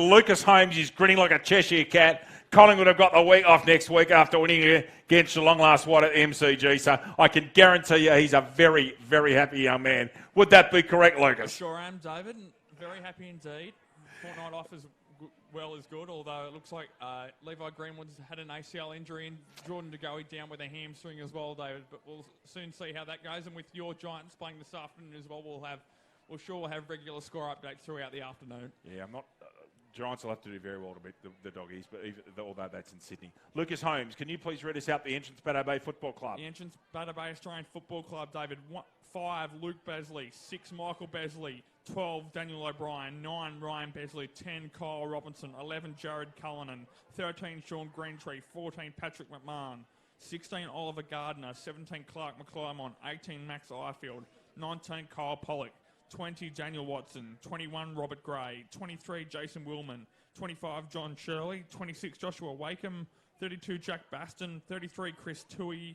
Lucas Holmes is grinning like a Cheshire cat. Collingwood have got the week off next week after winning against Geelong last night at MCG. So I can guarantee you he's a very, very happy young man. Would that be correct, Lucas? I sure am, David. Very happy indeed. Fortnight off as well as good, although it looks like Levi Greenwood's had an ACL injury and Jordan De Goey down with a hamstring as well, David. But we'll soon see how that goes. And with your Giants playing this afternoon as well, we'll have regular score updates throughout the afternoon. Yeah, I'm not. Giants will have to do very well to beat the Doggies, but although that's in Sydney. Lucas Holmes, can you please read us out the entrance Bateau Bay Football Club? The entrance Bateau Bay Australian Football Club, David. 5, Luke Besley. 6, Michael Besley. 12, Daniel O'Brien. 9, Ryan Besley. 10, Kyle Robinson. 11, Jared Cullinan. 13, Sean Greentree. 14, Patrick McMahon. 16, Oliver Gardner. 17, Clark McClymont. 18, Max Ifield. 19, Kyle Pollock. 20, Daniel Watson. 21, Robert Gray. 23, Jason Willman. 25, John Shirley. 26, Joshua Wakeham. 32, Jack Baston. 33, Chris Toohey.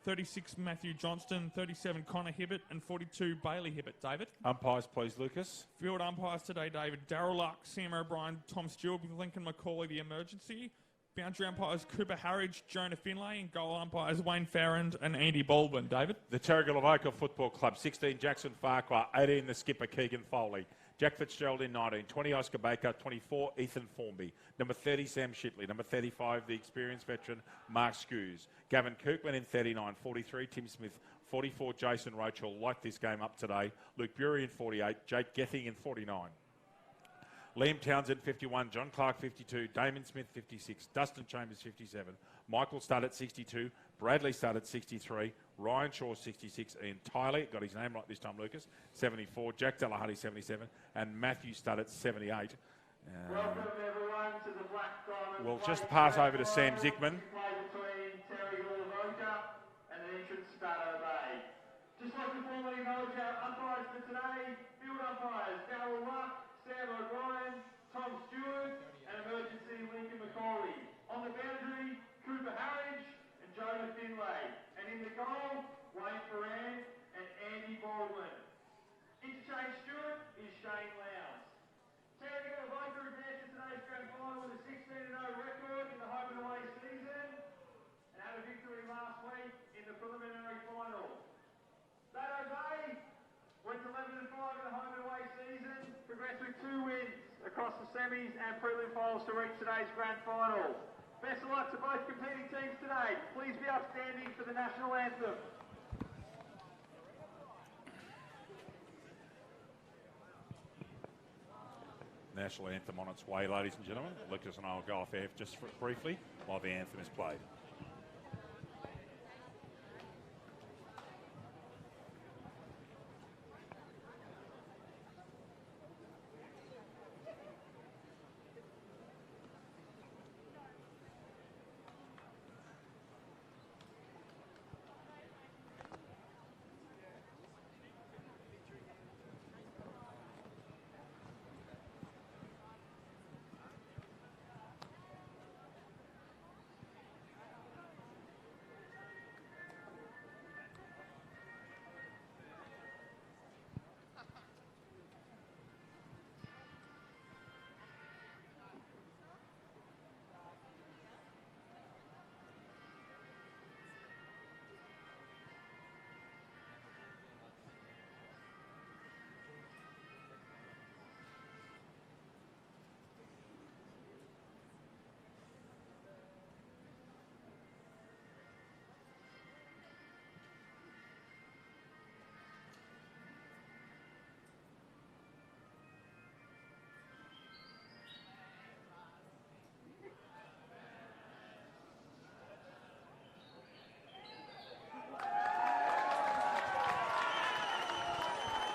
36, Matthew Johnston. 37, Connor Hibbett. And 42, Bailey Hibbett. David? Umpires, please, Lucas. Field umpires today, David. Darryl Luck, Sam O'Brien, Tom Stewart, Lincoln McCauley, the emergency. Boundary umpires, Cooper Harridge, Jonah Finlay. And goal umpires, Wayne Farrand and Andy Baldwin. David? The Terrigal Avoca Football Club, 16, Jackson Farquhar. 18, the skipper, Keegan Foley. Jack Fitzgerald in 19, 20, Oscar Baker, 24, Ethan Formby. Number 30, Sam Shipley. Number 35, the experienced veteran, Mark Skews. Gavin Kirkland in 39, 43, Tim Smith. 44, Jason Rochell. Like this game up today. Luke Bury in 48, Jake Gething in 49. Liam Townsend, 51. John Clark, 52. Damon Smith, 56. Dustin Chambers, 57. Michael started 62. Bradley started 63. Ryan Shaw, 66. Ian Tiley, got his name right this time, Lucas, 74. Jack Delahunty, 77. And Matthew started 78. Welcome everyone to the Black Diamond. We'll just pass over to Sam Zickman. Between Terrigal Avoca and the entrance Bateau Bay. Just like to formally acknowledge our umpires for today. Field umpires, Darryl Luck, Sam O'Brien, Tom Stewart, and emergency Lincoln McCauley. On the boundary, Cooper Harridge and Jonah Finlay. And in the goal, Wayne Farrand and Andy Baldwin. Interchange Stewart is Shane Lowndes. Terrigal Avoca advanced to today's grand final with a 16-0 record in the home and away season and had a victory last week in the preliminary final. Bateau Bay went 11-5 in the home and away season, progressed with 2 wins across the semis and prelim finals to reach today's grand final. Best of luck to both competing teams today. Please be upstanding for the national anthem. National anthem on its way, ladies and gentlemen. Lucas and I will go off air just briefly while the anthem is played.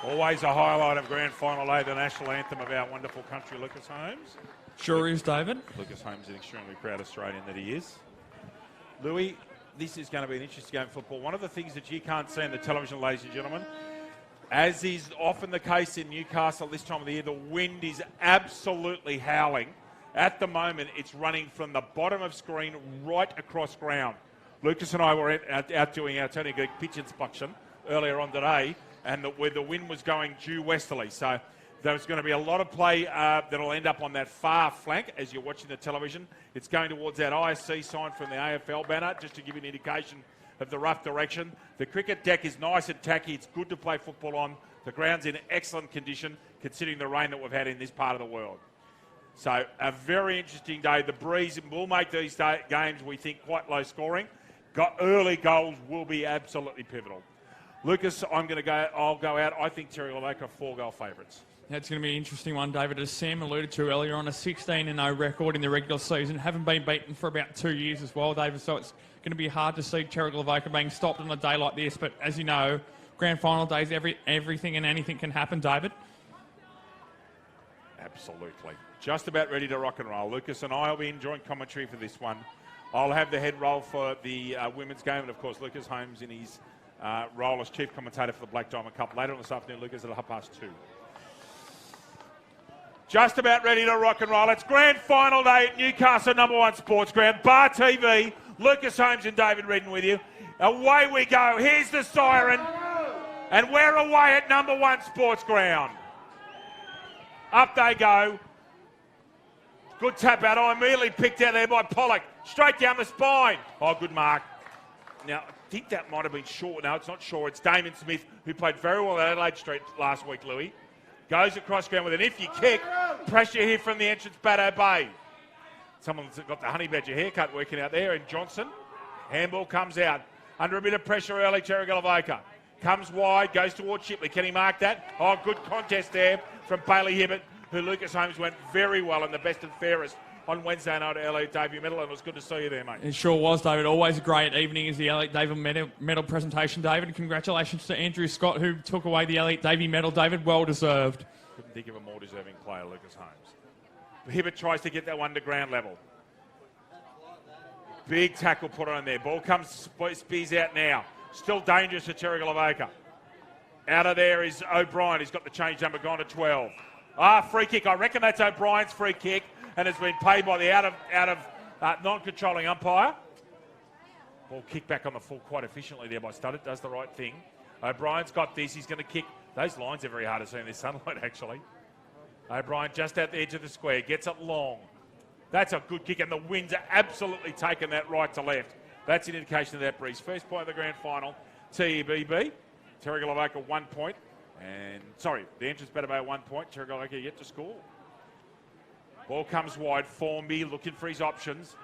Always a highlight of grand final day, the national anthem of our wonderful country, Lucas Holmes. Sure is, David. Lucas Holmes, an extremely proud Australian that he is. Louis, this is going to be an interesting game of football. One of the things that you can't see on the television, ladies and gentlemen, as is often the case in Newcastle this time of the year, the wind is absolutely howling. At the moment, it's running from the bottom of screen right across ground. Lucas and I were out doing our Terrigal pitch inspection earlier on today, and where the wind was going due westerly. So There's going to be a lot of play that'll end up on that far flank as you're watching the television. It's going towards that ISC sign from the AFL banner, just to give you an indication of the rough direction. The cricket deck is nice and tacky. It's good to play football on. The ground's in excellent condition, considering the rain that we've had in this part of the world. So a very interesting day. The breeze will make these games, we think, quite low scoring. Early goals will be absolutely pivotal. Lucas, I'll go out. I think Terrigal Avoca 4-goal favourites. That's going to be an interesting one, David. As Sam alluded to earlier, on a 16-0 record in the regular season, haven't been beaten for about 2 years as well, David. So it's going to be hard to see Terrigal Avoca being stopped on a day like this. But as you know, grand final days, everything and anything can happen, David. Absolutely. Just about ready to rock and roll. Lucas and I will be enjoying commentary for this one. I'll have the head roll for the women's game, and of course Lucas Holmes in his role as chief commentator for the Black Diamond Cup later on this afternoon. Lucas at 2:30. Just about ready to rock and roll. It's grand final day at Newcastle #1 Sports Ground. Bar TV, Lucas Holmes and David Redden with you. Away we go. Here's the siren. And we're away at #1 Sports Ground. Up they go. Good tap out. Oh, immediately picked out there by Pollock. Straight down the spine. Oh, good mark. Now, I think that might have been short. No, it's not short. It's Damien Smith, who played very well at Adelaide Street last week, Louis. Goes across ground with an iffy kick. Pressure here from the entrance, Bateau Bay. Someone's got the honey badger haircut working out there, and Johnson. Handball comes out. Under a bit of pressure early, Terrigal Avoca. Comes wide, goes towards Shipley. Can he mark that? Oh, good contest there from Bailey Hibbert, who Lucas Holmes went very well in the best and fairest on Wednesday night at Elite Debut Medal, and it was good to see you there, mate. It sure was, David. Always a great evening is the Elite Debut Medal presentation, David. And congratulations to Andrew Scott, who took away the Elite Debut Medal, David. Well deserved. Couldn't think of a more deserving player, Lucas Holmes. Hibbert tries to get that one to ground level. Big tackle put on there. Ball comes, spears out now. Still dangerous for Terrigal Avoca. Out of there is O'Brien. He's got the change number gone to 12. Free kick. I reckon that's O'Brien's free kick, and it's been paid by the out of non-controlling umpire. Ball kicked back on the full quite efficiently there by Studdert. Does the right thing. O'Brien's got this. He's going to kick. Those lines are very hard to see in this sunlight, actually. O'Brien just at the edge of the square. Gets it long. That's a good kick, and the winds are absolutely taking that right to left. That's an indication of that breeze. First point of the grand final, TEBB. Terrigal Avoca 1 point. And, sorry, the entrance Bateau Bay 1 point. Terrigal Avoca yet to score. Ball comes wide. Formby looking for his options.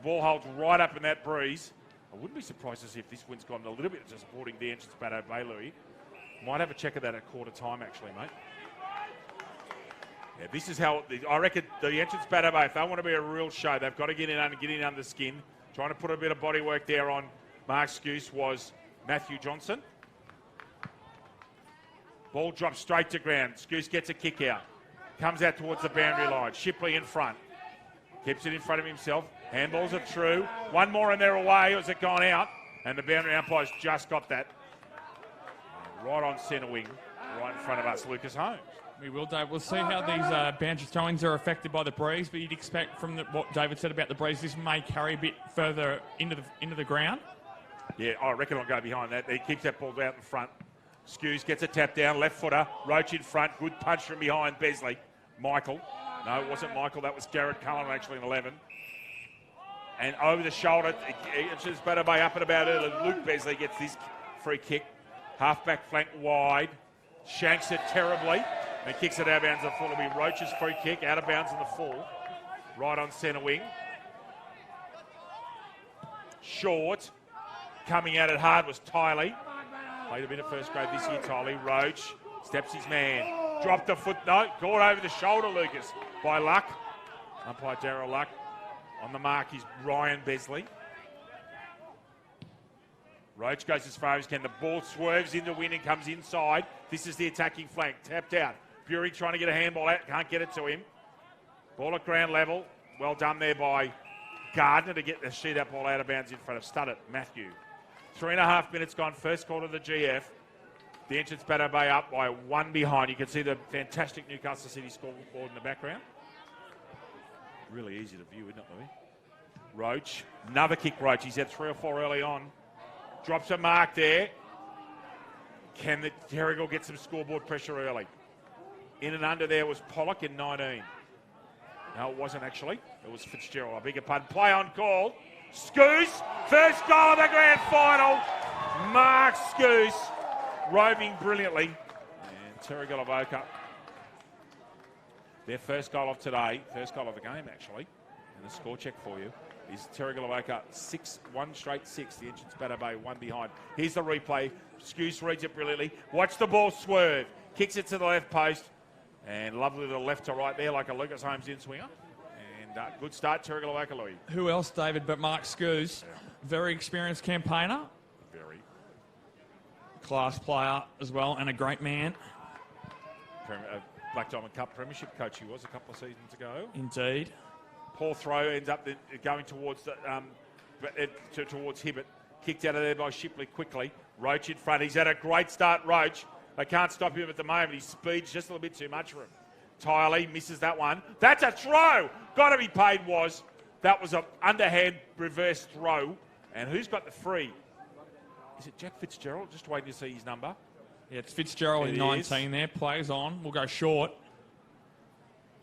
Ball holds right up in that breeze. I wouldn't be surprised to see if this wind's gone a little bit to supporting the entrance Bateau Bay, Louis. Might have a check of that at quarter time, actually, mate. Yeah, this is how, I reckon the entrance Bateau Bay, if they want to be a real show, they've got to get in under the skin. Trying to put a bit of body work there on Mark Skuse was Matthew Johnson. Ball drops straight to ground. Skuse gets a kick out. Comes out towards the boundary line. Shipley in front. Keeps it in front of himself. Handballs are true. One more and they're away. Has it gone out? And the boundary umpire's just got that. Right on centre wing. Right in front of us, Lucas Holmes. We will, Dave. We'll see how these boundary throwings are affected by the breeze, but you'd expect from what David said about the breeze, this may carry a bit further into the ground. Yeah, I reckon I'll go behind that. He keeps that ball out in front. Skuse gets a tap down, left footer. Roach in front. Good punch from behind Besley. Michael. No, it wasn't Michael. That was Jared Cullen actually in 11. And over the shoulder, it's just Bateau Bay up and about early. Luke Besley gets this free kick. Half-back flank wide. Shanks it terribly. And kicks it out of bounds on the full. It'll be Roach's free kick, out of bounds on the full. Right on centre wing. Short. Coming at it hard was Tiley. Played a bit of first grade this year, Tiley. Roach steps his man. Dropped the foot. No, caught over the shoulder, Lucas, by Luck. Umpire Darryl Luck. On the mark is Ryan Besley. Roach goes as far as he can. The ball swerves into wind and comes inside. This is the attacking flank. Tapped out. Bury trying to get a handball out. Can't get it to him. Ball at ground level. Well done there by Gardner to get the sheet up ball out of bounds in front of Studdert. Matthew. 3.5 minutes gone. First quarter of the GF. The entrance Bateau Bay up by 1 behind. You can see the fantastic Newcastle City scoreboard in the background. Really easy to view, isn't it, Louis? Roach. Another kick, Roach. He's had 3 or 4 early on. Drops a mark there. Can the Terrigal get some scoreboard pressure early? In and under there was Pollock in 19. No, it wasn't actually. It was Fitzgerald. I beg your pardon. Play on call. Scoos, first goal of the grand final. Mark Scoos, roving brilliantly. And Terrigal Avoca, their first goal of today, first goal of the game actually, and the score check for you is Terrigal Avoca 1 straight 6. The entrance Bateau Bay 1 behind. Here's the replay. Scoos reads it brilliantly. Watch the ball swerve. Kicks it to the left post. And lovely little left to right there like a Lucas Holmes in-swinger. And good start, Terrigal Avoca, Louis. Who else, David, but Mark Scoos? Very experienced campaigner. Very. Class player as well, and a great man. Black Diamond Cup Premiership coach he was a couple of seasons ago. Indeed. Poor throw ends up going towards towards Hibbert. Kicked out of there by Shipley quickly. Roach in front. He's had a great start, Roach. They can't stop him at the moment. His speed's just a little bit too much for him. Tiley misses that one. That's a throw. Got to be paid was. That was an underhand reverse throw. And who's got the free? Is it Jack Fitzgerald? Just waiting to see his number. Yeah, it's Fitzgerald in 19 there. Plays on. We'll go short.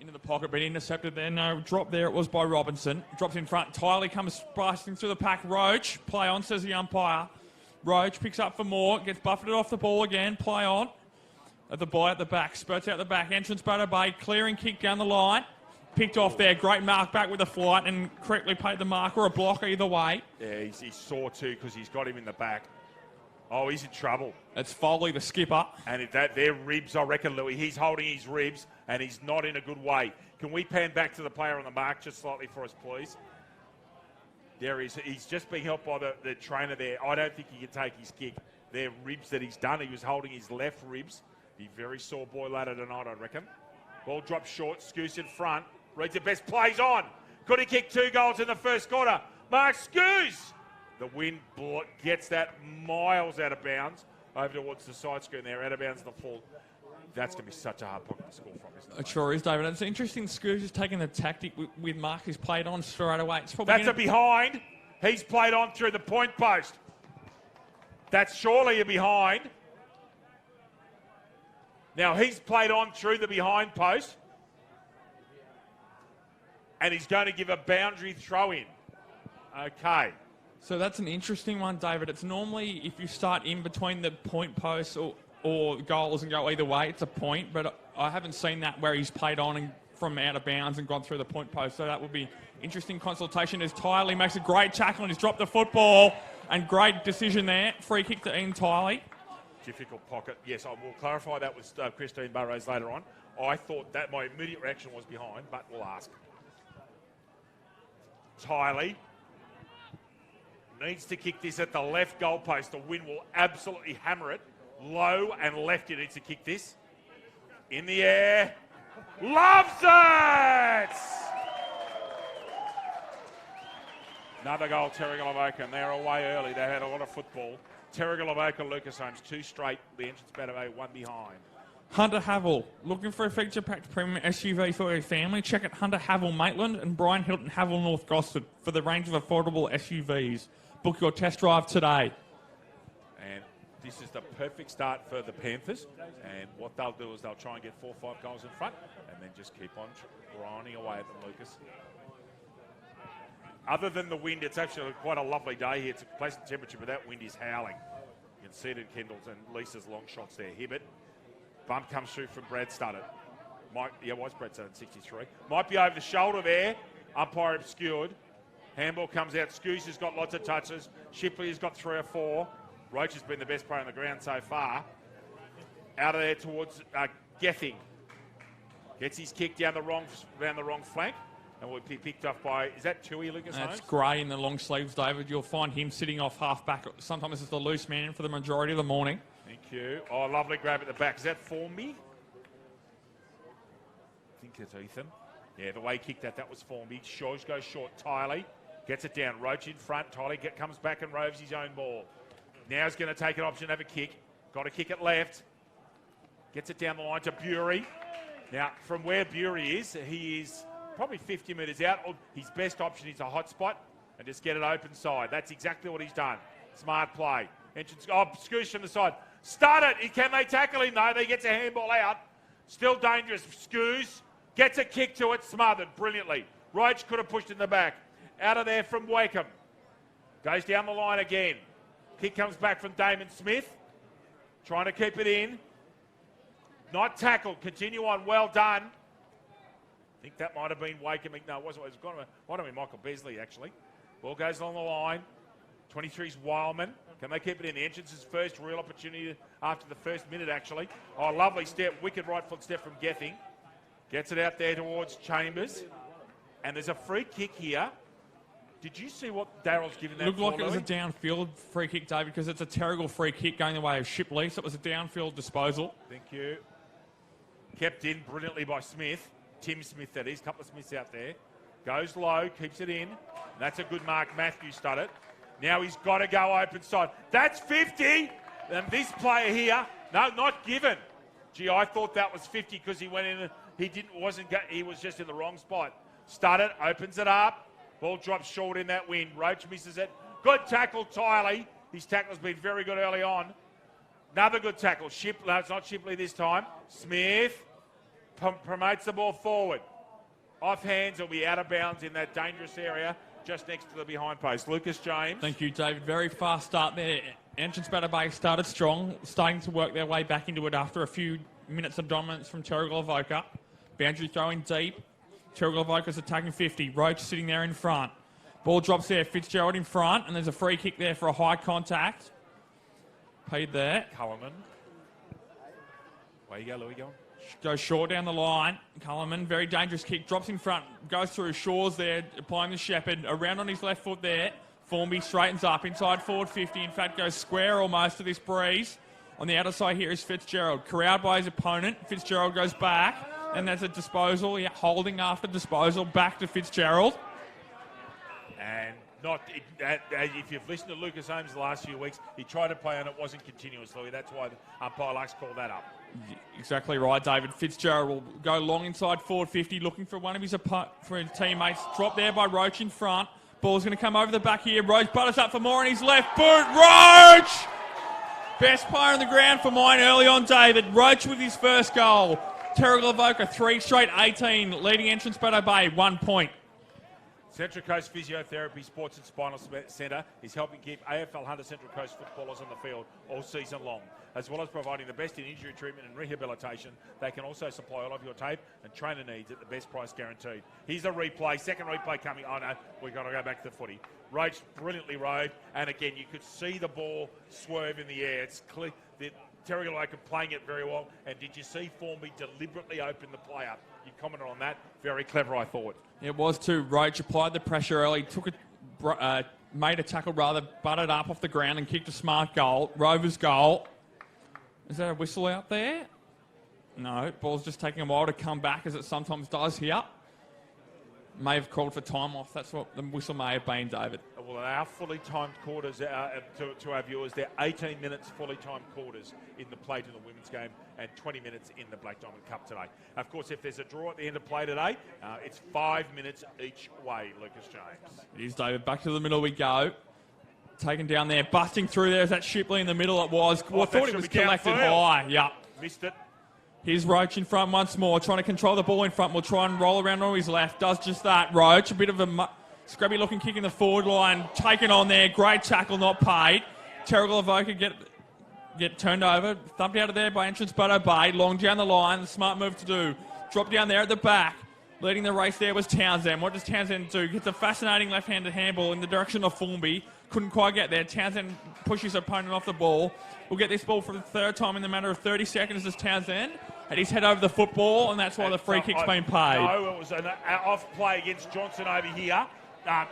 Into the pocket, but intercepted there. No drop there. It was by Robinson. Drops in front. Tiley comes busting through the pack. Roach. Play on, says the umpire. Roach picks up for more. Gets buffeted off the ball again. Play on. At the boy at the back. Spurts out the back. Entrance Bateau Bay. Clearing kick down the line. Picked off there. Great mark back with a flight and correctly paid the mark or a block either way. Yeah, he's sore too because he's got him in the back. Oh, he's in trouble. It's Foley, the skipper. And their ribs, I reckon, Louis. He's holding his ribs and he's not in a good way. Can we pan back to the player on the mark just slightly for us, please? There he is. He's just being helped by the trainer there. I don't think he can take his kick. Their ribs that he's done. He was holding his left ribs. Be very sore boy later tonight, I reckon. Ball drops short. Scoos in front. Reads the best plays on. Could he kick 2 goals in the first quarter? Mark Scoos. The wind gets that miles out of bounds over towards the side screen there. Out of bounds the full. That's going to be such a hard pocket to score from, isn't it? It sure is, David. It's interesting. Scoos is taking the tactic with Mark. He's played on straight away. It's probably That's a behind. He's played on through the point post. That's surely a behind. Now he's played on through the behind post. And he's going to give a boundary throw in. Okay. So that's an interesting one, David. It's normally if you start in between the point posts or goals and go either way, it's a point. But I haven't seen that where he's played on and from out of bounds and gone through the point post. So that would be interesting consultation as Tiley makes a great tackle and he's dropped the football. And great decision there. Free kick to Ian Tiley. Difficult pocket. Yes, I will clarify that with Christine Burrows later on. I thought that my immediate reaction was behind, but we'll ask. Tiley needs to kick this at the left goalpost. The wind will absolutely hammer it. Low and left, he needs to kick this. In the air. Loves it! Another goal, Terrigal Avoca, and they're away early. They had a lot of football. Terrigal Avoca, Lucas Holmes, 2 straight. The entrance Bateau Bay, 1 behind. Hunter Havel, looking for a feature-packed premium SUV for your family? Check out Hunter Havel Maitland and Brian Hilton Havel North Gosford for the range of affordable SUVs. Book your test drive today. And this is the perfect start for the Panthers. And what they'll do is they'll try and get 4 or 5 goals in front and then just keep on grinding away at them, Lucas. Other than the wind, it's actually quite a lovely day here. It's a pleasant temperature, but that wind is howling. You can see it in Kendall's and Lisa's long shots there. Hibbert. Bump comes through from Brad Studdard. Was Brad Studdard 63. Might be over the shoulder there. Umpire obscured. Handball comes out. Scoos has got lots of touches. Shipley has got 3 or 4. Roach has been the best player on the ground so far. Out of there towards Gething. Gets his kick down the wrong flank. And will be picked up by, is that Tui, Lucas Holmes? That's Gray in the long sleeves, David. You'll find him sitting off half-back. Sometimes it's the loose man for the majority of the morning. Thank you. Oh, lovely grab at the back. Is that Formby? I think it's Ethan. Yeah, the way he kicked that was Formby. Shows goes short. Tiley gets it down. Roach in front. Tiley comes back and roves his own ball. Now he's going to take an option, have a kick. Got to kick it left. Gets it down the line to Bury. Now, from where Bury is, he is probably 50 metres out. His best option is a hot spot and just get it open side. That's exactly what he's done. Smart play. Entrance. Oh, Scoosh from the side. Start it. Can they tackle him? No, he gets a handball out. Still dangerous. Scoos gets a kick to it, smothered brilliantly. Roach could have pushed in the back. Out of there from Wakeham. Goes down the line again. Kick comes back from Damon Smith. Trying to keep it in. Not tackled. Continue on. Well done. I think that might have been Wakeham. No, it wasn't. It might have been Michael Besley, actually. Ball goes along the line. 23's Wildman. Can they keep it in? The entrance's first real opportunity after the first minute, actually. Oh, lovely step. Wicked right foot step from Gething. Gets it out there towards Chambers. And there's a free kick here. Did you see what Darrell's given that Looked for, like it was a downfield free kick, David, because it's a Terrigal free kick going the way of Shipley, so it was a downfield disposal. Thank you. Kept in brilliantly by Smith. Tim Smith, that is. Couple of Smiths out there. Goes low, keeps it in. That's a good mark. Matthew studded. Now he's got to go open side. That's 50. And this player here, no, not given. Gee, I thought that was 50 because he went in. He was just in the wrong spot. Studded, opens it up. Ball drops short in that wind. Roach misses it. Good tackle, Tiley. His tackle's been very good early on. Another good tackle. No, it's not Shipley this time. Smith promotes the ball forward. Off hands, will be out of bounds in that dangerous area just next to the behind post. Lucas James. Thank you, David. Very fast start there. Entrance Bateau Bay started strong, starting to work their way back into it after a few minutes of dominance from Terrigal Avoca. Boundary throwing deep. Terrigal Avoca's attacking 50. Roach sitting there in front. Ball drops there. Fitzgerald in front, and there's a free kick there for a high contact. Paid there. Cullinan. Where you go, Louis, going? Goes short down the line. Cullinan, very dangerous kick. Drops in front. Goes through. Shaw's there, applying the shepherd. Around on his left foot there. Formby straightens up. Inside forward 50. In fact, goes square almost to this breeze. On the outer side here is Fitzgerald. Corralled by his opponent. Fitzgerald goes back. And there's a disposal. Yeah, holding after disposal. Back to Fitzgerald. And if you've listened to Lucas Holmes the last few weeks, he tried to play and it wasn't continuous, Louis. That's why umpire Lux called that up. Exactly right, David. Fitzgerald will go long inside forward 50, looking for one of his teammates. Dropped there by Roach in front. Ball's going to come over the back here. Roach butters up for more on his left boot. Roach! Best player on the ground for mine early on, David. Roach with his first goal. Terrigal Avoca, 3 straight 18. Leading entrance Bateau Bay, 1 point. Central Coast Physiotherapy Sports and Spinal Centre is helping keep AFL Hunter Central Coast footballers on the field all season long. As well as providing the best in injury treatment and rehabilitation, they can also supply all of your tape and trainer needs at the best price guaranteed. Here's a replay, second replay coming. Oh no, we've got to go back to the footy. Roach brilliantly rode, and again, you could see the ball swerve in the air. It's clear that Terrigal Avoca playing it very well. And did you see Formby deliberately open the play up? You commented on that. Very clever, I thought. It was too. Roach applied the pressure early, made a tackle rather, butted up off the ground and kicked a smart goal. Rovers goal. Is there a whistle out there? No, ball's just taking a while to come back, as it sometimes does here. May have called for time off. That's what the whistle may have been, David. Well, our fully timed quarters to our viewers, they're 18 minutes fully timed quarters in the play to the women's game and 20 minutes in the Black Diamond Cup today. Of course, if there's a draw at the end of play today, it's 5 minutes each way, Lucas James. It is, David. Back to the middle we go. Taken down there, busting through there. Is that Shipley in the middle? It was. I thought it was collected high. Yep. Missed it. Here's Roach in front once more, trying to control the ball in front. Will try and roll around on his left. Does just that. Roach, a bit of a scrubby-looking kick in the forward line. Taken on there. Great tackle, not paid. Terrigal Avoca get turned over. Thumped out of there by entrance Bateau Bay. Long down the line. The smart move to do. Drop down there at the back. Leading the race there was Townsend. What does Townsend do? Gets a fascinating left-handed handball in the direction of Formby. Couldn't quite get there. Townsend pushes his opponent off the ball. We'll get this ball for the third time in the matter of 30 seconds as Townsend. And he's head over the football, and that's why the free kick's been paid. No, it was an off play against Johnson over here.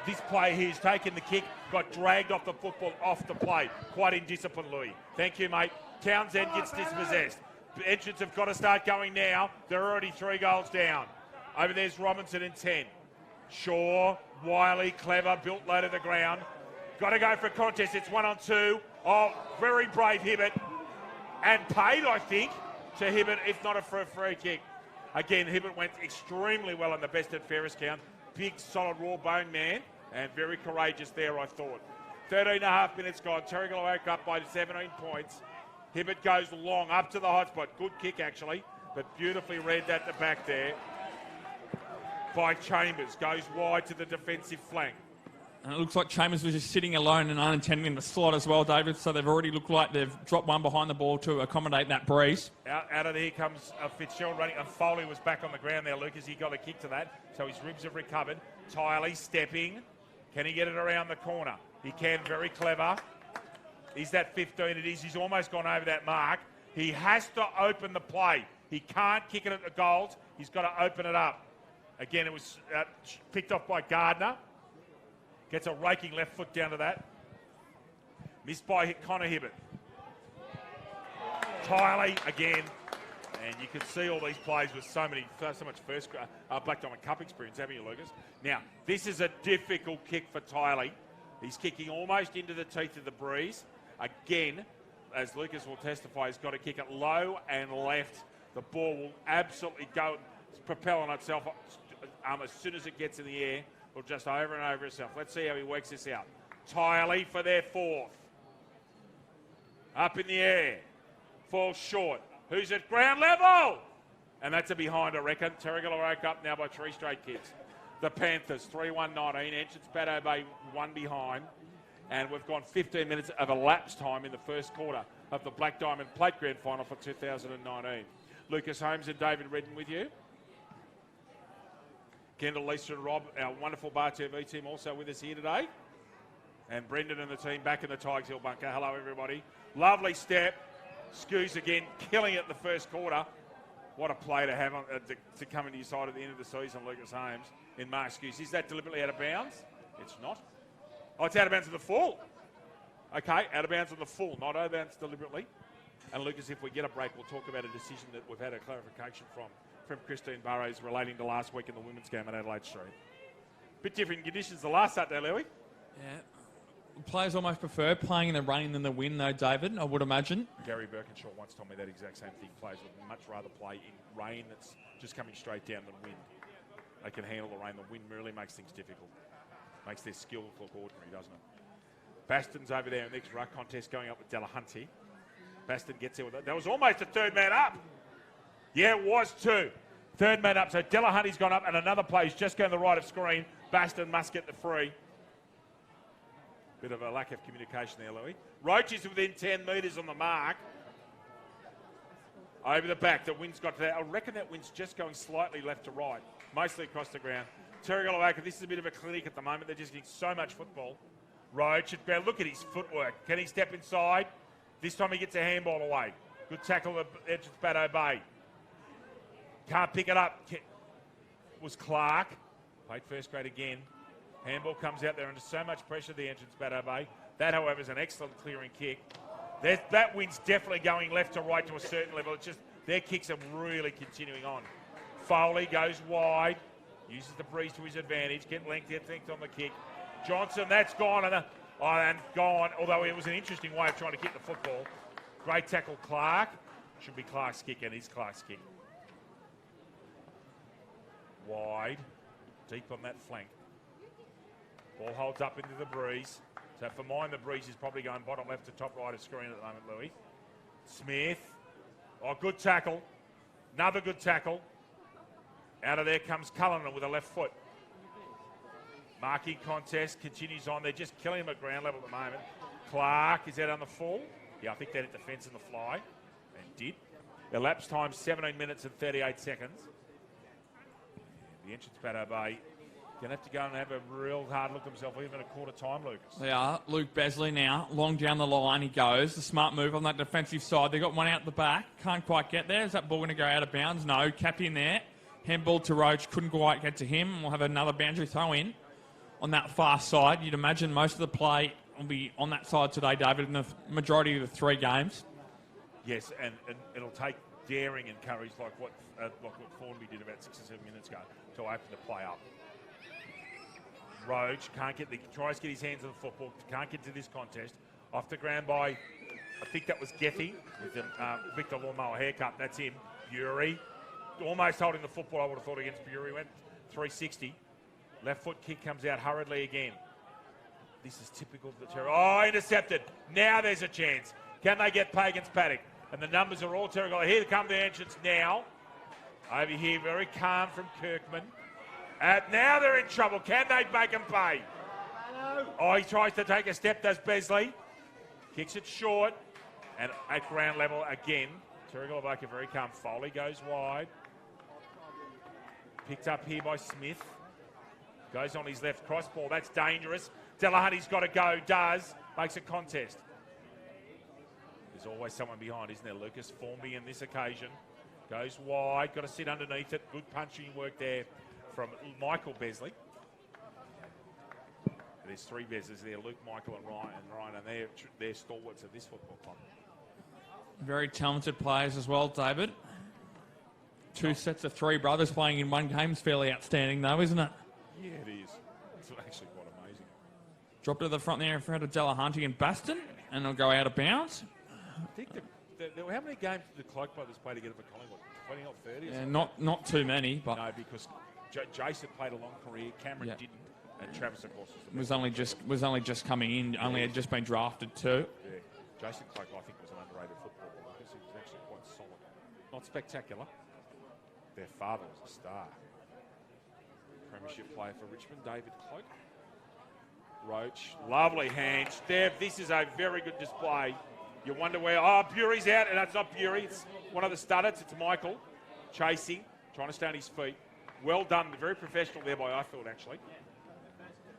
This player here's taken the kick, got dragged off the football, off the play. Quite indisciplined, Louis. Thank you, mate. Townsend gets dispossessed. Entrants have got to start going now. They're already 3 goals down. Over there's Robinson in 10. Shaw, Wiley, clever, built low to the ground. Got to go for a contest. It's 1-on-2. Oh, very brave Hibbert. And paid, I think, to Hibbert, if not for a free kick. Again, Hibbert went extremely well on the best and fairest count. Big, solid, raw bone man, and very courageous there, I thought. 13.5 minutes gone. Terrigal Avoca up by 17 points. Hibbert goes long, up to the hot spot. Good kick, actually. but beautifully read at the back there by Chambers. Goes wide to the defensive flank. And it looks like Chambers was just sitting alone and unintended in the slot as well, David. So they've already looked like they've dropped one behind the ball to accommodate that breeze. Out of there comes Fitzgerald running. And Foley was back on the ground there, Lucas. He got a kick to that. So his ribs have recovered. Tiley stepping. Can he get it around the corner? He can. Very clever. Is that 15? It is. He's almost gone over that mark. He has to open the play. He can't kick it at the goals. He's got to open it up. Again, it was picked off by Gardner. Gets a raking left foot down to that. Missed by Connor Hibbert. Tiley again. And you can see all these plays with so much first Black Diamond Cup experience, haven't you, Lucas? Now, this is a difficult kick for Tiley. He's kicking almost into the teeth of the breeze. Again, as Lucas will testify, he's got to kick it low and left. The ball will absolutely go, propel on itself as soon as it gets in the air. Will just over and over itself. Let's see how he works this out. Tiley for their fourth. Up in the air. Falls short. Who's at ground level? And that's a behind, I reckon. Terrigal woke up now by 3 straight kicks. The Panthers, 3-1-19. Entrance Bateau Bay, 1 behind. And we've gone 15 minutes of elapsed time in the first quarter of the Black Diamond Plate Grand Final for 2019. Lucas Holmes and David Redden with you. Kendall, Lisa and Rob, our wonderful Bar TV team, also with us here today. And Brendan and the team back in the Tigers Hill bunker. Hello, everybody. Lovely step. Scoos again, killing it in the first quarter. What a play to have to come into your side at the end of the season, Lucas Holmes, in Mark Scoos. Is that deliberately out of bounds? It's not. Oh, it's out of bounds on the full. Okay, out of bounds on the full, not out of bounds deliberately. And Lucas, if we get a break, we'll talk about a decision that we've had a clarification from Christine Burrows relating to last week in the women's game at Adelaide Street. Bit different conditions the last Saturday, Louis. Yeah. Players almost prefer playing in the rain than the wind, though, David, I would imagine. Gary Birkinshaw once told me that exact same thing. Players would much rather play in rain that's just coming straight down than wind. They can handle the rain. The wind really makes things difficult. Makes their skill look ordinary, doesn't it? Baston's over there in the next ruck contest going up with Delahunty. Baston gets there with it. That was almost a third man up. Yeah, it was 2. Third man up. So Delahunty's gone up and another play's just going to the right of screen. Baston must get the free. Bit of a lack of communication there, Louis. Roach is within 10 metres on the mark. Over the back, the wind's got to that. I reckon that wind's just going slightly left to right, mostly across the ground. Terrigal, Avoca, this is a bit of a clinic at the moment. They're just getting so much football. Roach at ground. Look at his footwork. Can he step inside? This time he gets a handball away. Good tackle at Entrance Bateau Bay. Can't pick it up. Was Clark. Played first grade again. Handball comes out there under so much pressure, the Entrance Bateau Bay. That, however, is an excellent clearing kick. That wind's definitely going left to right to a certain level. It's just their kicks are really continuing on. Foley goes wide. Uses the breeze to his advantage. Get length on the kick. Johnson, that's gone. And gone, although it was an interesting way of trying to kick the football. Great tackle, Clark. Should be Clark's kick, and it's Clark's kick. Wide. Deep on that flank. Ball holds up into the breeze. So for mine, the breeze is probably going bottom left to top right of screen at the moment, Louis. Smith. Oh, good tackle. Another good tackle. Out of there comes Cullinan with a left foot. Marking contest continues on. They're just killing him at ground level at the moment. Clark, is that on the full? Yeah, I think that hit the fence in the fly. And did. Elapsed time, 17 minutes and 38 seconds. The Entrance Bateau Bay going to have to go and have a real hard look himself, even a quarter time, Lucas. They are. Luke Besley now. Long down the line he goes. The smart move on that defensive side. They got one out the back. Can't quite get there. Is that ball going to go out of bounds? No. Capped in there. Handball to Roach. Couldn't quite get to him. We'll have another boundary throw in on that far side. You'd imagine most of the play will be on that side today, David, in the majority of the 3 games. Yes, and it'll take daring and courage like what Thornby did about 6 or 7 minutes ago to open the play up. Roach tries to get his hands on the football, can't get to this contest. Off the ground by, I think that was Gethy with the Victor Lawnmower haircut. That's him. Bury, almost holding the football, I would have thought, against Bury. Went 360. Left foot kick comes out hurriedly again. This is typical of the Terrigal. Oh, intercepted. Now there's a chance. Can they get Pagans Paddock? And the numbers are all Terrigal. Here come the Entrance now. Over here, very calm from Kirkman. Now they're in trouble. Can they make them pay? Oh, he tries to take a step, does Besley. Kicks it short. And at ground level again. Terrigal Avoca very calm. Foley goes wide. Picked up here by Smith. Goes on his left cross ball. That's dangerous. Delahunty's got to go. Does. Makes a contest. There's always someone behind, isn't there? Lucas Formby in this occasion. Goes wide. Got to sit underneath it. Good punching work there from Michael Besley. There's three Beslers there. Luke, Michael and Ryan. And they're stalwarts of this football club. Very talented players as well, David. Two sets of three brothers playing in one game is fairly outstanding, though, isn't it? Yeah, it is. It's actually quite amazing. Drop it to the front there in front of Delahunty and Baston, and it'll go out of bounds. I think how many games did the Cloak Brothers play together for Collingwood? 20 or 30? Or yeah, not too many, but no, because Jason played a long career, Cameron didn't, and Travis, of course, was only just coming in. Only had just been drafted too. Yeah, Jason Cloak, I think, was an underrated footballer because he was actually quite solid. Not spectacular. Their father was a star. Premiership player for Richmond, David Cloak. Roach, lovely hands. There, this is a very good display. You wonder where, Bury's out, and it's not Bury, it's one of the studders, it's Michael, chasing, trying to stay on his feet. Well done, very professional there by Ifield, actually.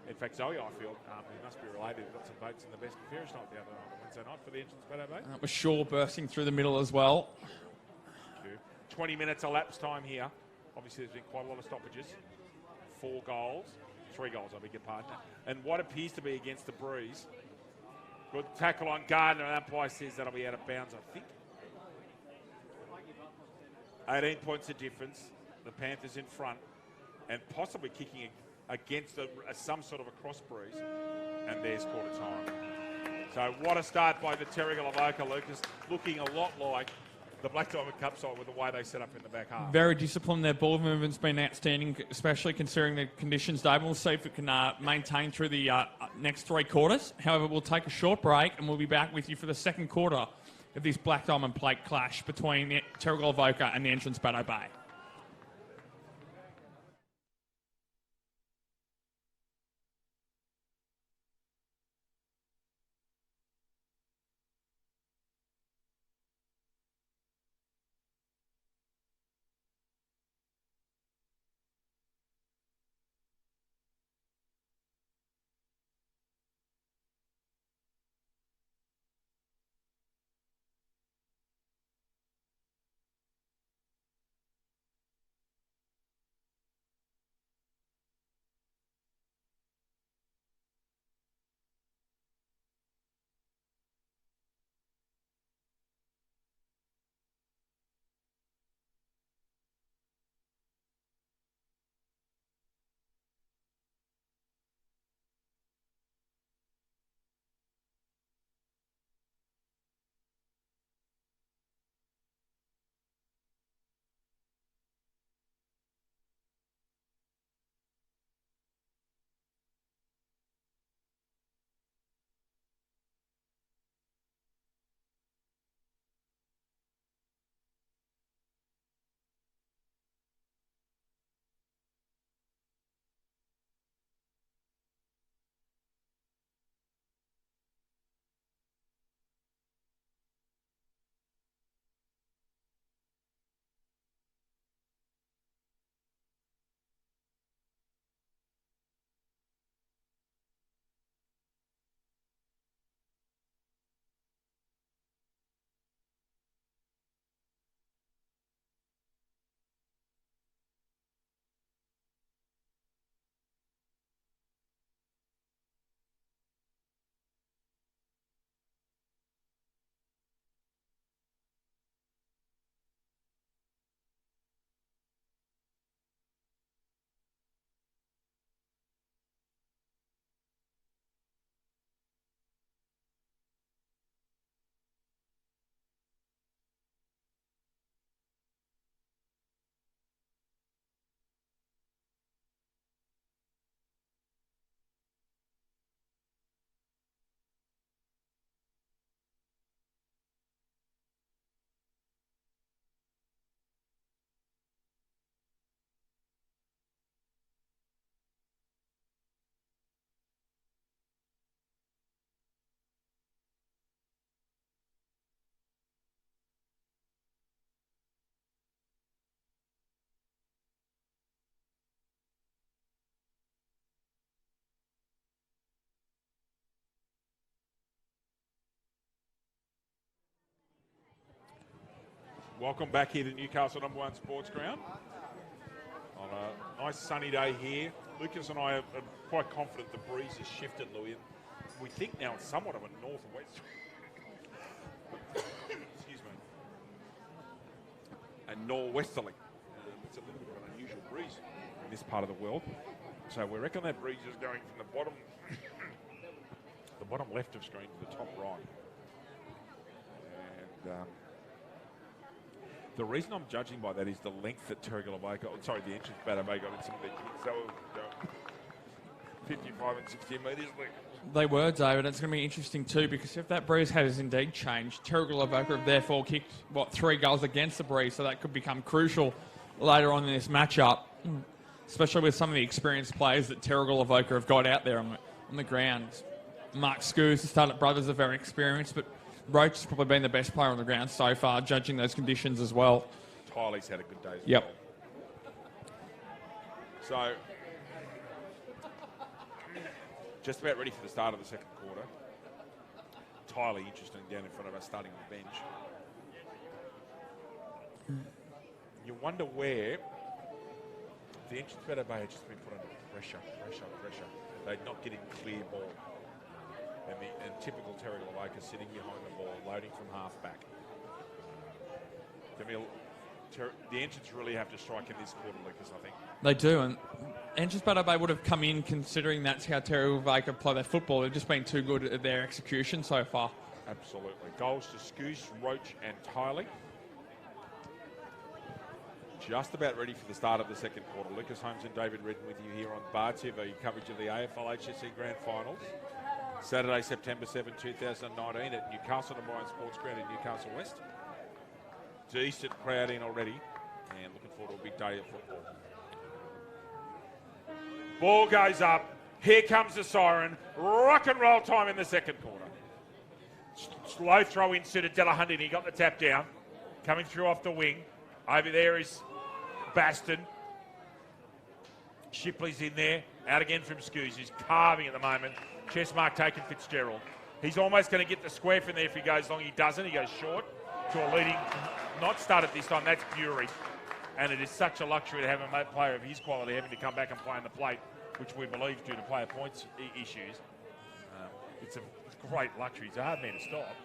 In fact, Zoe Ifield, he must be related, got some votes in the best and fairest night the other night, Wednesday night for the entrance Bateau Bay. That was Shaw bursting through the middle as well. 20 minutes elapsed time here. Obviously, there's been quite a lot of stoppages. 3 goals, I beg your pardon. And what appears to be against the Breeze. Good tackle on Gardner, and umpire says that'll be out of bounds, I think. 18 points of difference. The Panthers in front, and possibly kicking against some sort of a cross breeze. And there's quarter time. So what a start by the Terrigal Avoca, Lucas. Looking a lot like the Black Diamond Cup side with the way they set up in the back half. Very disciplined. Their ball movement's been outstanding, especially considering the conditions, Dave. We'll see if it can maintain through the next 3 quarters. However, we'll take a short break and we'll be back with you for the second quarter of this Black Diamond plate clash between the Terrigal Avoca and the entrance Bateau Bay. Welcome back here to Newcastle #1 Sports Ground. On a nice sunny day here. Lucas and I are quite confident the breeze has shifted, Louis. We think now it's somewhat of a northwest. Excuse me. A norwesterly. It's a little bit of an unusual breeze in this part of the world. So we reckon that breeze is going from the bottom, the bottom left of screen to the top right. And the reason I'm judging by that is the length that Terrigal Avoca, sorry, the entrance Bateau got in some of their kicks. They were 55 and 60 metres. They were, David. It's going to be interesting too, because if that breeze has indeed changed, Terrigal Avoca have therefore kicked, 3 goals against the breeze, so that could become crucial later on in this matchup, especially with some of the experienced players that Terrigal Avoca have got out there on the ground. Mark Scoos, the Starlet brothers, are very experienced, but Roach has probably been the best player on the ground so far, judging those conditions as well. Tylee's had a good day as well. So, just about ready for the start of the second quarter. Tylee, interesting, down in front of us, starting on the bench. You wonder where the entrance Bateau Bay had just been put under pressure. They're not getting clear ball. And typical Terrigal Avoca sitting behind the ball, loading from half back. The entrance really have to strike in this quarter, Lucas, I think. They do, and entrance Bateau Bay would have come in considering that's how Terrigal Avoca play their football. They've just been too good at their execution so far. Absolutely. Goals to Scoos, Roach and Tylee. Just about ready for the start of the second quarter. Lucas Holmes and David Redden with you here on Bateau TV, coverage of the AFL HSC Grand Finals. Saturday, September 7, 2019 at Newcastle #1 Sports Ground in Newcastle West. Decent crowd in already, and looking forward to a big day of football. Ball goes up. Here comes the siren. Rock and roll time in the second quarter. Slow throw in suited Delahunty, and he got the tap down. Coming through off the wing. Over there is Baston. Shipley's in there. Out again from Scoos, who's carving at the moment. Chest mark taken Fitzgerald. He's almost going to get the square from there if he goes long. He doesn't. He goes short to a leading, not started this time. That's Bury. And it is such a luxury to have a player of his quality having to come back and play on the plate, which we believe due to player points issues. It's a great luxury. It's a hard man to stop.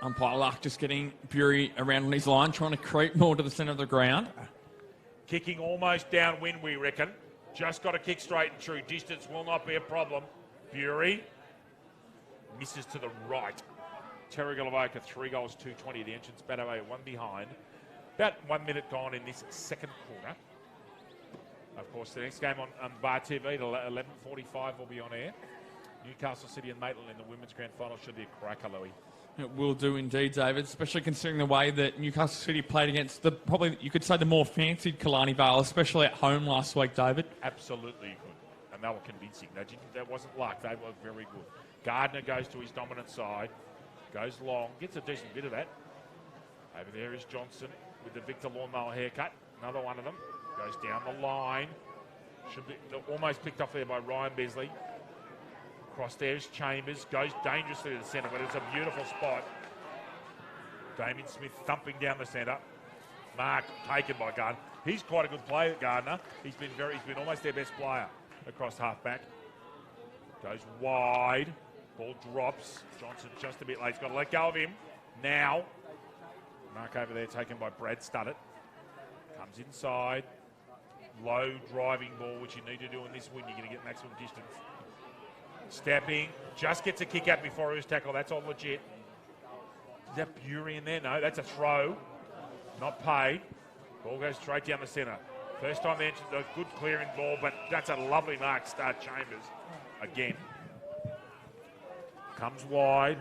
Umpire Luck just getting Bury around on his line, trying to creep more to the centre of the ground. Kicking almost downwind, we reckon. Just got to kick straight and true. Distance will not be a problem. Bury misses to the right. Terrigal Avoca 3 goals, 220. The entrance Bateau 1 behind. About 1 minute gone in this second quarter. Of course, the next game on Bar TV at 11:45 will be on air. Newcastle City and Maitland in the Women's Grand Final should be a cracker, Louis. It will do indeed, David, especially considering the way that Newcastle City played against the, probably you could say, the more fancied Killarney Vale, especially at home last week, David. Absolutely you could. And they were convincing. That wasn't luck. They were very good. Gardner goes to his dominant side, goes long, gets a decent bit of that. Over there is Johnson with the Victor Lawnmower haircut. Another one of them. Goes down the line. Should be almost picked off there by Ryan Besley. Across there is Chambers. Goes dangerously to the centre, but it's a beautiful spot. Damien Smith thumping down the centre. Mark taken by Gardner. He's quite a good player, Gardner. He's been almost their best player across half-back. Goes wide. Ball drops. Johnson just a bit late. He's got to let go of him. Now. Mark over there taken by Brad Studdert. Comes inside. Low driving ball, which you need to do in this win. You're going to get maximum distance. Stepping. Just gets a kick out before he was tackled. That's all legit. Is that Bury in there? No, that's a throw. Not paid. Ball goes straight down the centre. First time they entered a good clearing ball, but that's a lovely mark. Start Chambers again. Comes wide.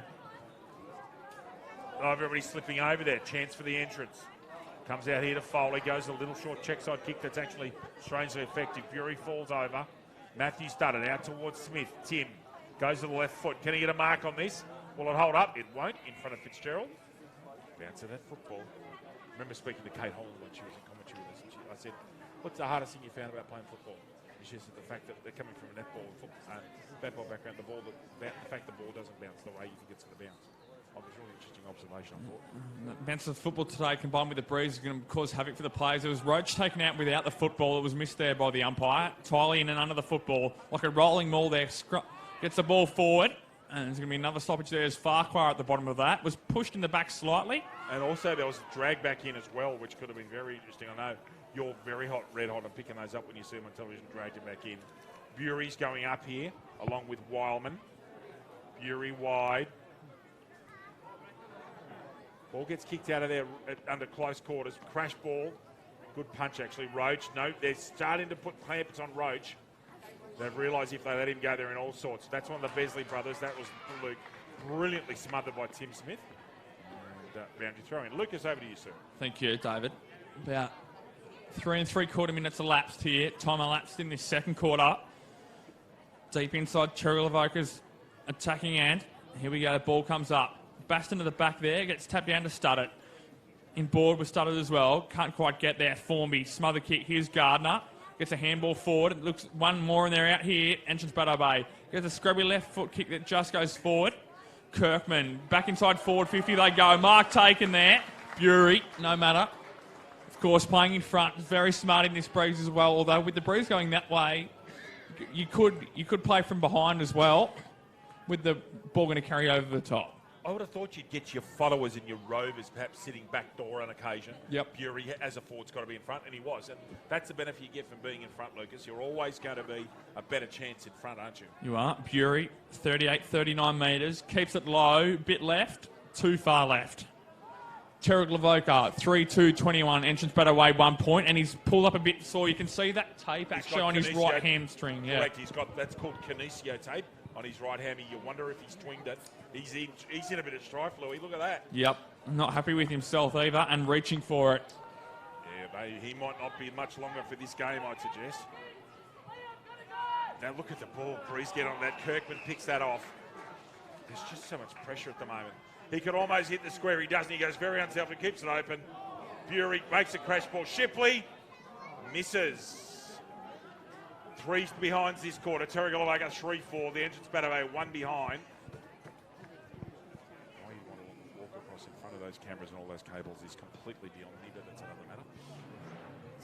Oh, everybody's slipping over there. Chance for the entrance. Comes out here to Foley. Goes a little short check side kick that's actually strangely effective. Bury falls over. Matthew started out towards Smith. Tim goes to the left foot. Can he get a mark on this? Will it hold up? It won't. In front of Fitzgerald. Bounce of that football. I remember speaking to Kate Holland when she was in commentary with us. And I said, what's the hardest thing you found about playing football? And she said the fact that they're coming from a netball and batball background, the fact the ball doesn't bounce the way you think it's going to bounce. was a really interesting observation, I thought. Men's football today combined with the breeze is going to cause havoc for the players. There was Roach taken out without the football. It was missed there by the umpire. Tiley in and under the football. Like a rolling maul there. Gets the ball forward. And there's going to be another stoppage there as Farquhar at the bottom of that. Was pushed in the back slightly. And also there was a drag back in as well, which could have been very interesting. I know you're very red hot on picking those up when you see them on television, dragged it back in. Bury's going up here, along with Wildman. Bury wide. Ball gets kicked out of there under close quarters. Crash ball. Good punch, actually. Roach. No, they're starting to put clamps on Roach. They've realised if they let him go, they're in all sorts. That's one of the Besley brothers. That was brilliantly smothered by Tim Smith. And boundary throw in. Lucas, over to you, sir. Thank you, David. About 3 3/4 minutes elapsed here. Time elapsed in this second quarter. Deep inside, Terrigal Avoca's attacking end. Here we go. The ball comes up. Baston to the back there. Gets tapped down to Studdert. In board with Studdert as well. Can't quite get there. Formby. Smother kick. Here's Gardner. Gets a handball forward. It looks one more and they're out here. Entrance Bateau Bay. Gets a scrubby left foot kick that just goes forward. Kirkman. Back inside forward 50 they go. Mark taken there. Bury. No matter. Of course, playing in front. Very smart in this breeze as well. Although with the breeze going that way, you could play from behind as well, with the ball going to carry over the top. I would have thought you'd get your followers and your rovers perhaps sitting back door on occasion. Yep. Bury, as a forward's got to be in front, and he was. And that's the benefit you get from being in front, Lucas. You're always going to be a better chance in front, aren't you? You are. Bury, 38, 39 metres. Keeps it low. Bit left. Too far left. Terrigal Avoca, 3-2-21. Entrance Bateau Way 1 point, and he's pulled up a bit. So you can see that tape actually on his right hamstring. Yeah. Correct. That's called kinesio tape on his right hammy. You wonder if he's twinged it. He's in a bit of strife, Louis. Look at that. Yep. Not happy with himself either, and reaching for it. Yeah, baby. He might not be much longer for this game, I'd suggest. Now look at the ball. Breeze get on that. Kirkman picks that off. There's just so much pressure at the moment. He could almost hit the square. He doesn't. He goes very unselfish. Keeps it open. Bury makes a crash ball. Shipley misses. 3 behinds this quarter. Terrigal Avoca 3-4. The entrance Bateau 1 behind. Why you want to walk across in front of those cameras and all those cables is completely beyond me, but that's another matter.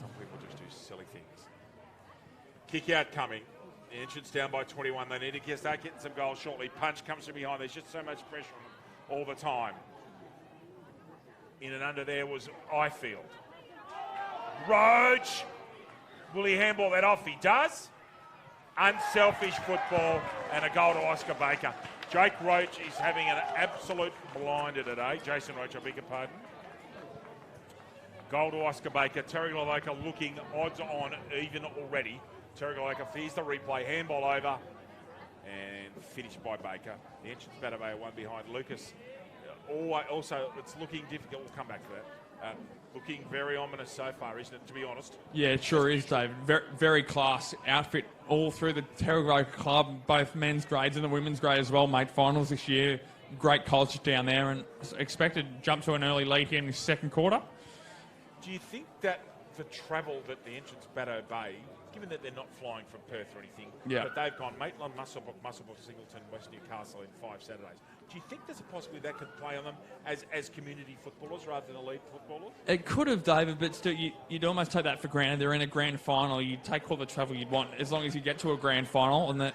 Some people just do silly things. Kick out coming. The entrance down by 21. They need to start getting some goals shortly. Punch comes from behind. There's just so much pressure on them all the time. In and under there was Ifield. Roach. Will he handball that off? He does. Unselfish football and a goal to Oscar Baker. Jake Roach is having an absolute blinder today. Jason Roach, I beg your pardon. Goal to Oscar Baker. Terrigal Avoca looking odds on even already. Terrigal Avoca fears the replay. Handball over. And finished by Baker. The entrance Bateau 1 behind. Lucas. Also, it's looking difficult. We'll come back to that. Looking very ominous so far, isn't it, to be honest? Yeah, it sure is, David. Very, very class outfit all through the Terrigal Club, both men's grades and the women's grade as well, mate. Finals this year. Great culture down there, and expected to jump to an early lead here in the second quarter. Do you think that for travel that the entrance Bateau Bay, given that they're not flying from Perth or anything, but they've gone Maitland, Muswellbrook, Singleton, West Newcastle in 5 Saturdays. Do you think there's a possibility that could play on them as community footballers rather than elite footballers? It could have, David, but still, you'd almost take that for granted. They're in a grand final. You take all the travel you'd want as long as you get to a grand final. And that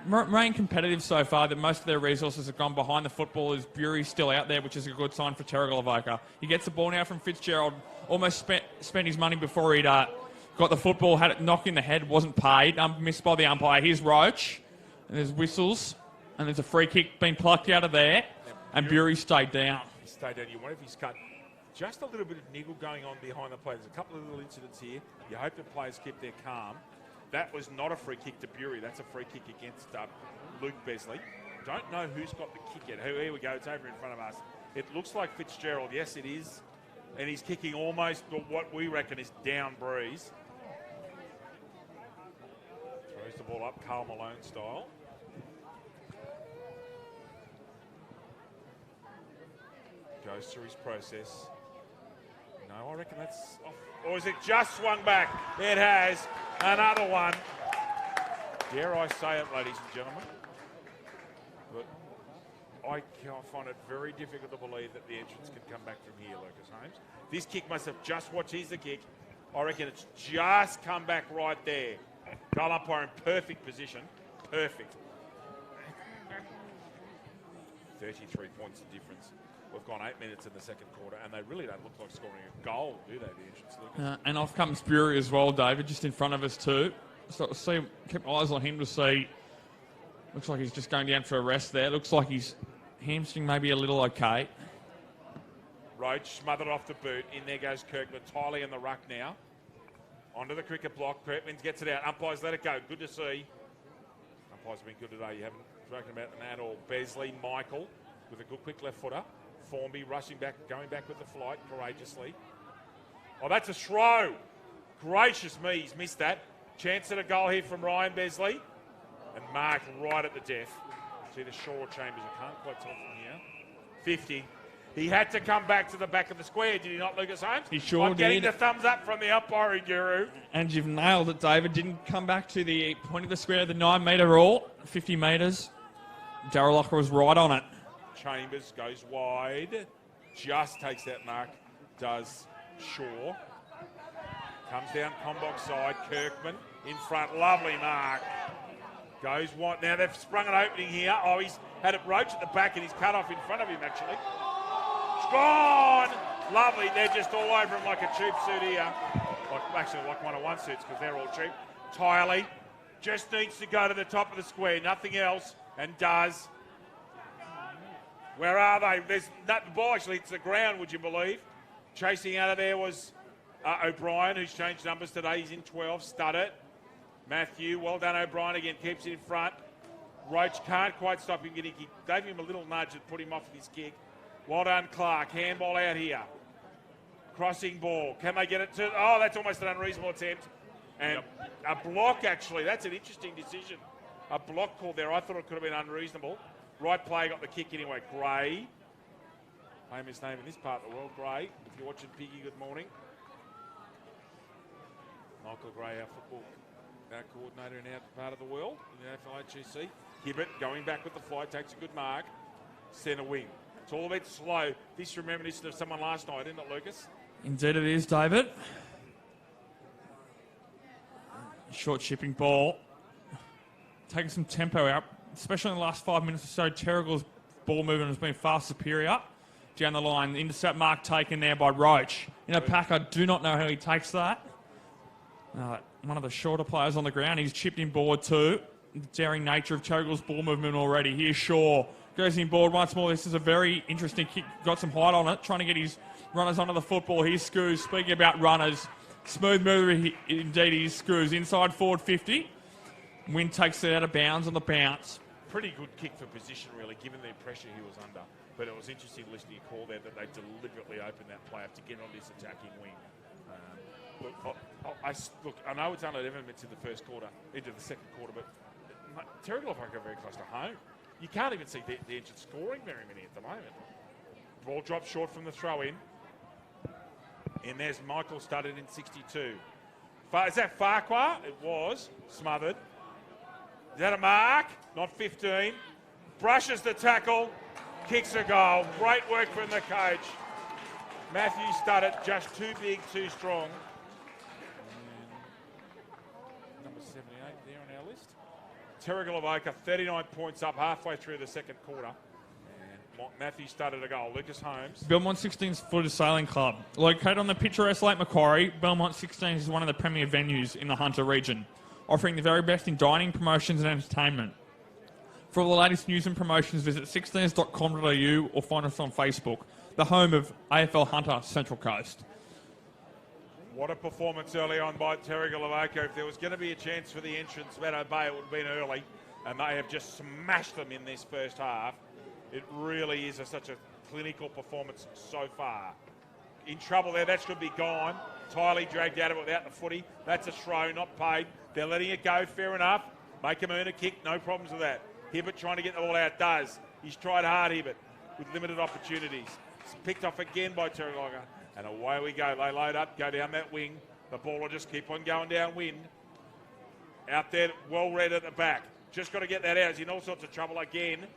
remain competitive so far, that most of their resources have gone behind the footballers. Bury's still out there, which is a good sign for Terrigal Avoca. He gets the ball now from Fitzgerald. Almost spent his money before he'd got the football, had it knocked in the head, wasn't paid. Missed by the umpire. Here's Roach. And there's whistles. And there's a free kick being plucked out of there. And Bury stayed down. He stayed down. You wonder if he's cut just a little bit of niggle going on behind the players. There's a couple of little incidents here. You hope the players keep their calm. That was not a free kick to Bury. That's a free kick against Luke Besley. Don't know who's got the kick yet. Here we go. It's over in front of us. It looks like Fitzgerald. Yes, it is. And he's kicking almost what we reckon is down breeze. Throws the ball up, Carl Malone style. Goes through his process. No, I reckon that's off. Or is it just swung back? It has. Another one. Dare I say it, ladies and gentlemen. But I find it very difficult to believe that the entrance can come back from here, Lucas Holmes. This kick must have just watched. Here's the kick. I reckon it's just come back right there. Goal umpire in perfect position. Perfect. 33 points of difference. We've gone 8 minutes in the second quarter, and they really don't look like scoring a goal, do they, the entrance, Lucas? And off comes Bury as well, David, just in front of us too. So keep eyes on him to see. Looks like he's just going down for a rest there. Looks like his hamstring may be a little okay. Roach smothered off the boot. In there goes Kirkman. Tiley in the ruck now. Onto the cricket block. Kirkman gets it out. Umpires let it go. Good to see. Umpires have been good today. You haven't spoken about them at all. Besley, Michael with a good quick left footer. Formby rushing back, going back with the flight courageously. Oh, that's a throw. Gracious me, he's missed that. Chance at a goal here from Ryan Besley. And marked right at the death. See the Shaw Chambers. I can't quite tell from here. 50. He had to come back to the back of the square, did he not, Lucas Holmes? He sure did. Getting the thumbs up from the umpiring guru. And you've nailed it, David. Didn't come back to the point of the square, the 9 metre rule, 50 metres. Darryl Locker was right on it. Chambers goes wide. Just takes that mark. Does Shaw. Comes down Combox side. Kirkman in front. Lovely mark. Goes wide. Now they've sprung an opening here. Oh, he's had it Roach at the back and he's cut off in front of him, actually. It's gone! Lovely. They're just all over him like a cheap suit here. Like 101 suits because they're all cheap. Tiley just needs to go to the top of the square. Nothing else. And does. Where are they? There's not the ball actually hits the ground, would you believe? Chasing out of there was O'Brien, who's changed numbers today. He's in 12. Stud it. Matthew, well done O'Brien again, keeps it in front. Roach can't quite stop him getting kicked. Gave him a little nudge and put him off with his kick. Well done Clark, handball out here. Crossing ball, can they get it to... Oh, that's almost an unreasonable attempt. And a block actually, that's an interesting decision. A block call there, I thought it could have been unreasonable. Right play, got the kick anyway. Gray, famous name in this part of the world, Gray. If you're watching Piggy, good morning. Michael Gray, our football coordinator in our part of the world, in the AFL HGC. Hibbert going back with the fly, takes a good mark. Centre wing. It's all a bit slow. This reminiscent of someone last night, isn't it, Lucas? Indeed it is, David. Short shipping ball. Taking some tempo out, especially in the last 5 minutes or so. Terrigal's ball movement has been far superior. Down the line, the intercept mark taken there by Roach. In a pack, I do not know how he takes that. One of the shorter players on the ground. He's chipped in board too. The daring nature of Terrigal's ball movement already. Here's Shaw. Goes in board once more. This is a very interesting kick. Got some height on it. Trying to get his runners onto the football. Here's Scoos. Speaking about runners. Smooth mover indeed he is, Scoos. Inside forward 50. Wynn takes it out of bounds on the bounce. Pretty good kick for position, really, given the pressure he was under. But it was interesting listening to your call there that they deliberately opened that play up to get on this attacking wing. Look, I know it's only 11 minutes in the first quarter, into the second quarter, but Terrigal are very close to home. You can't even see the engine scoring very many at the moment. Ball dropped short from the throw-in. And there's Michael started in 62. Is that Farquhar? It was. Smothered. Is that a mark? Not 15. Brushes the tackle. Kicks a goal. Great work from the coach. Matthew Studdert, just too big, too strong. And number 78 there on our list. Terrigal Avoca, 39 points up halfway through the second quarter. And Matthew Studdert a goal. Lucas Holmes. Belmont 16's Footer Sailing Club. Located on the picturesque Lake Macquarie, Belmont 16 is one of the premier venues in the Hunter region, offering the very best in dining, promotions and entertainment. For all the latest news and promotions, visit 16s.com.au or find us on Facebook, the home of AFL Hunter Central Coast. What a performance early on by Terrigal Avoca. If there was going to be a chance for the entrance, Bateau Bay, it would have been early, and they have just smashed them in this first half. It really is such a clinical performance so far. In trouble there, that should be gone. Tiley dragged out of it without the footy. That's a throw, not paid. They're letting it go, fair enough. Make him earn a kick, no problems with that. Hibbert trying to get the ball out, does. He's tried hard, Hibbert, with limited opportunities. It's picked off again by Terrigal. And away we go. They load up, go down that wing. The ball will just keep on going downwind. Out there, well read at the back. Just got to get that out. He's in all sorts of trouble again.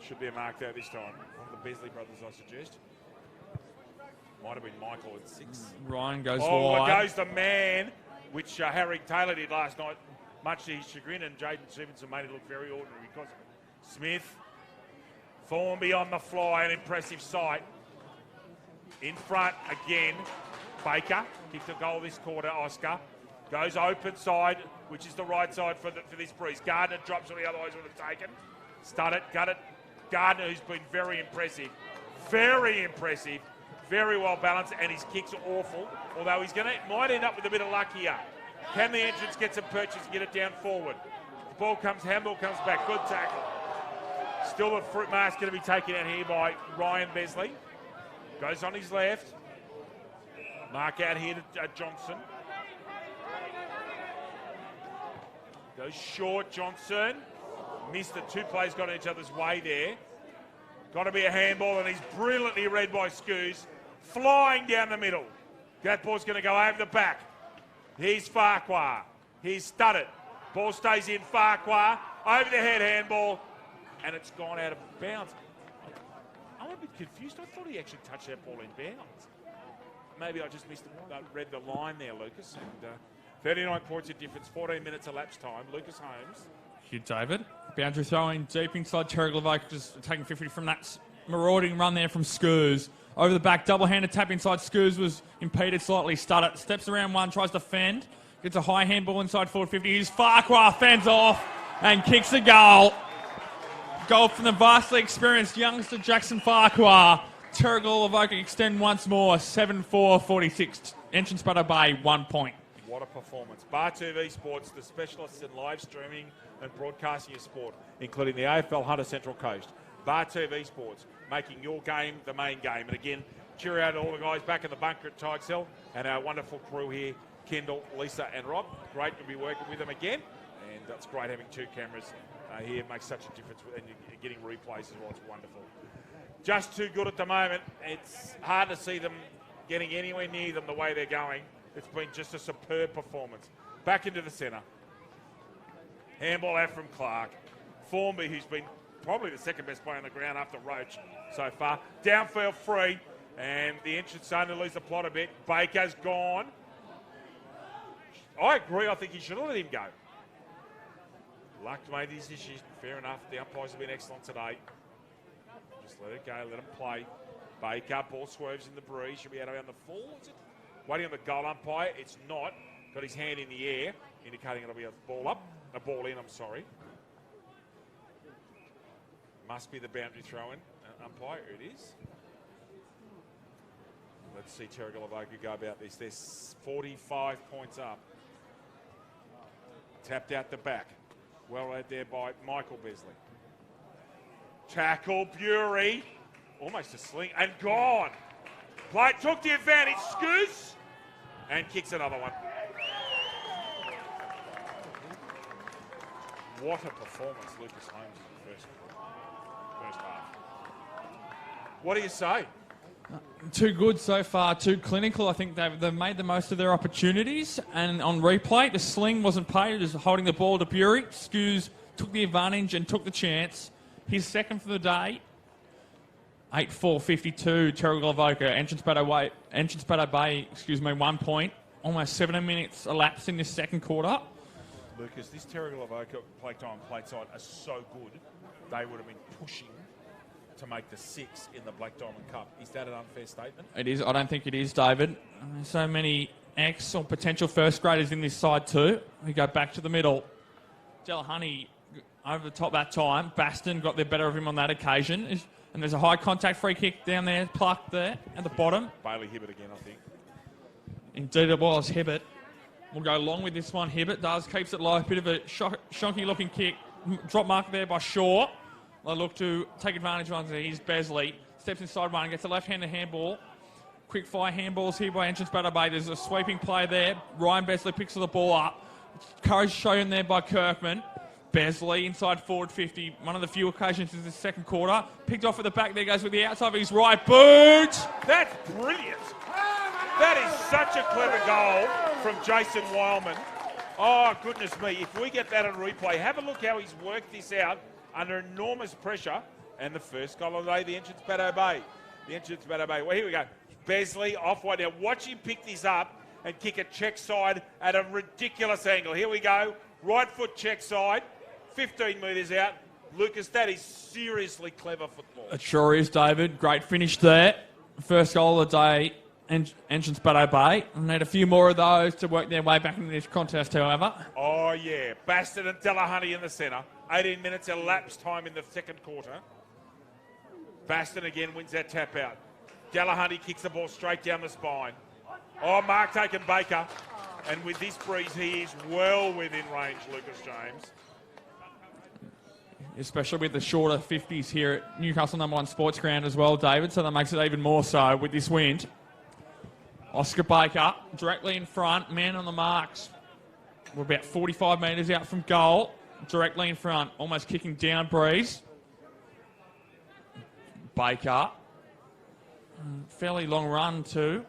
Should be a mark there this time. One of the Besley brothers, I suggest. Might have been Michael at 6. Ryan goes Oh, wide. well, goes the man, which Harry Taylor did last night, much to his chagrin, and Jaden Stevenson made it look very ordinary because of it. Smith, Thornby on the fly, an impressive sight. In front again, Baker kicked a goal this quarter. Oscar goes open side, which is the right side for this breeze. Gardner drops what he otherwise would have taken. Stud it, gut it. Gardner, who's been very impressive, very well balanced, and his kicks are awful. Although might end up with a bit of luck here. Can the entrance get some purchase and get it down forward? The ball comes, handball comes back. Good tackle. Still the fruit mask going to be taken out here by Ryan Besley. Goes on his left. Mark out here to Johnson. Goes short, Johnson. Missed it. 2 plays got in each other's way there. Got to be a handball, and he's brilliantly read by Scoos. Flying down the middle. That ball's going to go over the back. Here's Farquhar. Here's Studded. Ball stays in. Farquhar. Over the head handball. And it's gone out of bounds. I'm a bit confused. I thought he actually touched that ball in bounds. Maybe I just read the line there, Lucas. And 39 points of difference, 14 minutes elapsed time. Lucas Holmes. Here, David. Boundary throwing deep inside Terrigal. Avoca just taking 50 from that marauding run there from Scoos. Over the back, double-handed tap inside. Scoos was impeded slightly. Studded. Steps around one, tries to fend. Gets a high handball inside forward 50. Here's Farquhar, fends off and kicks a goal. Goal from the vastly experienced youngster Jackson Farquhar. Terrigal Avoca extend once more. 7-4-46. Entrance Bateau Bay, 1 point. What a performance. Bateau Esports, the specialists in live streaming and broadcasting of sport, including the AFL Hunter Central Coast. Bateau Esports, making your game the main game. And again, cheer out to all the guys back in the bunker at Tigecell and our wonderful crew here, Kendall, Lisa and Rob. Great to be working with them again. And it's great having 2 cameras here. It makes such a difference. And you're getting replays as well. It's wonderful. Just too good at the moment. It's hard to see them getting anywhere near them the way they're going. It's been just a superb performance. Back into the centre. Handball out from Clark. Thornby, who's been probably the second best player on the ground after Roach so far. Downfield free. And the entrance starting to lose the plot a bit. Baker's gone. I agree. I think he should have let him go. Luck made his decision. Fair enough. The umpires have been excellent today. Just let it go. Let him play. Baker. Ball swerves in the breeze. Should be out around the full. Is it? Waiting on the goal umpire. It's not. Got his hand in the air, indicating it'll be a ball up. A ball in, I'm sorry. Must be the boundary throw-in umpire. It is. Let's see Terrigal Avoca go about this. They're 45 points up. Tapped out the back. Well read there by Michael Besley. Tackle, Bury. Almost a sling. And gone. Play, took the advantage. Scoos. And kicks another one. What a performance Lucas Holmes in the first half. What do you say? Too good so far, too clinical. I think they've made the most of their opportunities. And on replay, the sling wasn't paid. It was holding the ball to Bury. Scoos took the advantage and took the chance. His second for the day. 8-4-52, Terrigal Avoca. Entrance Bateau Bay, 1 point. Almost 17 minutes elapsed in this second quarter. Lucas, this Terrigal Avoca play time, play side are so good, they would have been pushing to make the 6 in the Black Diamond Cup. Is that an unfair statement? It is. I don't think it is, David. So many ex or potential first graders in this side too. We go back to the middle. Delahunty over the top that time. Baston got the better of him on that occasion. And there's a high contact free kick down there, plucked there at the bottom. Bailey Hibbert again, I think. Indeed it was Hibbert. We'll go long with this one. Hibbert does, keeps it low. Bit of a shonky looking kick. Drop mark there by Shaw. They look to take advantage of it. Here's Besley. Steps inside one, gets a left-handed handball. Quick fire handballs here by Entrance Bateau Bay. There's a sweeping play there. Ryan Besley picks the ball up. Courage shown there by Kirkman. Besley inside forward 50. One of the few occasions in the second quarter. Picked off at the back. There goes with the outside of his right boot. That's brilliant. That is such a clever goal from Jason Wildman. Oh, goodness me. If we get that on replay, have a look how he's worked this out under enormous pressure And the first goal of the day, the entrance, Bateau Bay. The entrance, Bateau Bay. Well, here we go. Besley off wide. Now, watch him pick this up and kick a check side at a ridiculous angle. Here we go. Right foot check side. 15 metres out. Lucas, that is seriously clever football. It sure is, David. Great finish there. First goal of the day, entrance Bateau Bay. I need a few more of those to work their way back into this contest, however. Oh, yeah. Baston and Delahunty in the centre. 18 minutes elapsed time in the second quarter. Baston again wins that tap out. Delahunty kicks the ball straight down the spine. Oh, Mark taking Baker. And with this breeze, he is well within range, Lucas James. Especially with the shorter 50s here at Newcastle #1 Sports Ground as well, David, so that makes it even more so with this wind. Oscar Baker directly in front, man on the marks. We're about 45 metres out from goal, directly in front, almost kicking down breeze. Baker, fairly long run too.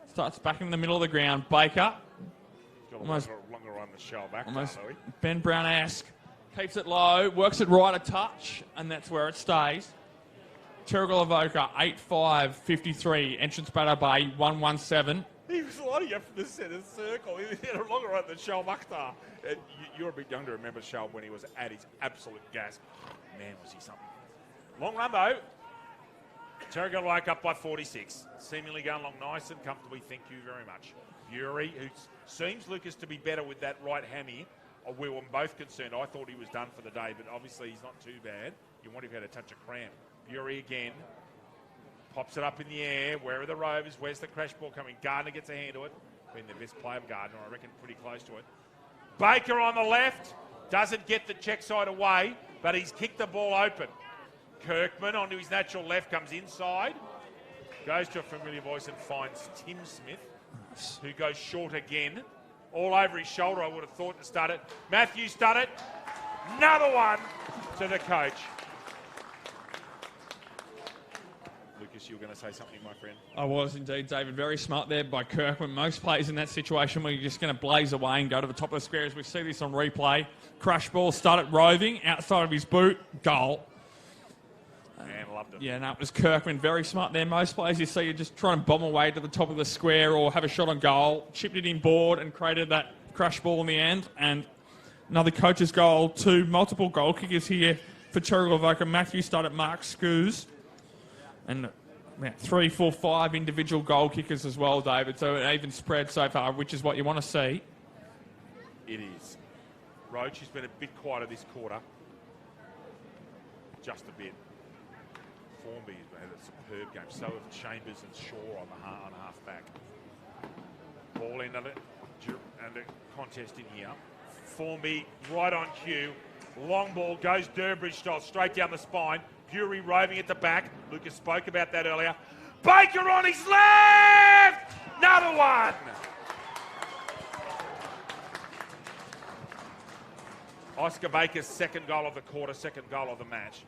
Starts back in the middle of the ground. Baker, almost longer run the shell back. Almost Ben Brown-esque. Keeps it low, works it right a touch, and that's where it stays. Terrigal Avoca, 8-5, 53. Entrance Bateau Bay, 1-1-7. He was lining up from the centre circle. He had a longer run than Shal Mukhtar. You're a bit young to remember Shal when he was at his absolute gas. Man, was he something. Long run, though. Terrigal woke up by 46. Seemingly going along nice and comfortably. Thank you very much. Bury, who seems, Lucas, to be better with that right hammy. We were both concerned. I thought he was done for the day, but obviously he's not too bad. You wonder if he had a touch of cramp. Bury again. Pops it up in the air. Where are the Rovers? Where's the crash ball coming? Gardner gets a hand to it. Been the best player of Gardner, I reckon, pretty close to it. Baker on the left. Doesn't get the check side away, but he's kicked the ball open. Kirkman onto his natural left, comes inside. Goes to a familiar voice and finds Tim Smith, who goes short again. All over his shoulder, I would have thought, to start it. Matthews done it. Another one to the coach. Lucas, you were going to say something, my friend. I was indeed, David. Very smart there by Kirkman. Most players in that situation where you're just going to blaze away and go to the top of the square. As we see this on replay. Crash ball started roving outside of his boot. Goal. Man, loved it. Yeah, no, it was Kirkman. Very smart there. Most players you see are just trying to bomb away to the top of the square or have a shot on goal. Chipped it in board and created that crash ball in the end. And another coach's goal. Two multiple goal kickers here for Terrigal Avoca. Matthew started Mark Scoos. And 3, 4, 5 individual goal kickers as well, David. So an even spread so far, which is what you want to see. It is. Roach has been a bit quieter this quarter. Just a bit. Formby has had a superb game. So have Chambers and Shaw on half back. Ball in and a contest in here. Formby right on cue. Long ball goes Durbridge style straight down the spine. Bury roving at the back. Lucas spoke about that earlier. Baker on his left! Another one! Oscar Baker's second goal of the quarter, second goal of the match.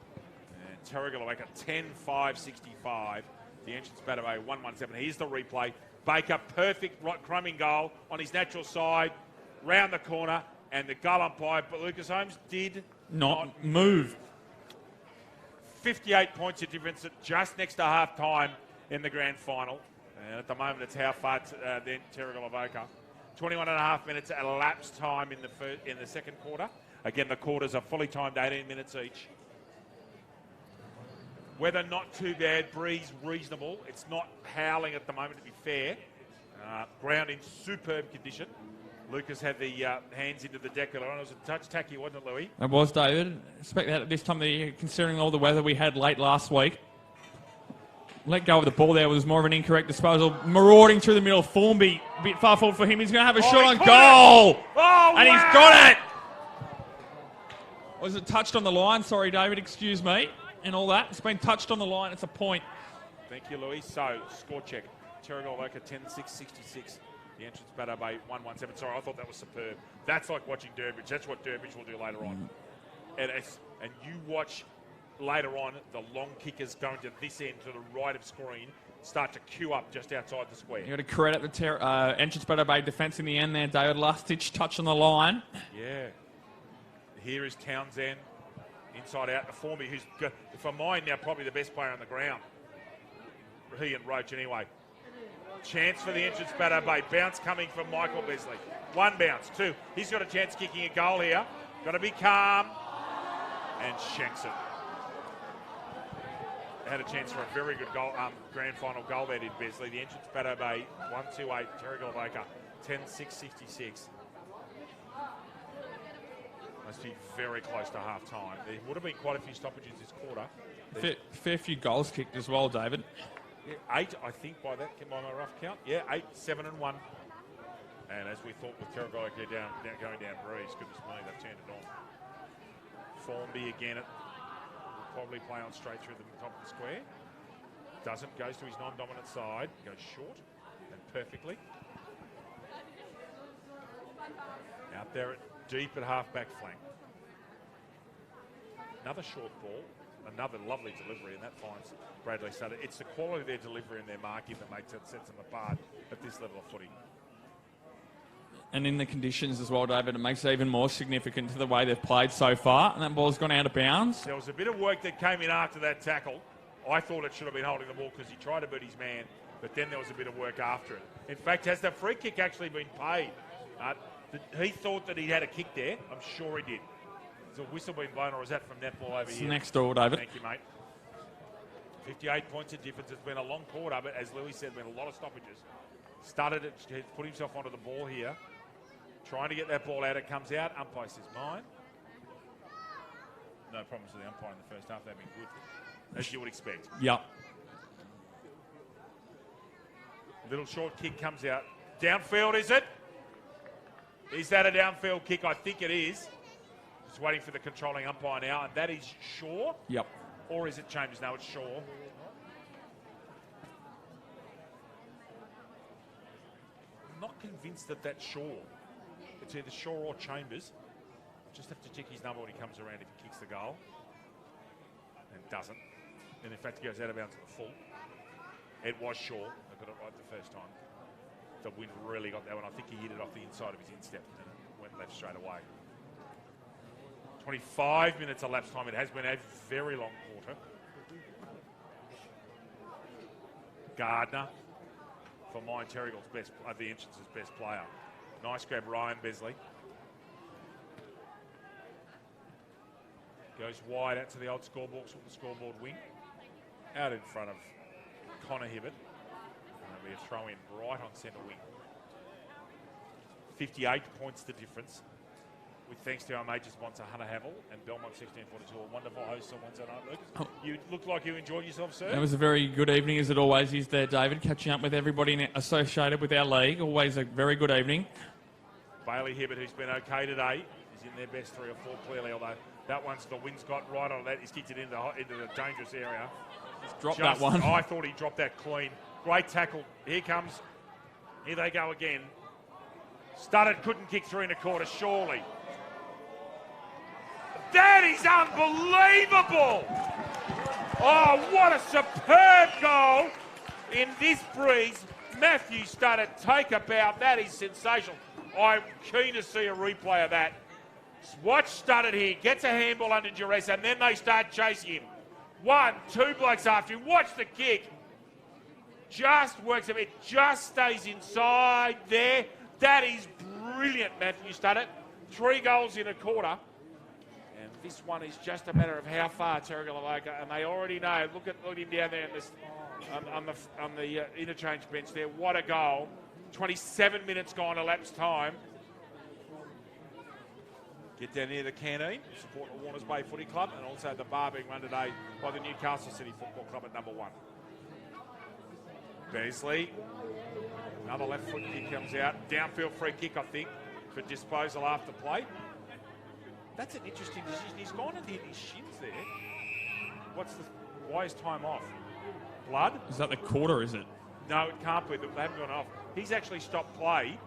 And Terrigal Avoca 10-5-65. The entrance Bateau 1-1-7. Here's the replay. Baker, perfect right crumbing goal on his natural side. Round the corner. And the goal umpire, but Lucas Holmes did not move. 58 points of difference just next to half time in the grand final. And at the moment, it's how far then Terrigal Avoca. 21 and a half minutes elapsed time in the second quarter. Again, the quarters are fully timed, 18 minutes each. Weather not too bad, breeze reasonable. It's not howling at the moment, to be fair. Ground in superb condition. Lucas had the hands into the deck earlier on. It was a touch tacky, wasn't it, Louis? It was, David. Expect that at this time of the year, considering all the weather we had late last week. Let go of the ball there. Was more of an incorrect disposal. Marauding through the middle. Formby, a bit far forward for him. He's going to have a shot on goal. And he's got it. Was it touched on the line? Sorry, David. Excuse me. And all that. It's been touched on the line. It's a point. Thank you, Louis. So, score check. Terrigal Avoca 10-6-66. The entrance Bateau Bay 1-1-7. Sorry, I thought that was superb. That's like watching Durbridge. That's what Durbridge will do later on. And you watch later on the long kickers going to this end to the right of screen start to queue up just outside the square. You've got to credit the entrance Bateau Bay defence in the end there, David. Last ditch touch on the line. Yeah. Here is Townsend. Inside out to Formby, who's, for mine now, probably the best player on the ground. He and Roach anyway. Chance for the entrance Bateau Bay. Bounce coming from Michael Besley. 1 bounce, 2. He's got a chance kicking a goal here. Got to be calm. And shanks it. Had a chance for a very good goal, grand final goal there, did Besley. The entrance Bateau Bay, 1-2-8. Terrigal Avoca, 10-6-66. Must be very close to half time. There would have been quite a few stoppages this quarter. Fair few goals kicked as well, David. Yeah, 8, I think, by my rough count. Yeah, 8, 7 and 1. And as we thought with Terrigal going down Breeze, goodness me, they've turned it on. Formby again, will probably play on straight through the top of the square. Doesn't, goes to his non-dominant side, goes short and perfectly. Out there deep at half-back flank. Another short ball, another lovely delivery, and that finds Bradley Sutter. It's the quality of their delivery and their marking that sets them apart at this level of footy. And in the conditions as well, David, it makes it even more significant to the way they've played so far. And that ball's gone out of bounds. There was a bit of work that came in after that tackle. I thought it should have been holding the ball because he tried to beat his man, but then there was a bit of work after it. In fact, has the free kick actually been paid? He thought that he had a kick there. I'm sure he did. Has a whistle been blown, or is that from netball over here? Next door, David. Thank you, mate. 58 points of difference. It's been a long quarter, but as Louis said, been a lot of stoppages. Started it, put himself onto the ball here. Trying to get that ball out. It comes out. Umpire says mine. No problems with the umpire in the first half. They've been good, as you would expect. Yep. Little short kick comes out. Downfield, is it? Is that a downfield kick? I think it is. Just waiting for the controlling umpire now, and that is Shaw. Yep. Or is it Chambers? No, it's Shaw. I'm not convinced that that's Shaw. It's either Shaw or Chambers. Just have to check his number when he comes around if he kicks the goal. And doesn't. And in fact, he goes out of bounds at the full. It was Shaw. I got it right the first time. The wind really got that one. I think he hit it off the inside of his instep and it went left straight away. 25 minutes elapsed time. It has been a very long quarter. Gardner, for mine, Terrigal's best, the entrance's best player. Nice grab, Ryan Besley. Goes wide out to the old scoreboard, the scoreboard wing. Out in front of Connor Hibbert. And we throw in right on centre wing. 58 points the difference. With thanks to our major sponsor, Hunter Havel and Belmont 1642, a wonderful host on Wednesday night, Lucas. You look like you enjoyed yourself, sir. It was a very good evening, as it always is there, David. Catching up with everybody associated with our league. Always a very good evening. Bailey Hibbert, who's been okay today, is in their best 3 or 4 clearly, although that one's the wind's got right on that. He's kicked it into the dangerous area. He's dropped that one. I thought he dropped that clean. Great tackle. Here comes. Here they go again. Studdard couldn't kick through in a quarter, surely. That is unbelievable! Oh, what a superb goal in this breeze. Matthew Studdard, take a bow. That is sensational. I'm keen to see a replay of that. Watch Studdard here. Gets a handball under duress, and then they start chasing him. 1, 2 blokes after him. Watch the kick. Just works a bit. Just stays inside there. That is brilliant, Matthew Studdard. 3 goals in a quarter. And this one is just a matter of how far Terrigal Avoca, and they already know. Look at him down there on the interchange bench there. What a goal. 27 minutes gone, elapsed time. Get down near the canteen, support the Warners Bay Footy Club, and also the bar being run today by the Newcastle City Football Club at number 1. Beasley, another left foot kick comes out. Downfield free kick, I think, for disposal after play. That's an interesting decision. He's gone and hit his shins there. Why is time off? Blood? Is that the quarter, is it? No, it can't be. They haven't gone off. He's actually stopped play.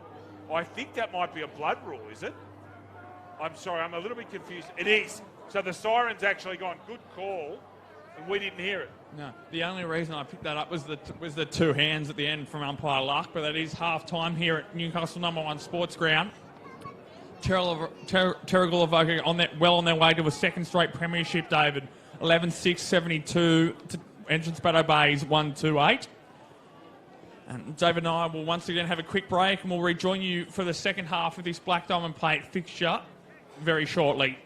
I think that might be a blood rule, is it? I'm sorry, I'm a little bit confused. It is. So the siren's actually gone, good call, and we didn't hear it. No, the only reason I picked that up was the 2 hands at the end from umpire Luck, but that is half time here at Newcastle number 1 Sports Ground. Terrigal Avoca on their way to a second straight premiership, David. 11-6-72 to entrance Bateau Bays 1-2-8. And David and I will once again have a quick break and we'll rejoin you for the second half of this Black Diamond Plate fixture very shortly.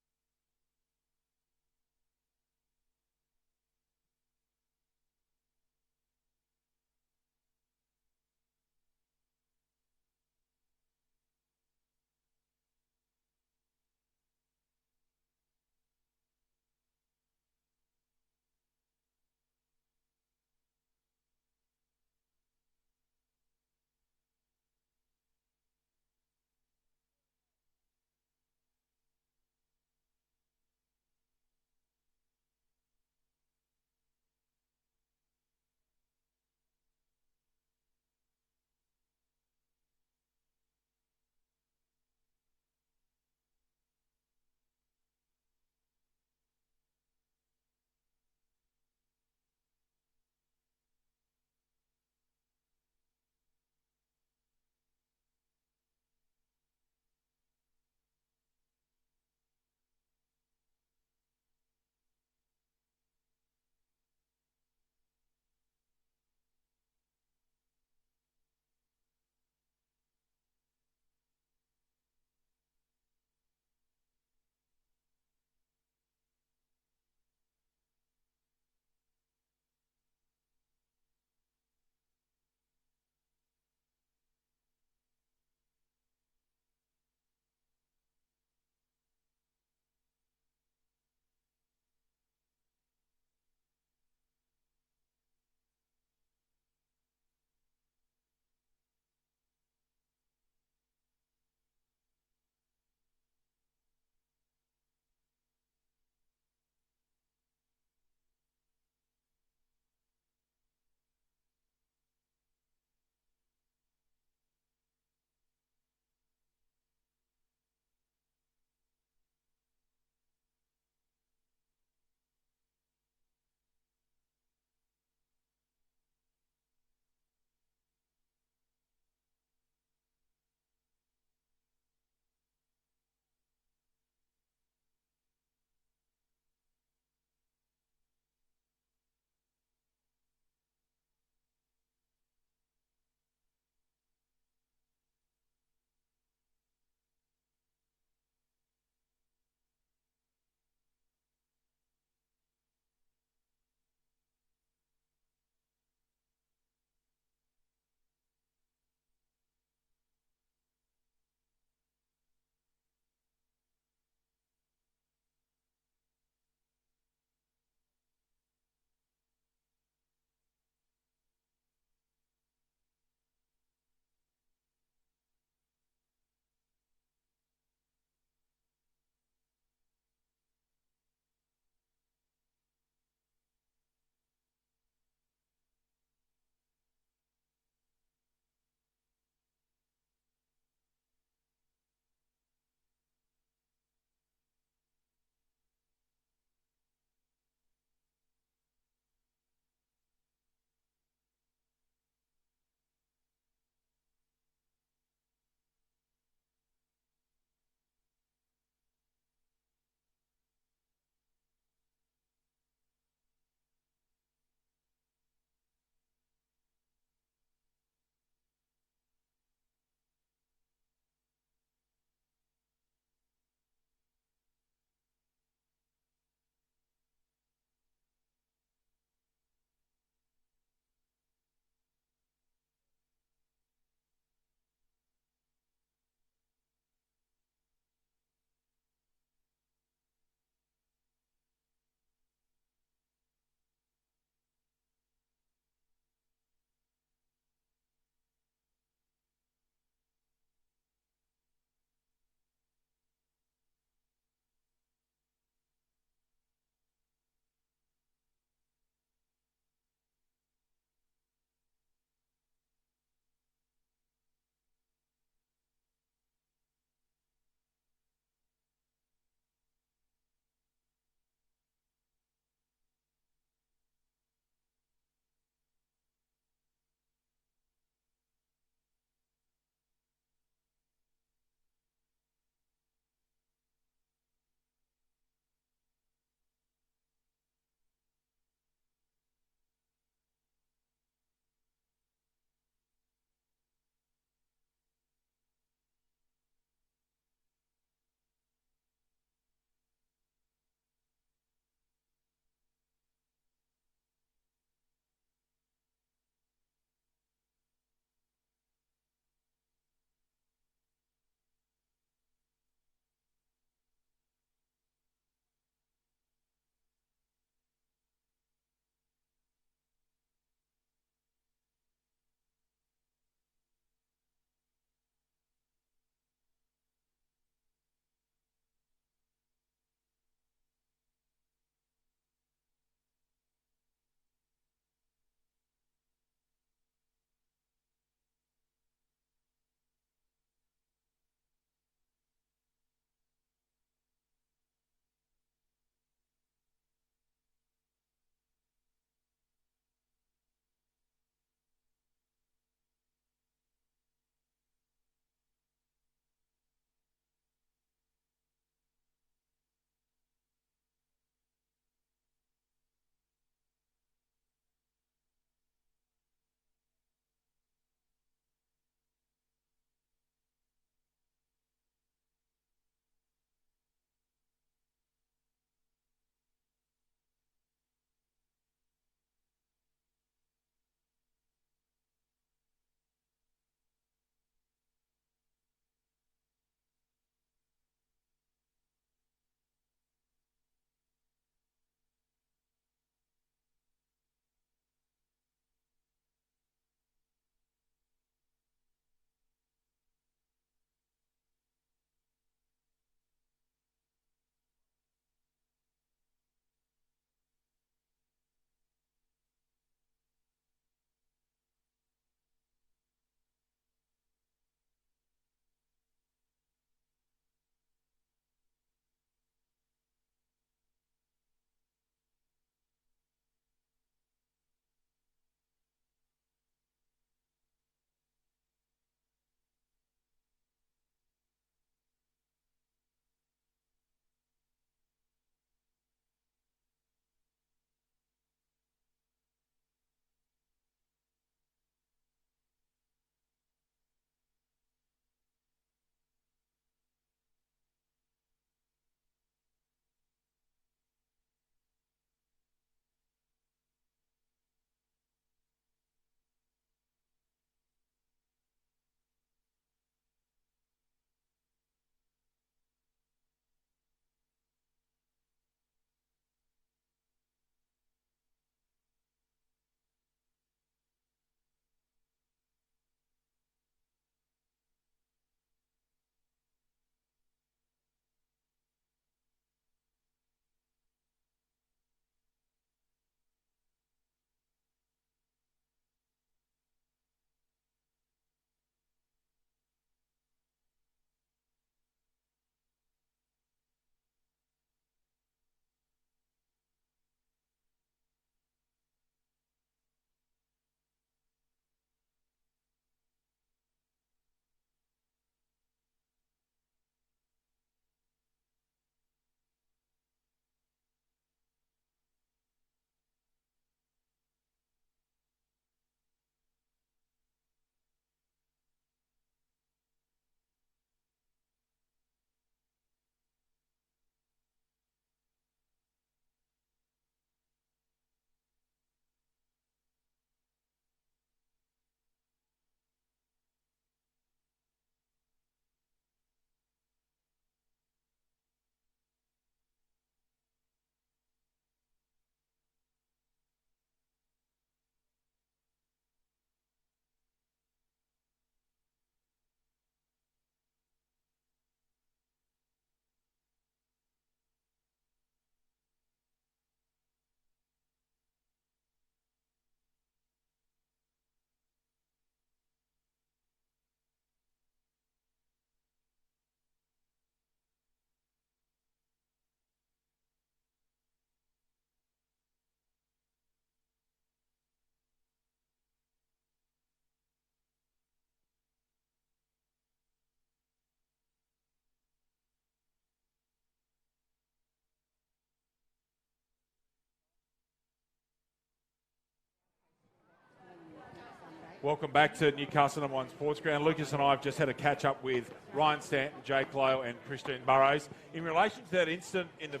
Welcome back to Newcastle #1 Sports Ground. Lucas and I have just had a catch-up with Ryan Stanton, Jake Lowe and Christine Burrows in relation to that incident in the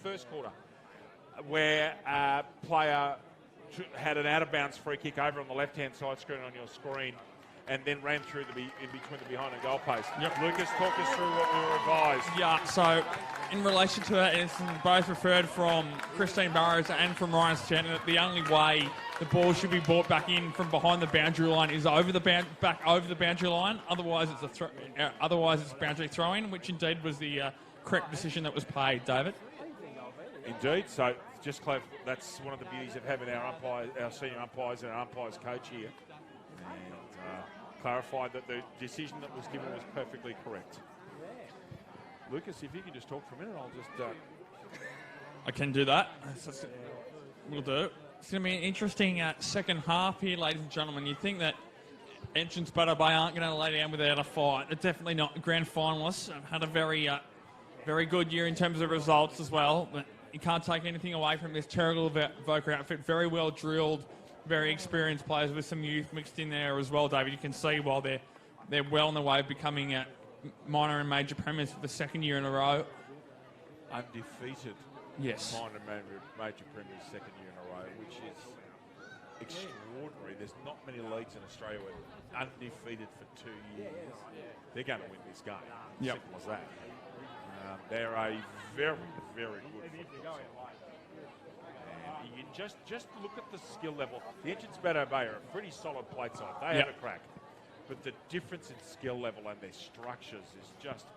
first quarter where a player had an out-of-bounds free kick over on the left-hand side screen on your screen and then ran through in between the behind and goal post. Yep. Lucas, talk us through what we were advised. Yeah, so in relation to that incident, both referred from Christine Burrows and from Ryan Stanton that the only way the ball should be brought back in from behind the boundary line is back over the boundary line. Otherwise, it's a boundary throw-in, which indeed was the correct decision that was paid, David. Indeed. So just that's one of the beauties of having our senior umpires and our umpires coach here. And clarified that the decision that was given was perfectly correct. Lucas, if you can just talk for a minute, I'll just... I can do that. We'll do. It's going to be an interesting second half here, ladies and gentlemen. You'd think that Entrance Bateau aren't going to lay down without a fight. They're definitely not grand finalists. Had a very good year in terms of results as well. But you can't take anything away from this Terrigal Avoca outfit. Very well drilled, very experienced players with some youth mixed in there as well, David. You can see while they're well on the way of becoming minor and major premiers for the second year in a row. Undefeated. Yes. Minor and major premiers second year in a row, which is extraordinary. There's not many leagues in Australia where undefeated for 2 years. They're going to win this game. Yep. Simple as that. They're a very, very good football team. And you just look at the skill level. The Entrance Bateau are a pretty solid plate side. They have a crack. But the difference in skill level and their structures is just...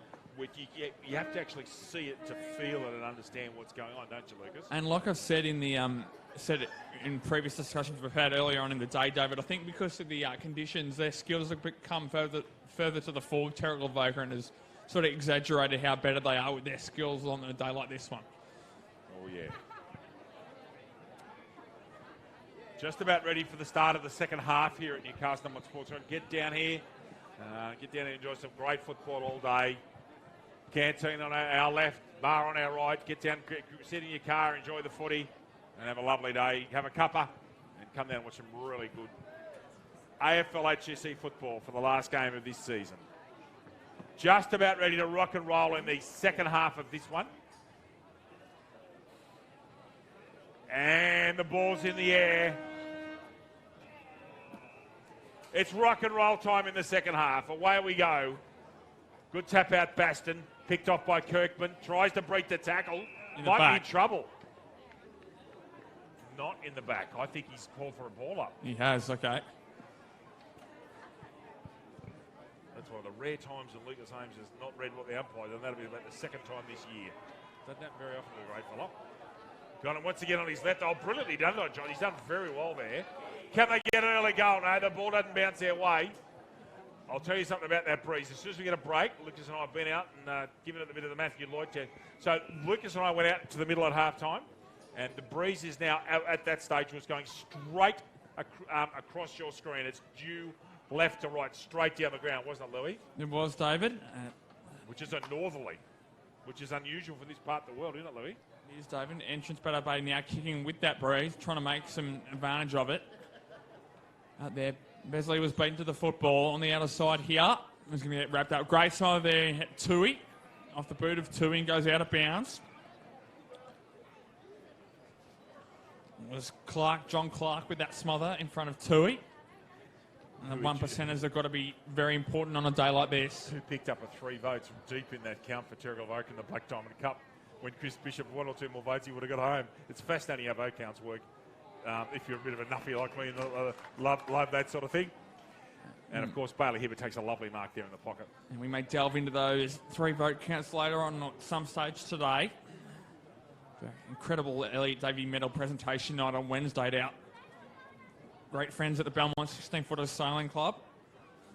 You have to actually see it to feel it and understand what's going on, don't you, Lucas? And like I've said in previous discussions we've had earlier on in the day, David, I think because of the conditions, their skills have become further to the fore. Terrigal Avoca and has sort of exaggerated how better they are with their skills on a day like this one. Oh, yeah. Just about ready for the start of the second half here at Newcastle #1 Sports Ground. Get down here and enjoy some great football all day. Canteen on our left, bar on our right. Get down, sit in your car, enjoy the footy, and have a lovely day. Have a cuppa, and come down and watch some really good AFL HSC football for the last game of this season. Just about ready to rock and roll in the second half of this one. And the ball's in the air. It's rock and roll time in the second half. Away we go. Good tap out Baston. Picked off by Kirkman. Tries to break the tackle. Might be in trouble. Not in the back. I think he's called for a ball up. He has, okay. That's one of the rare times that Lucas Holmes has not read what the umpire did, and that'll be about the second time this year. Doesn't happen very often, the great fella. Got him once again on his left. Oh, brilliantly done, though, John. He's done very well there. Can they get an early goal? No, the ball doesn't bounce their way. I'll tell you something about that breeze. As soon as we get a break, Lucas and I have been out and given it a bit of the Matthew Lloyd test. So Lucas and I went out to the middle at half-time, and the breeze is now, at that stage, was going straight across your screen. It's due left to right, straight down the ground, wasn't it, Louis? It was, David. Which is a northerly, which is unusual for this part of the world, isn't it, Louis? It is, David. Entrance Bateau now kicking with that breeze, trying to make some advantage of it. Out there, Besley was beaten to the football on the outer side here. He's going to get wrapped up. Great side there, Tui. Off the boot of Tui and goes out of bounds. It was John Clark with that smother in front of Tui. And the 1%ers have got to be very important on a day like this. Who picked up 3 votes deep in that count for Terrigal Avoca in the Black Diamond Cup. When Chris Bishop 1 or 2 more votes, he would have got home. It's fascinating how vote counts work. If you're a bit of a nuffy like me and love that sort of thing. And, of course, Bailey Hibbert takes a lovely mark there in the pocket. And we may delve into those 3 vote counts later on at some stage today. The incredible Elliot Davey medal presentation night on Wednesday out. Great friends at the Belmont 16-footers Sailing Club.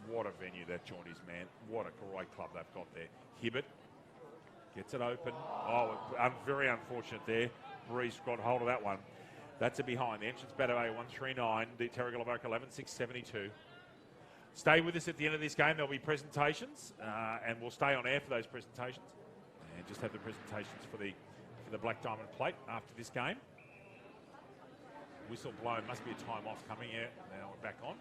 What a venue that joint is, man. What a great club they've got there. Hibbert gets it open. Oh, very unfortunate there. Breeze got hold of that one. That's a behind. The Entrance Bateau 139. The Terrigal Avoca 11-6-72. Stay with us at the end of this game. There'll be presentations, and we'll stay on air for those presentations. And just have the presentations for the Black Diamond Plate after this game. Whistle blown. Must be a time off coming out. Now we're back on.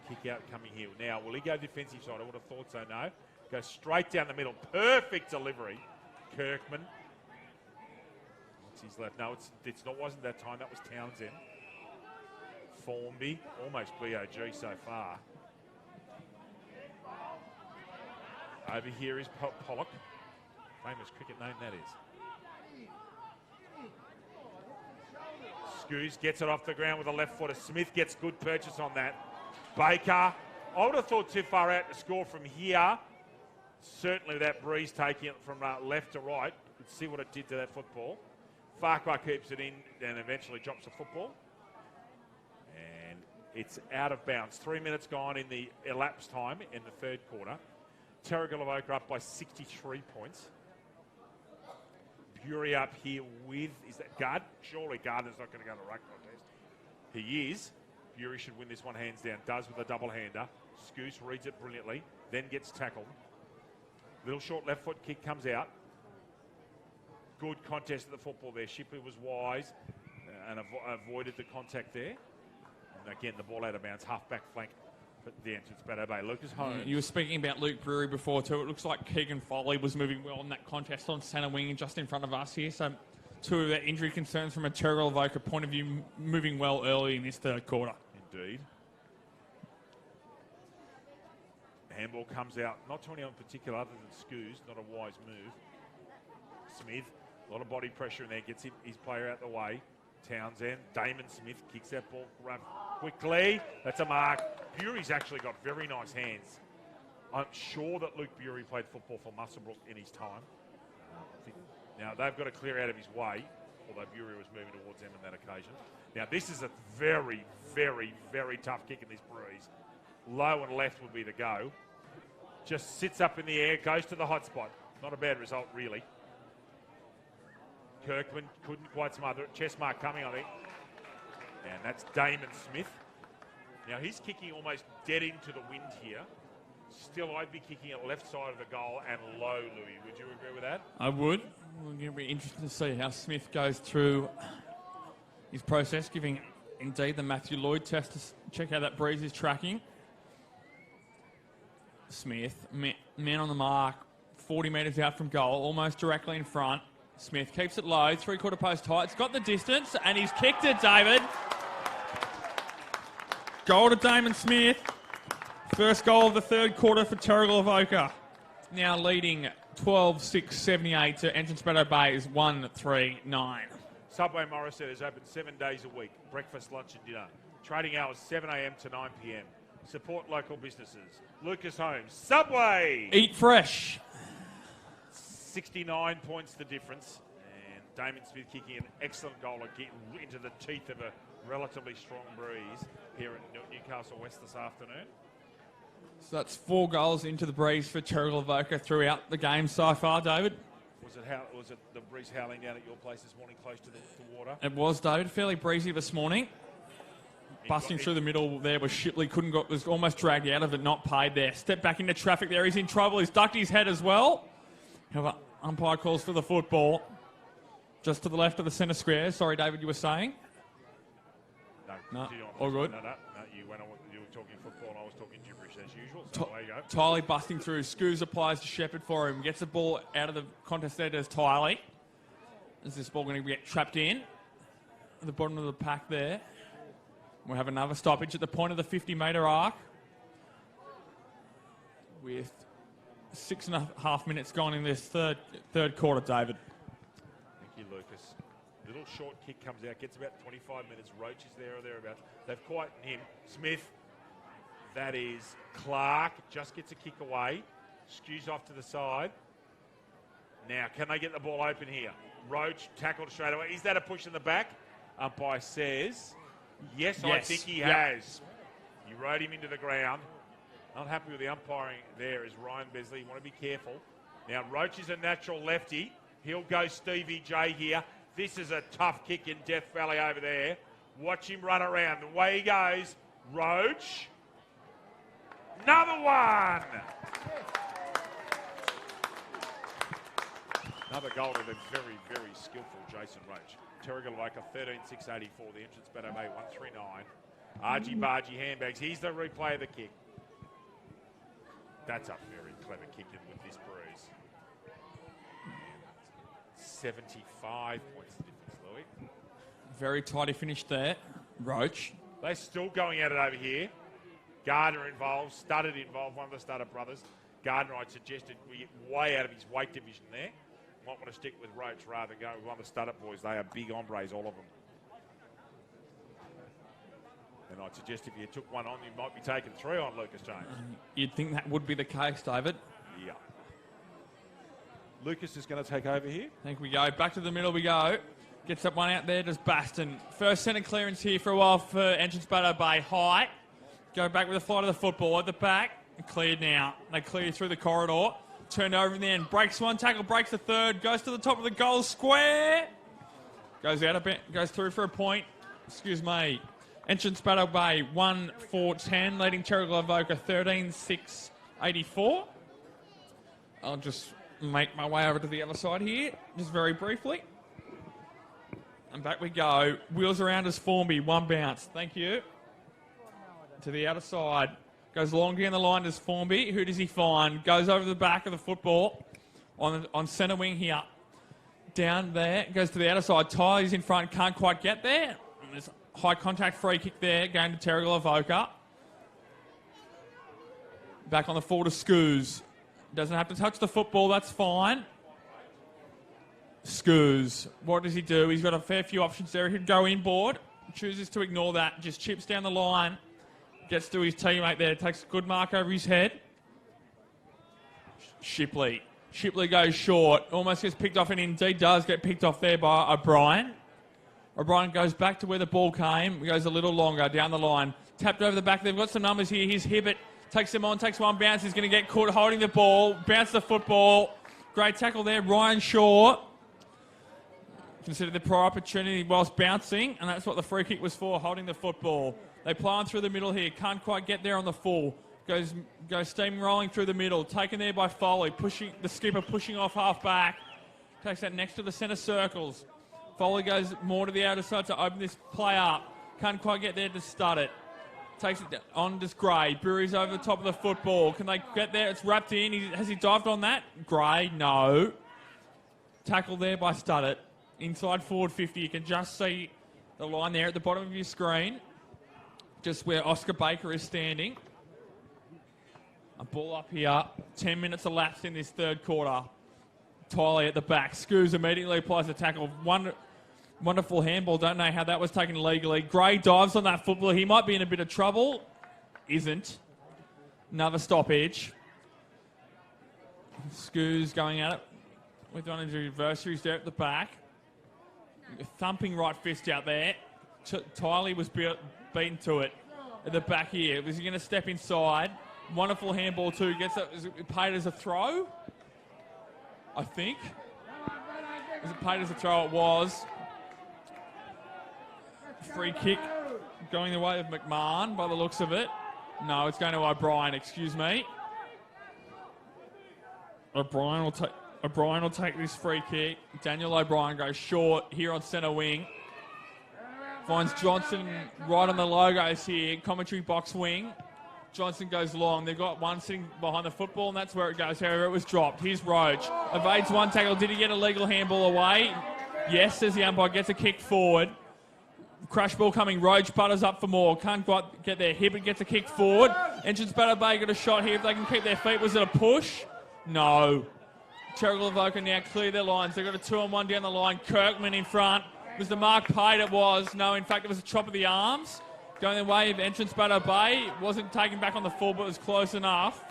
Kick out coming here. Now, will he go defensive side? I would have thought so, no. Go straight down the middle. Perfect delivery. Kirkman. What's his left? No, wasn't that time. That was Townsend. Formby. Almost BOG so far. Over here is Pollock. Famous cricket name that is. Scoos gets it off the ground with a left footer. Smith gets good purchase on that. Baker. I would have thought too far out to score from here. Certainly that breeze taking it from left to right. Let's see what it did to that football. Farquhar keeps it in and eventually drops the football. And it's out of bounds. 3 minutes gone in the elapsed time in the third quarter. Terrigal Avoca up by 63 points. Bury up here with, is that Gard? Surely Gardner's not going to go to the ruck contest. He is. Bury should win this one hands down. Does with a double-hander. Scoos reads it brilliantly, then gets tackled. Little short left foot kick comes out. Good contest of the football there. Shipley was wise and avoided the contact there. And again, the ball out of bounds, half-back flank. But the entrance, Bateau Bay. Lucas Holmes. You were speaking about Luke Brewery before too. It looks like Keegan Foley was moving well in that contest on centre wing just in front of us here. So two of the injury concerns from a Terrigal Avoca point of view moving well early in this third quarter. Indeed. Handball comes out. Not to anyone in particular other than Scoos. Not a wise move. Smith. A lot of body pressure in there. Gets his player out the way. Townsend. Damon Smith kicks that ball quickly. That's a mark. Bury's actually got very nice hands. I'm sure that Luke Bury played football for Musselbrook in his time. Now, they've got to clear out of his way, although Bury was moving towards them on that occasion. Now, this is a very, very, very tough kick in this breeze. Low and left would be the go. Just sits up in the air, goes to the hot spot. Not a bad result, really. Kirkman couldn't quite smother it. Chest mark coming, I think. And that's Damon Smith. Now, he's kicking almost dead into the wind here. Still, I'd be kicking at left side of the goal and low, Louis. Would you agree with that? I would. We're going to be interested to see how Smith goes through his process, giving indeed the Matthew Lloyd test to check how that breeze is tracking. Smith, man on the mark, 40 metres out from goal, almost directly in front. Smith keeps it low, three-quarter post height. It's got the distance, and he's kicked it, David. Goal to Damon Smith. First goal of the third quarter for Terrigal Avoca. Now leading 12-6-78 to entrance Bateau Bay is 1-3-9. Subway Morrisette is open 7 days a week. Breakfast, lunch and dinner. Trading hours 7 a.m. to 9 p.m. Support local businesses. Lucas Holmes. Subway! Eat fresh. 69 points the difference. And Damon Smith kicking an excellent goal again into the teeth of a relatively strong breeze here at Newcastle West this afternoon. So that's 4 goals into the breeze for Terrigal Avoca throughout the game so far, David. Was it the breeze howling down at your place this morning close to the water? It was, David. Fairly breezy this morning. Busting through the middle there was Shipley. Was almost dragged out of it, not paid there. Step back into traffic there. He's in trouble. He's ducked his head as well. However, umpire calls for the football. Just to the left of the centre square. Sorry, David, you were saying? No, all good. No, you were talking football and I was talking gibberish as usual. So away you go. Tiley busting through. Scoos applies to Shepherd for him. Gets the ball out of the contest there. Does Tiley. Is this ball going to get trapped in? At the bottom of the pack there. We'll have another stoppage at the point of the 50-metre arc. With 6.5 minutes gone in this third quarter, David. Thank you, Lucas. Little short kick comes out, gets about 25 minutes. Roach is there or thereabouts. They've quietened him. Smith, that is Clark, just gets a kick away. Skews off to the side. Now, can they get the ball open here? Roach tackled straight away. Is that a push in the back? Umpire says, yes. I think he has. He rode him into the ground. Not happy with the umpiring there is Ryan Besley. You want to be careful. Now, Roach is a natural lefty. He'll go Stevie J here. This is a tough kick in Death Valley over there. Watch him run around. The way he goes, Roach. Another one. Another goal to the very, very skillful Jason Roach. Terrigal Avoca 13-6-84. The entrance Bateau 139. Argy-bargy handbags. Here's the replay of the kick. That's a very clever kick in with this bruise. 75 points the difference, Louis. Very tidy finish there. Roach. They're still going at it over here. Gardner involved, Studdard involved, one of the Studdard brothers. Gardner, I'd suggested we get way out of his weight division there. Might want to stick with Roach rather than go with one of the Studdard boys. They are big hombres, all of them. And I'd suggest if you took one on, you might be taking 3 on Lucas James. You'd think that would be the case, David. Yeah. Lucas is going to take over here. I think we go. Back to the middle we go. Gets that one out there, does Baston. First centre clearance here for a while for entrance Bateau Bay. High. Go back with the flight of the football at the back. Cleared now. They clear through the corridor. Turned over in the end. Breaks one tackle, breaks the third. Goes to the top of the goal square. Goes out a bit. Goes through for a point. Excuse me. Entrance Bateau Bay 1-4-10. Leading Terrigal Avoca 13-6-84. I'll just make my way over to the other side here. Just very briefly. And back we go. Wheels around as Formby. One bounce. Thank you. To the outer side. Goes long down the line as Formby. Who does he find? Goes over the back of the football. On centre wing here. Down there. Goes to the outer side. Tyler's in front. Can't quite get there. And there's a high contact free kick there. Going to Terrigal Avoca. Back on the full to Scoos. Doesn't have to touch the football. That's fine. Scoos. What does he do? He's got a fair few options there. He'd go inboard. Chooses to ignore that. Just chips down the line. Gets to his teammate there. Takes a good mark over his head. Shipley. Shipley goes short. Almost gets picked off and indeed does get picked off there by O'Brien. O'Brien goes back to where the ball came. Goes a little longer down the line. Tapped over the back. They've got some numbers here. Here's Hibbert. Takes him on. Takes one bounce. He's going to get caught holding the ball. Bounce the football. Great tackle there. Ryan Shaw. Considered the prior opportunity whilst bouncing. And that's what the free kick was for. Holding the football. They play on through the middle here. Can't quite get there on the full. Goes steamrolling through the middle. Taken there by Foley. The skipper pushing off half back. Takes that next to the centre circles. Foley goes more to the outer side to open this play up. Can't quite get there to stud it. Takes it on to Gray. Buries over the top of the football. Can they get there? It's wrapped in. Has he dived on that? Gray, no. Tackle there by Studdert. Inside forward 50. You can just see the line there at the bottom of your screen. Just where Oscar Baker is standing. A ball up here. 10 minutes elapsed in this third quarter. Tiley at the back. Scoos immediately applies the tackle. Wonderful handball. Don't know how that was taken legally. Gray dives on that football. He might be in a bit of trouble. Isn't. Another stoppage. Scoos going at it with one of the adversaries there at the back. A thumping right fist out there. Tiley was beaten to it at the back here. Was he going to step inside? Wonderful handball too. Gets it. Is it paid as a throw? I think. Was it paid as a throw? It was. Free kick going the way of McMahon by the looks of it. No, it's going to O'Brien. Excuse me. O'Brien will take this free kick. Daniel O'Brien goes short here on centre wing. Finds Johnson right on the logos here. Commentary box wing. Johnson goes long. They've got one sitting behind the football, and that's where it goes. However, it was dropped. Here's Roach. Evades one tackle. Did he get a legal handball away? Yes, says the umpire. Gets a kick forward. Crash ball coming. Roach putters up for more. Can't quite get there. Hibbert gets a kick forward. Entrance Bateau Bay got a shot here. If they can keep their feet. Was it a push? No. Terrigal Avoca now clear their lines. They've got a 2-on-1 down the line. Kirkman in front. Was the mark paid? It was. No, in fact, it was a chop of the arms. Going the way of Entrance Bateau Bay. Wasn't taken back on the full, but it was close enough.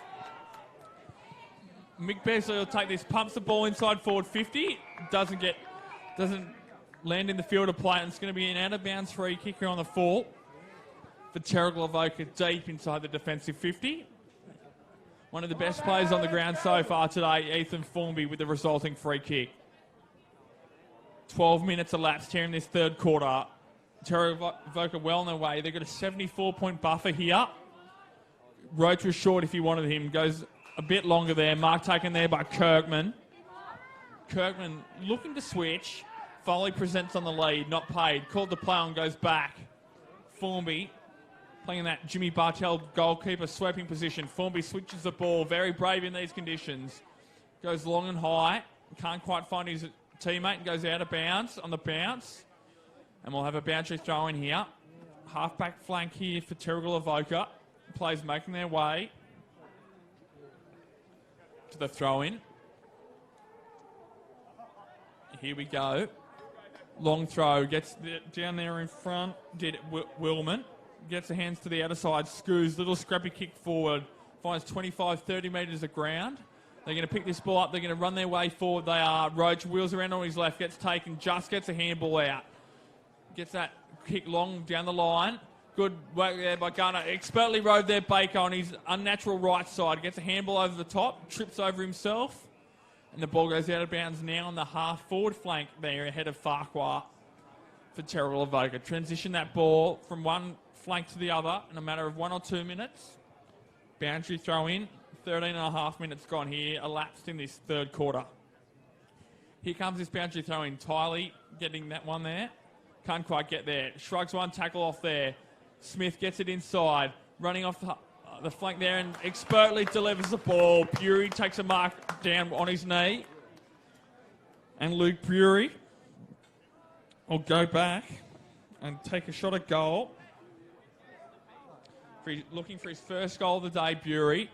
Mick Beasley will take this. Pumps the ball inside forward 50. Doesn't land in the field of play. And it's going to be an out-of-bounds free kicker on the full for Terrigal Avoca deep inside the defensive 50. One of the best players on the ground so far today, Ethan Formby, with the resulting free kick. 12 minutes elapsed here in this third quarter. Terrigal Avoca well on their way. They've got a 74-point buffer here. Roach was short if you wanted him. Goes a bit longer there. Mark taken there by Kirkman. Kirkman looking to switch. Foley presents on the lead, not paid. Called the play on, goes back. Formby playing that Jimmy Bartell goalkeeper sweeping position. Formby switches the ball, very brave in these conditions. Goes long and high, can't quite find his teammate and goes out of bounds on the bounce. And we'll have a boundary throw in here. Half-back flank here for Terrigal Avoca. Players making their way to the throw-in. Here we go. Long throw, gets down there in front. Did Willman. Gets the hands to the outer side. Scoos, little scrappy kick forward. Finds 25, 30 metres of ground. They're going to pick this ball up. They're going to run their way forward. They are. Roach wheels around on his left. Gets taken. Just gets a handball out. Gets that kick long down the line. Good work there by Gunner. Expertly rode there Baker on his unnatural right side. Gets a handball over the top. Trips over himself. And the ball goes out of bounds now on the half-forward flank there ahead of Farquhar for Terrigal Avoca. Transition that ball from one flank to the other in a matter of 1 or 2 minutes. Boundary throw in. 13 and a half minutes gone here. Elapsed in this third quarter. Here comes this boundary throw in. Tiley getting that one there. Can't quite get there. Shrugs one tackle off there. Smith gets it inside. Running off the flank there and expertly delivers the ball. Bury takes a mark down on his knee. And Luke Bury will go back and take a shot at goal. Looking for his first goal of the day, Bury.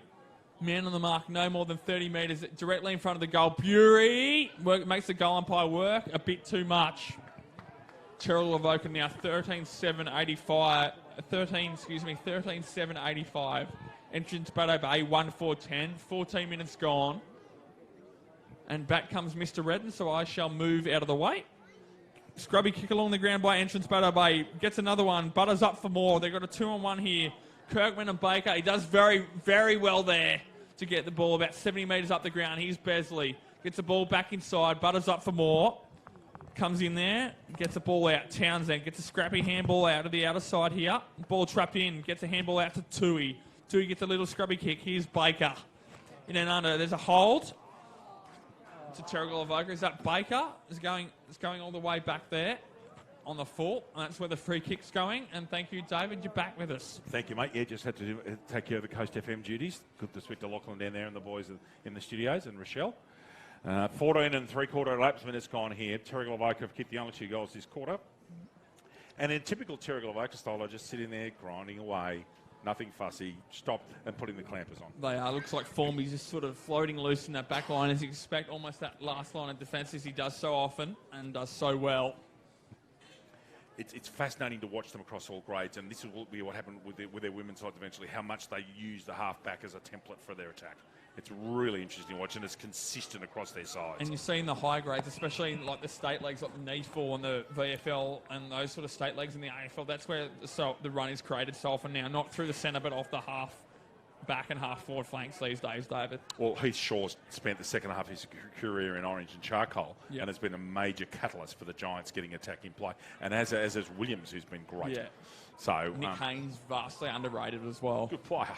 Man on the mark, no more than 30 metres directly in front of the goal. Bury makes the goal umpire work a bit too much. Terrigal Avoca now 13-7-85. 13-7-85. Entrance Bateau Bay 1-4-10. 14 minutes gone. And back comes Mr. Redden, so I shall move out of the way. Scrubby kick along the ground by Entrance Bateau Bay. Gets another one. Butters up for more. They've got a 2-on-1 here. Kirkman and Baker. He does very, very well there to get the ball about 70 metres up the ground. Here's Besley. Gets the ball back inside. Butters up for more. Comes in there, gets the ball out. Townsend gets a scrappy handball out of the outer side here. Ball trapped in, gets a handball out to Tui. Tui gets a little scrubby kick. Here's Baker. In and under. There's a hold to Terrigal Avoca. Is that Baker? It's going all the way back there on the full. And that's where the free kick's going. And thank you, David. You're back with us. Thank you, mate. Yeah, just had to take care of the Coast FM duties. Good to speak to Lachlan down there and the boys in the studios and Rochelle. 14 and three-quarter elapsed minutes gone here. Terrigal Avoca have kicked the only 2 goals this quarter. And in typical Terrigal Avoca style, they're just sitting there grinding away, nothing fussy, stop and putting the clampers on. They are. Looks like Formby's just sort of floating loose in that back line as you expect, almost that last line of defence as he does so often and does so well. It's fascinating to watch them across all grades, and this will be what happened with their women's sides eventually, how much they use the half-back as a template for their attack. It's really interesting to watch, and it's consistent across their sides. And you're seeing the high grades, especially in like the state leagues, like the Needful and the VFL and those sort of state leagues in the AFL. That's where the run is created so often now, not through the centre, but off the half back and half forward flanks these days, David. Well, Heath Shaw's spent the second half of his career in orange and charcoal, and has been a major catalyst for the Giants getting attack in play. And as is Williams, who's been great. Yeah. So Nick Haynes, vastly underrated as well. Good player.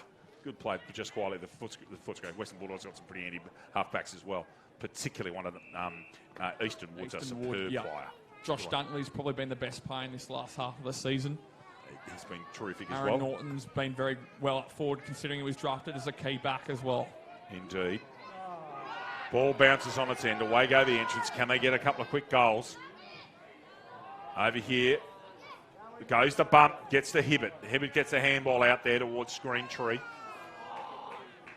Good play, but just quietly, the foot's great. Western Bulldogs got some pretty handy halfbacks as well, particularly one of them, Easton Wood's a superb player. Josh Dunkley's probably been the best player in this last half of the season. He's been terrific as Aaron well. Norton's been very well up forward, considering he was drafted as a key back as well. Indeed. Ball bounces on its end. Away go the entrance. Can they get a couple of quick goals? Over here. Goes the bump. Gets the Hibbert. Hibbert gets a handball out there towards Screen Tree.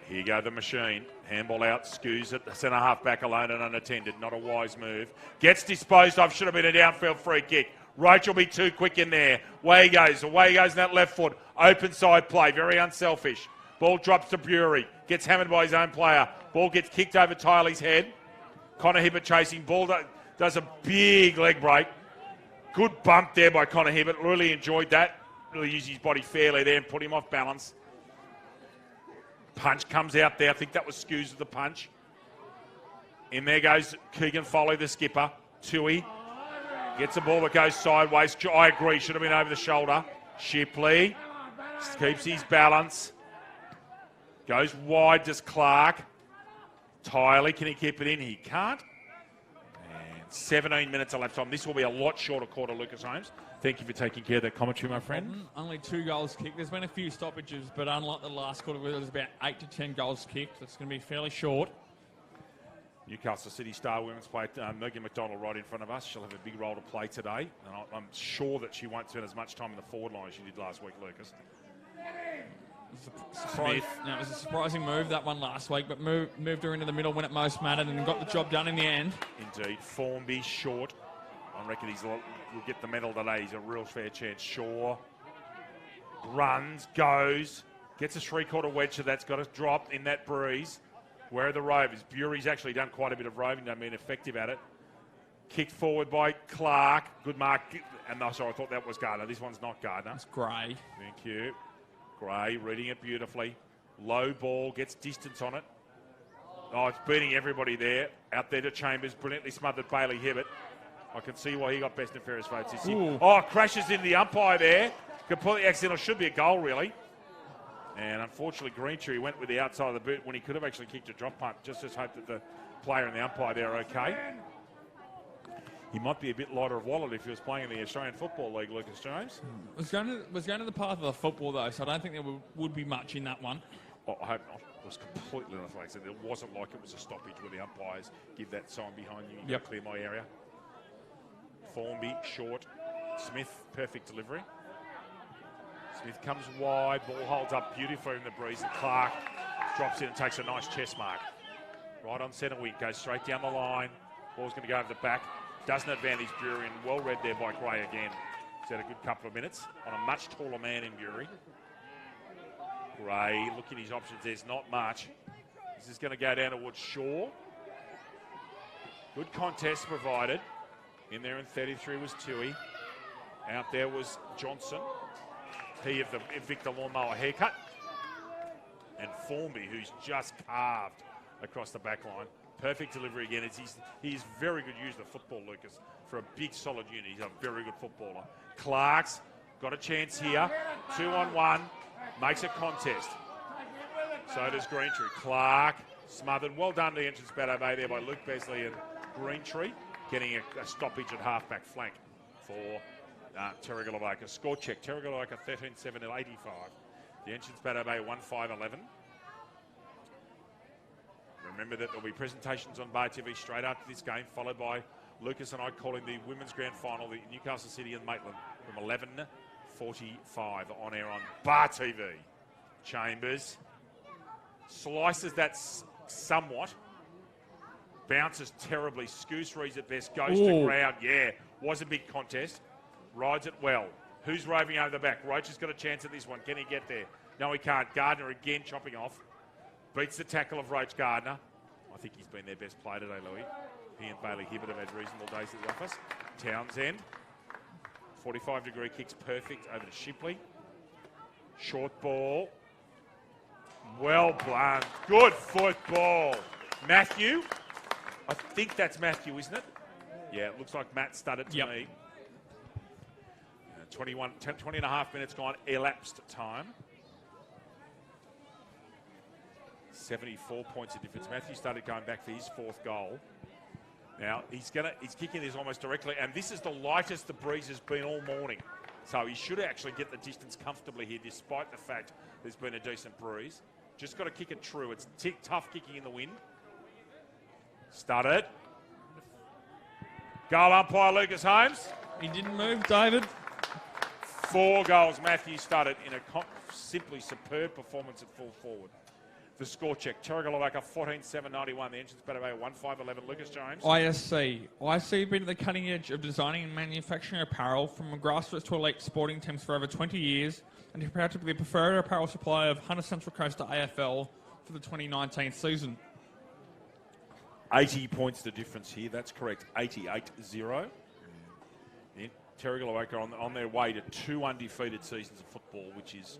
Here go the machine. Handball out. Scoos it. Centre half back alone and unattended. Not a wise move. Gets disposed of. Should have been a downfield free kick. Roach will be too quick in there. Away he goes in that left foot. Open side play. Very unselfish. Ball drops to Bury. Gets hammered by his own player. Ball gets kicked over Tiley's head. Connor Hibbert chasing. Ball does a big leg break. Good bump there by Connor Hibbert. Really enjoyed that. Really used his body fairly there and put him off balance. Punch comes out there. I think that was Scoos with the punch. In there goes Keegan Foley, the skipper. Tui gets a ball that goes sideways. I agree, should have been over the shoulder. Shipley keeps his balance. Goes wide, does Clark. Tiley, can he keep it in? He can't. 17 minutes elapsed time. This will be a lot shorter quarter, Lucas Holmes. Thank you for taking care of that commentary, my friend. Only 2 goals kicked. There's been a few stoppages, but unlike the last quarter where there was about 8 to 10 goals kicked, it's going to be fairly short. Newcastle City star women's play, Megan McDonald right in front of us. She'll have a big role to play today. And I'm sure that she won't spend as much time in the forward line as she did last week, Lucas. It was a surprising move, that one last week, but moved her into the middle when it most mattered and got the job done in the end. Indeed. Formby short. I reckon will get the medal today. He's a real fair chance. Shaw runs, goes, gets a 3/4 wedge, so that's got to drop in that breeze. Where are the Rovers? Bury's actually done quite a bit of roving, they've been effective at it. Kicked forward by Clark. Good mark. And sorry, I thought that was Gardner. This one's not Gardner. It's Gray. Thank you. Gray reading it beautifully. Low ball, gets distance on it. Oh, it's beating everybody there. Out there to Chambers, brilliantly smothered Bailey Hibbert. I can see why he got best and fairest votes this year. Oh, crashes into the umpire there. Completely accidental. Should be a goal, really. And unfortunately, Greentree went with the outside of the boot when he could have actually kicked a drop punt. Just hope that the player and the umpire there are okay. He might be a bit lighter of wallet if he was playing in the Australian Football League, Lucas Jones. Was going to the path of the football, though, so I don't think there would be much in that one. Oh, I hope not. It was completely unaffected. It wasn't like it was a stoppage where the umpires give that sign behind you. You clear my area. Formby, short. Smith, perfect delivery. Smith comes wide. Ball holds up beautifully in the breeze. And Clark drops in and takes a nice chest mark. Right on centre wing. Goes straight down the line. Ball's going to go over the back. Doesn't advantage Bury, and well read there by Gray again. He's had a good couple of minutes on a much taller man in Bury. Gray, looking at his options, there's not much. This is going to go down towards Shaw. Good contest provided. In there in 33 was Tui. Out there was Johnson. He of the Victor Lawnmower haircut. And Formby, who's just carved across the back line. Perfect delivery again. He's very good user of football, Lucas. For a big, solid unit, he's a very good footballer. Clark's got a chance here. 2-on-1. Makes a contest. So does Greentree. Clark smothered. Well done to the entrance Bateau Bay there by Luke Besley and Greentree. Getting a stoppage at half-back flank for Terrigal Avoca. Score check. Terrigal Avoca 13-7 at 85. The entrance Bateau Bay 1-5-11. Remember that there'll be presentations on Bar TV straight after this game, followed by Lucas and I calling the Women's Grand Final, the Newcastle City and Maitland, from 11:45 on air on Bar TV. Chambers slices that somewhat, bounces terribly. Scoose reads at best, goes to ground. Yeah, was a big contest. Rides it well. Who's roving over the back? Roach has got a chance at this one. Can he get there? No, he can't. Gardner again chopping off. Beats the tackle of Roach Gardner. I think he's been their best player today, Louis. He and Bailey Hibbert have had reasonable days at the office. Townsend. 45-degree kicks perfect over to Shipley. Short ball. Well blown. Good football. Matthew. I think that's Matthew, isn't it? Yeah, it looks like Matt studded to me. 20 and a half minutes gone, elapsed time. 74 points of difference. Matthew started going back for his 4th goal. Now, he's kicking this almost directly, and this is the lightest the breeze has been all morning. So he should actually get the distance comfortably here, despite the fact there's been a decent breeze. Just got to kick it true. It's tough kicking in the wind. Started. Goal umpire Lucas Holmes. He didn't move, David. 4 goals Matthew started in a simply superb performance at full forward. The score check. Terrigal Avoca 14-7-91. The entrance Bateau Bay 1-5-11. Lucas Jones. ISC have been at the cutting edge of designing and manufacturing apparel from grassroots to elite sporting teams for over 20 years and are proud to be the preferred apparel supplier of Hunter Central Coast to AFL for the 2019 season. 80 points the difference here. That's correct. 88-0. Terrigal Avoca on their way to 2 undefeated seasons of football, which is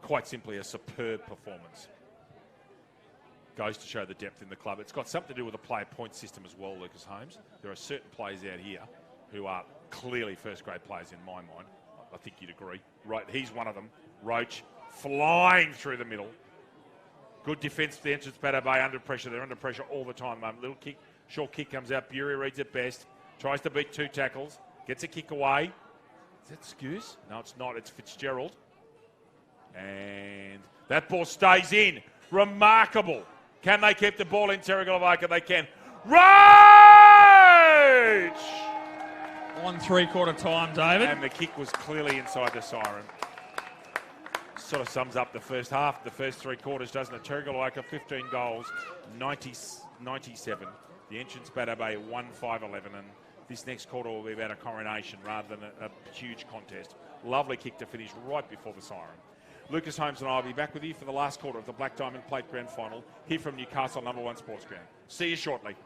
quite simply a superb performance. Goes to show the depth in the club. It's got something to do with the player point system as well, Lucas Holmes. There are certain players out here who are clearly first-grade players in my mind. I think you'd agree. Right, he's one of them. Roach flying through the middle. Good defence for the entrance Bateau Bay under pressure. They're under pressure all the time. Little kick, short kick comes out. Bury reads it best. Tries to beat 2 tackles. Gets a kick away. Is that Skews? No, it's not. It's Fitzgerald. And that ball stays in. Remarkable. Can they keep the ball in, Terrigal Avoca? They can. Rage! On 3/4 time, David. And the kick was clearly inside the siren. Sort of sums up the first half, the first 3 quarters, doesn't it? Terrigal Avoca, 15 goals, 97. The entrance Bateau 1-5-11, and this next quarter will be about a coronation rather than a huge contest. Lovely kick to finish right before the siren. Lucas Holmes and I will be back with you for the last quarter of the Black Diamond Plate Grand Final here from Newcastle #1 Sports Ground. See you shortly.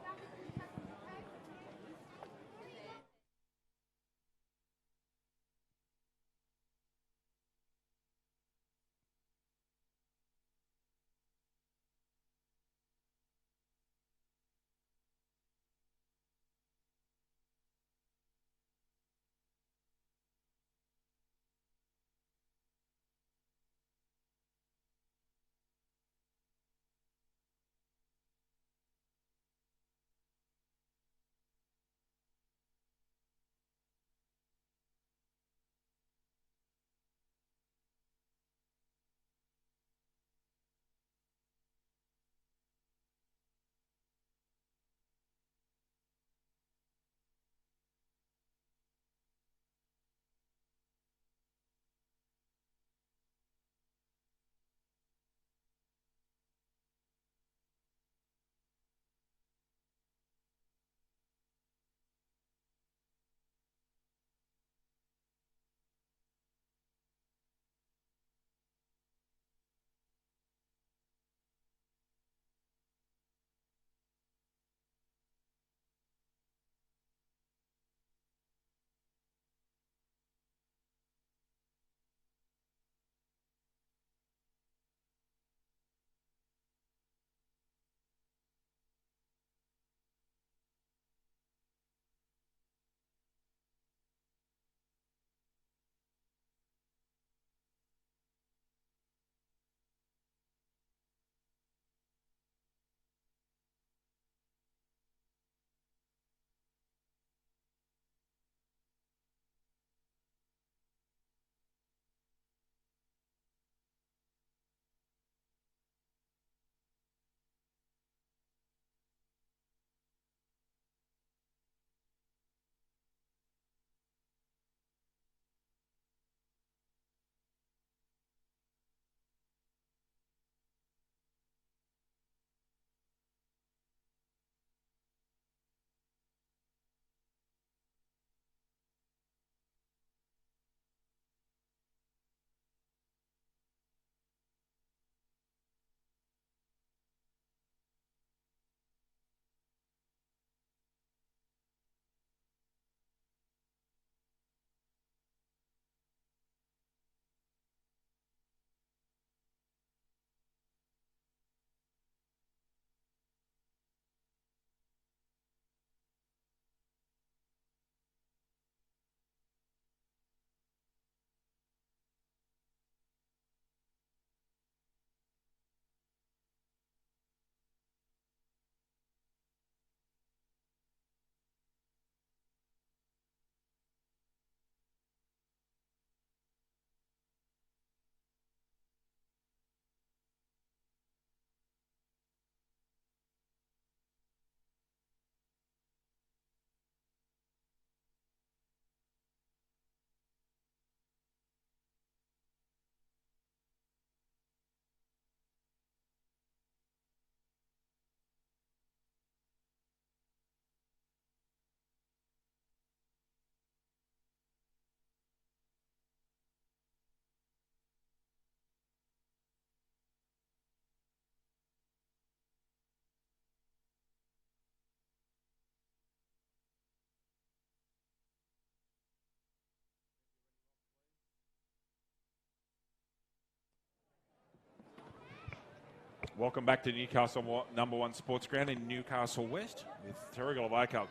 Welcome back to Newcastle #1 Sports Ground in Newcastle West with Terrigal Avoca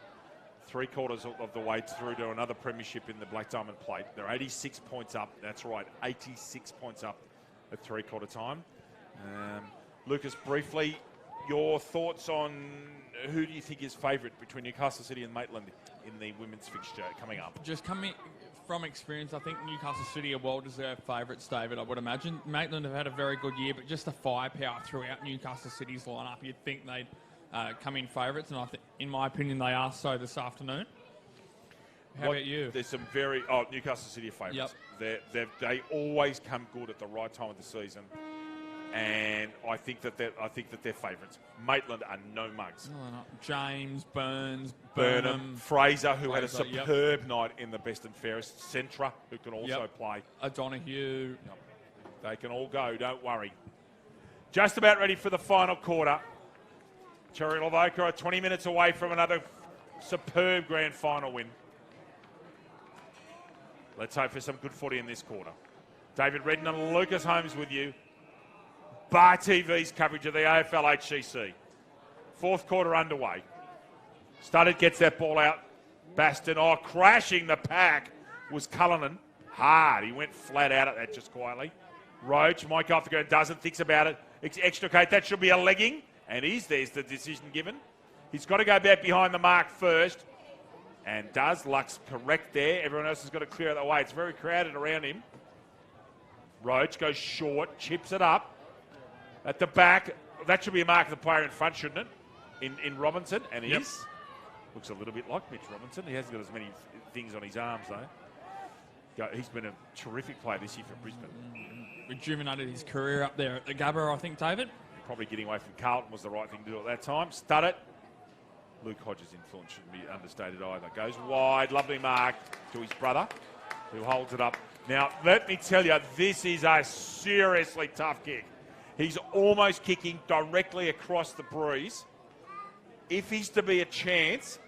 3 quarters of the way through to another premiership in the Black Diamond Plate. They're 86 points up. That's right, 86 points up at 3/4 time. Lucas, briefly, your thoughts on who do you think is favourite between Newcastle City and Maitland in the women's fixture coming up? Just coming from experience, I think Newcastle City are well-deserved favourites, David, I would imagine. Maitland have had a very good year, but just the firepower throughout Newcastle City's lineup, you'd think they'd come in favourites, and I think, in my opinion, they are so this afternoon. How about you? There's some Newcastle City are favourites. Yep. They always come good at the right time of the season, and I think that they're favourites. Maitland are no mugs. No, they're not. James, Burns, Burnham, Fraser, who had a Fraser, superb night in the best and fairest. Centra, who can also play. O'Donoghue. Yep. They can all go, don't worry. Just about ready for the final quarter. Terrigal Avoca are 20 minutes away from another superb grand final win. Let's hope for some good footy in this quarter. David Redden and Lucas Holmes with you. Bar TV's coverage of the AFL HCC. Fourth quarter underway. Studdard gets that ball out. Baston, crashing the pack was Cullinan. Hard. He went flat out at that just quietly. Roach, Mike off the ground, doesn't, thinks about it. Extricate, that should be a legging. And there's the decision given. He's got to go back behind the mark first. And does. Luck's correct there. Everyone else has got to clear out the way. It's very crowded around him. Roach goes short, chips it up. At the back, that should be a mark of the player in front, shouldn't it? In Robinson, and he is. Looks a little bit like Mitch Robinson. He hasn't got as many things on his arms, though. He's been a terrific player this year for Brisbane. Rejuvenated his career up there at the Gabba, I think, David. Probably getting away from Carlton was the right thing to do at that time. Stud it. Luke Hodges' influence shouldn't be understated either. Goes wide, lovely mark to his brother, who holds it up. Now, let me tell you, this is a seriously tough kick. He's almost kicking directly across the breeze. If he's to be a chance,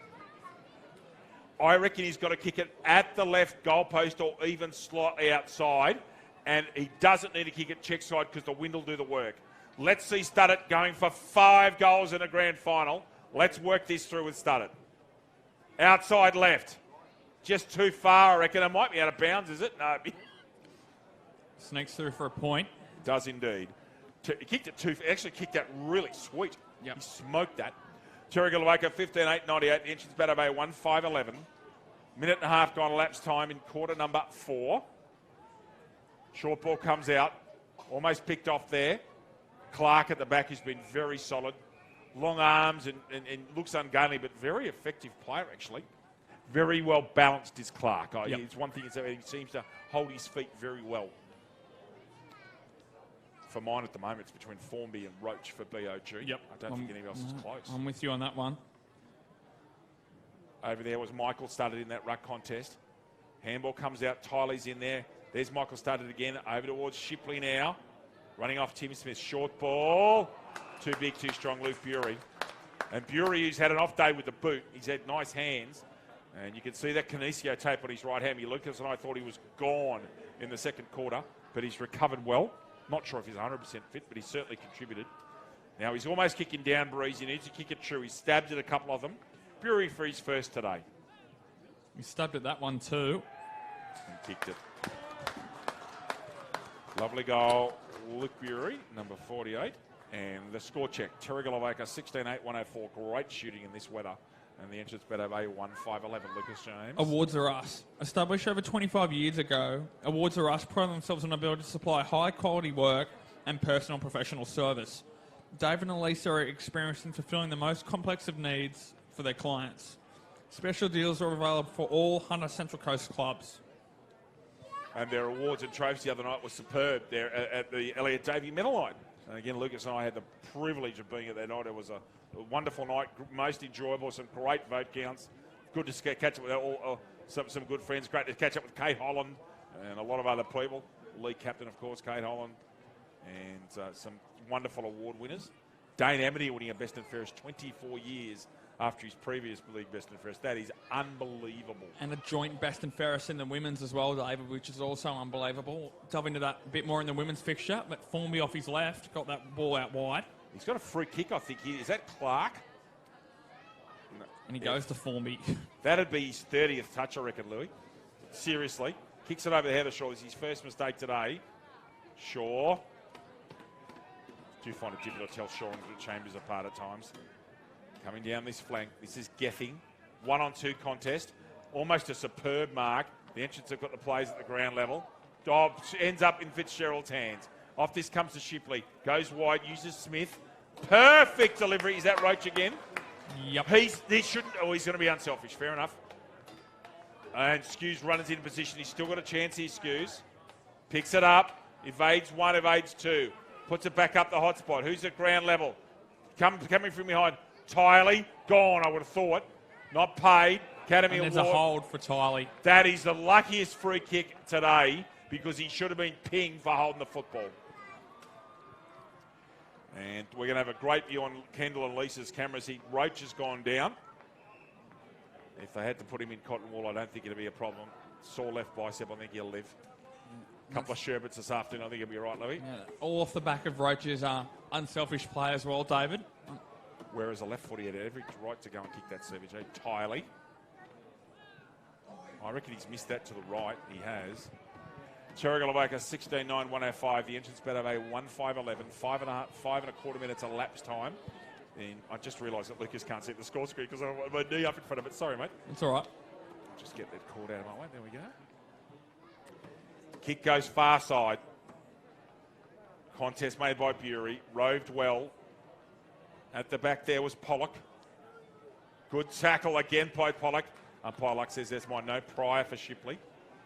I reckon he's got to kick it at the left goalpost or even slightly outside, and he doesn't need to kick it check side because the wind will do the work. Let's see Studdard going for 5 goals in a grand final. Let's work this through with Studdard. Outside left. Just too far, I reckon. It might be out of bounds, is it? No. Sneaks through for a point. Does indeed. He kicked it actually kicked that really sweet. Yep. He smoked that. Terrigal Avoca 15-8-98. The entrance Bateau 1-5-11. Minute and a half gone elapsed time in quarter number 4. Short ball comes out. Almost picked off there. Clark at the back has been very solid. Long arms and looks ungainly, but very effective player, actually. Very well balanced is Clark. It's one thing is that he seems to hold his feet very well. For mine at the moment, it's between Formby and Roach for BOG. Yep. I don't think anyone else is close. I'm with you on that one. Over there was Michael started in that ruck contest. Handball comes out. Tyler's in there. There's Michael started again. Over towards Shipley now. Running off Tim Smith. Short ball. Too big, too strong, Luke Bury. And Bury, who's had an off day with the boot, he's had nice hands. And you can see that Kinesio tape on his right hand. Lucas and I thought he was gone in the second quarter, but he's recovered well. Not sure if he's 100% fit, but he's certainly contributed. Now he's almost kicking down Breeze. He needs to kick it true. He stabbed at a couple of them. Bury for his first today. He stabbed at that one too. And kicked it. Lovely goal, Luke Bury, number 48. And the score check, Terrigal Avoca 16-8-104. Great shooting in this weather. And the entrance Bateau 1-5-11. Lucas James. Awards Are Us. Established over 25 years ago, Awards Are Us pride themselves on the ability to supply high-quality work and personal professional service. David and Lisa are experienced in fulfilling the most complex of needs for their clients. Special deals are available for all Hunter Central Coast clubs. And their awards and trophies the other night was superb there at the Elliot Davey Medal Line. And again, Lucas and I had the privilege of being at that night. It was a wonderful night, most enjoyable, some great vote counts. Good to catch up with some good friends. Great to catch up with Kate Holland and a lot of other people. League captain, of course, Kate Holland. And some wonderful award winners. Dane Amity winning a Best and Fairest 24 years after his previous league Best and Fairest. That is unbelievable. And a joint Best and Fairest in the women's as well, David, which is also unbelievable. Delve into that a bit more in the women's fixture, but Formby off his left got that ball out wide. He's got a free kick, I think. Is that Clark? No. And he goes to Formby. That'd be his 30th touch, I reckon, Louis. Seriously. Kicks it over the head of Shaw. It's his first mistake today. Shaw. Do find it difficult to tell Shaw and Chambers apart at times. Coming down this flank, this is Gething. 1-on-2 contest. Almost a superb mark. The entrants have got the plays at the ground level. Dobbs ends up in Fitzgerald's hands. Off this comes to Shipley. Goes wide, uses Smith. Perfect delivery. Is that Roach again? Yep. He shouldn't. Oh, he's going to be unselfish. Fair enough. And Skews runs in position. He's still got a chance here, Skews. Picks it up. Evades one, evades two. Puts it back up the hot spot. Who's at ground level? Coming from behind. Tiley. Gone, I would have thought. Not paid. Academy and Award. there's a hold for Tiley. That is the luckiest free kick today because he should have been pinged for holding the football. And we're going to have a great view on Kendall and Lisa's cameras. Roach has gone down. If they had to put him in cotton wool, I don't think it'd be a problem. Sore left bicep, I think he'll live. A couple of sherbets this afternoon, I think he'll be all right, Louis. Yeah, all off the back of Roach's unselfish play as well, David. Whereas a left footy had every right to go and kick that service. Tiley. I reckon he's missed that to the right. He has. Terrigal Avoca 16-9-105. The entrance bet of a 1-5-11. 5.25 minutes elapsed time. And I just realised that Lucas can't see the score screen because I have my knee up in front of it. Sorry, mate. It's all right. Just get that cord out of my way. There we go. Kick goes far side. Contest made by Bury. Roved well. At the back there was Pollock. Good tackle again by Pollock. Umpire Luck says there's my no prior for Shipley.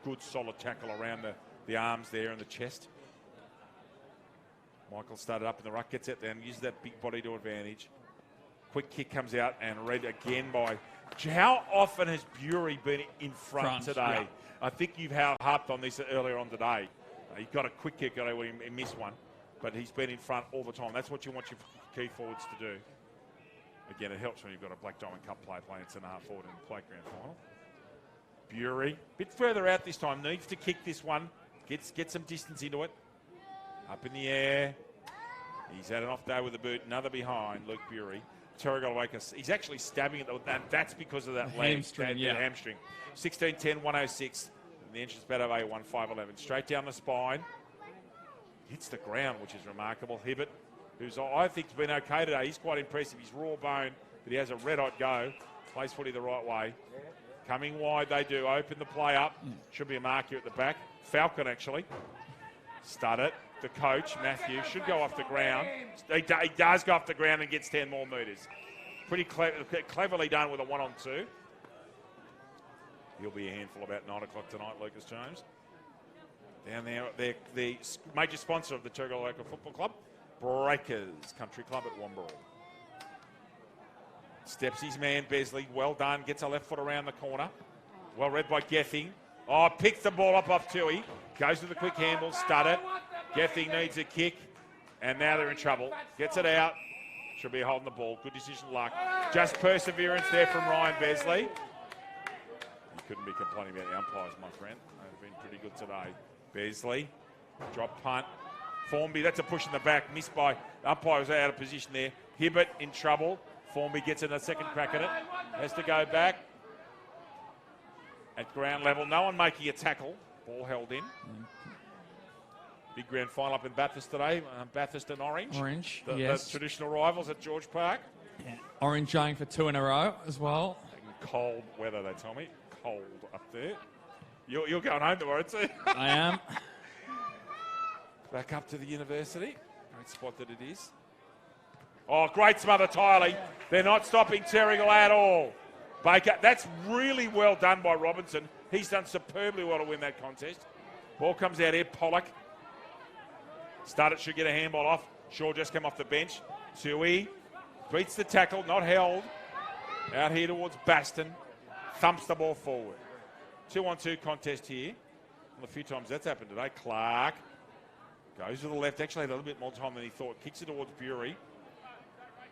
Good solid tackle around the arms there and the chest. Michael started up in the ruck, gets it down, uses that big body to advantage. Quick kick comes out and read again by... How often has Bury been in front today? Yeah. I think you've harped on this earlier on today. He got a quick kick, he missed one, but he's been in front all the time. That's what you want your key forwards to do. Again, it helps when you've got a Black Diamond Cup player playing centre half forward in the play grand final. Bury, bit further out this time, needs to kick this one. Get some distance into it. Up in the air. He's had an off day with the boot. Another behind, Luke Bury. Terrigal Avoca, he's actually stabbing it, and that's because of that leg. Hamstring, yeah. Hamstring. 16-10-106. The entrance bet of a 1-5-11. Straight down the spine. Hits the ground, which is remarkable. Hibbert, who's I think has been okay today. He's quite impressive. He's raw bone, but he has a red-hot go. Plays footy the right way. Coming wide, they do. Open the play up. Should be a mark here at the back. Falcon, actually. Stud it. The coach, Matthew, should go off the ground. He does go off the ground and gets 10 more metres. Pretty cleverly done with a 1-on-2. He'll be a handful about 9 o'clock tonight, Lucas Jones. Down there, they're the major sponsor of the Terrigal Local Football Club, Breakers Country Club at Wamburrel. Steps his man, Besley. Well done. Gets a left foot around the corner. Well read by Gething. Oh, picks the ball up off Tui. Goes to the quick handle. Stud it. Gething needs a kick. And now they're in trouble. Gets it out. Should be holding the ball. Good decision, Luck. Just perseverance there from Ryan Besley. You couldn't be complaining about the umpires, my friend. They've been pretty good today. Besley. Drop punt. Formby, that's a push in the back. Missed by umpires out of position there. Hibbert in trouble. Formby gets in a second crack at it. Has to go back. At ground level, no one making a tackle. Ball held in. Big grand final up in Bathurst today. Bathurst and Orange. Yes. The traditional rivals at George Park. Yeah. Orange going for 2 in a row as well. Cold weather, they tell me. Cold up there. You're going home tomorrow too. I am. Back up to the university. Great spot that it is. Oh, great smother, Tiley. They're not stopping Terrigal at all. Baker, that's really well done by Robinson. He's done superbly well to win that contest. Ball comes out here, Pollock. Started, should get a handball off. Shaw just came off the bench. Tui beats the tackle, not held. Out here towards Baston. Thumps the ball forward. 2-on-2 contest here. Well, a few times that's happened today. Clark goes to the left. Actually had a little bit more time than he thought. Kicks it towards Bury.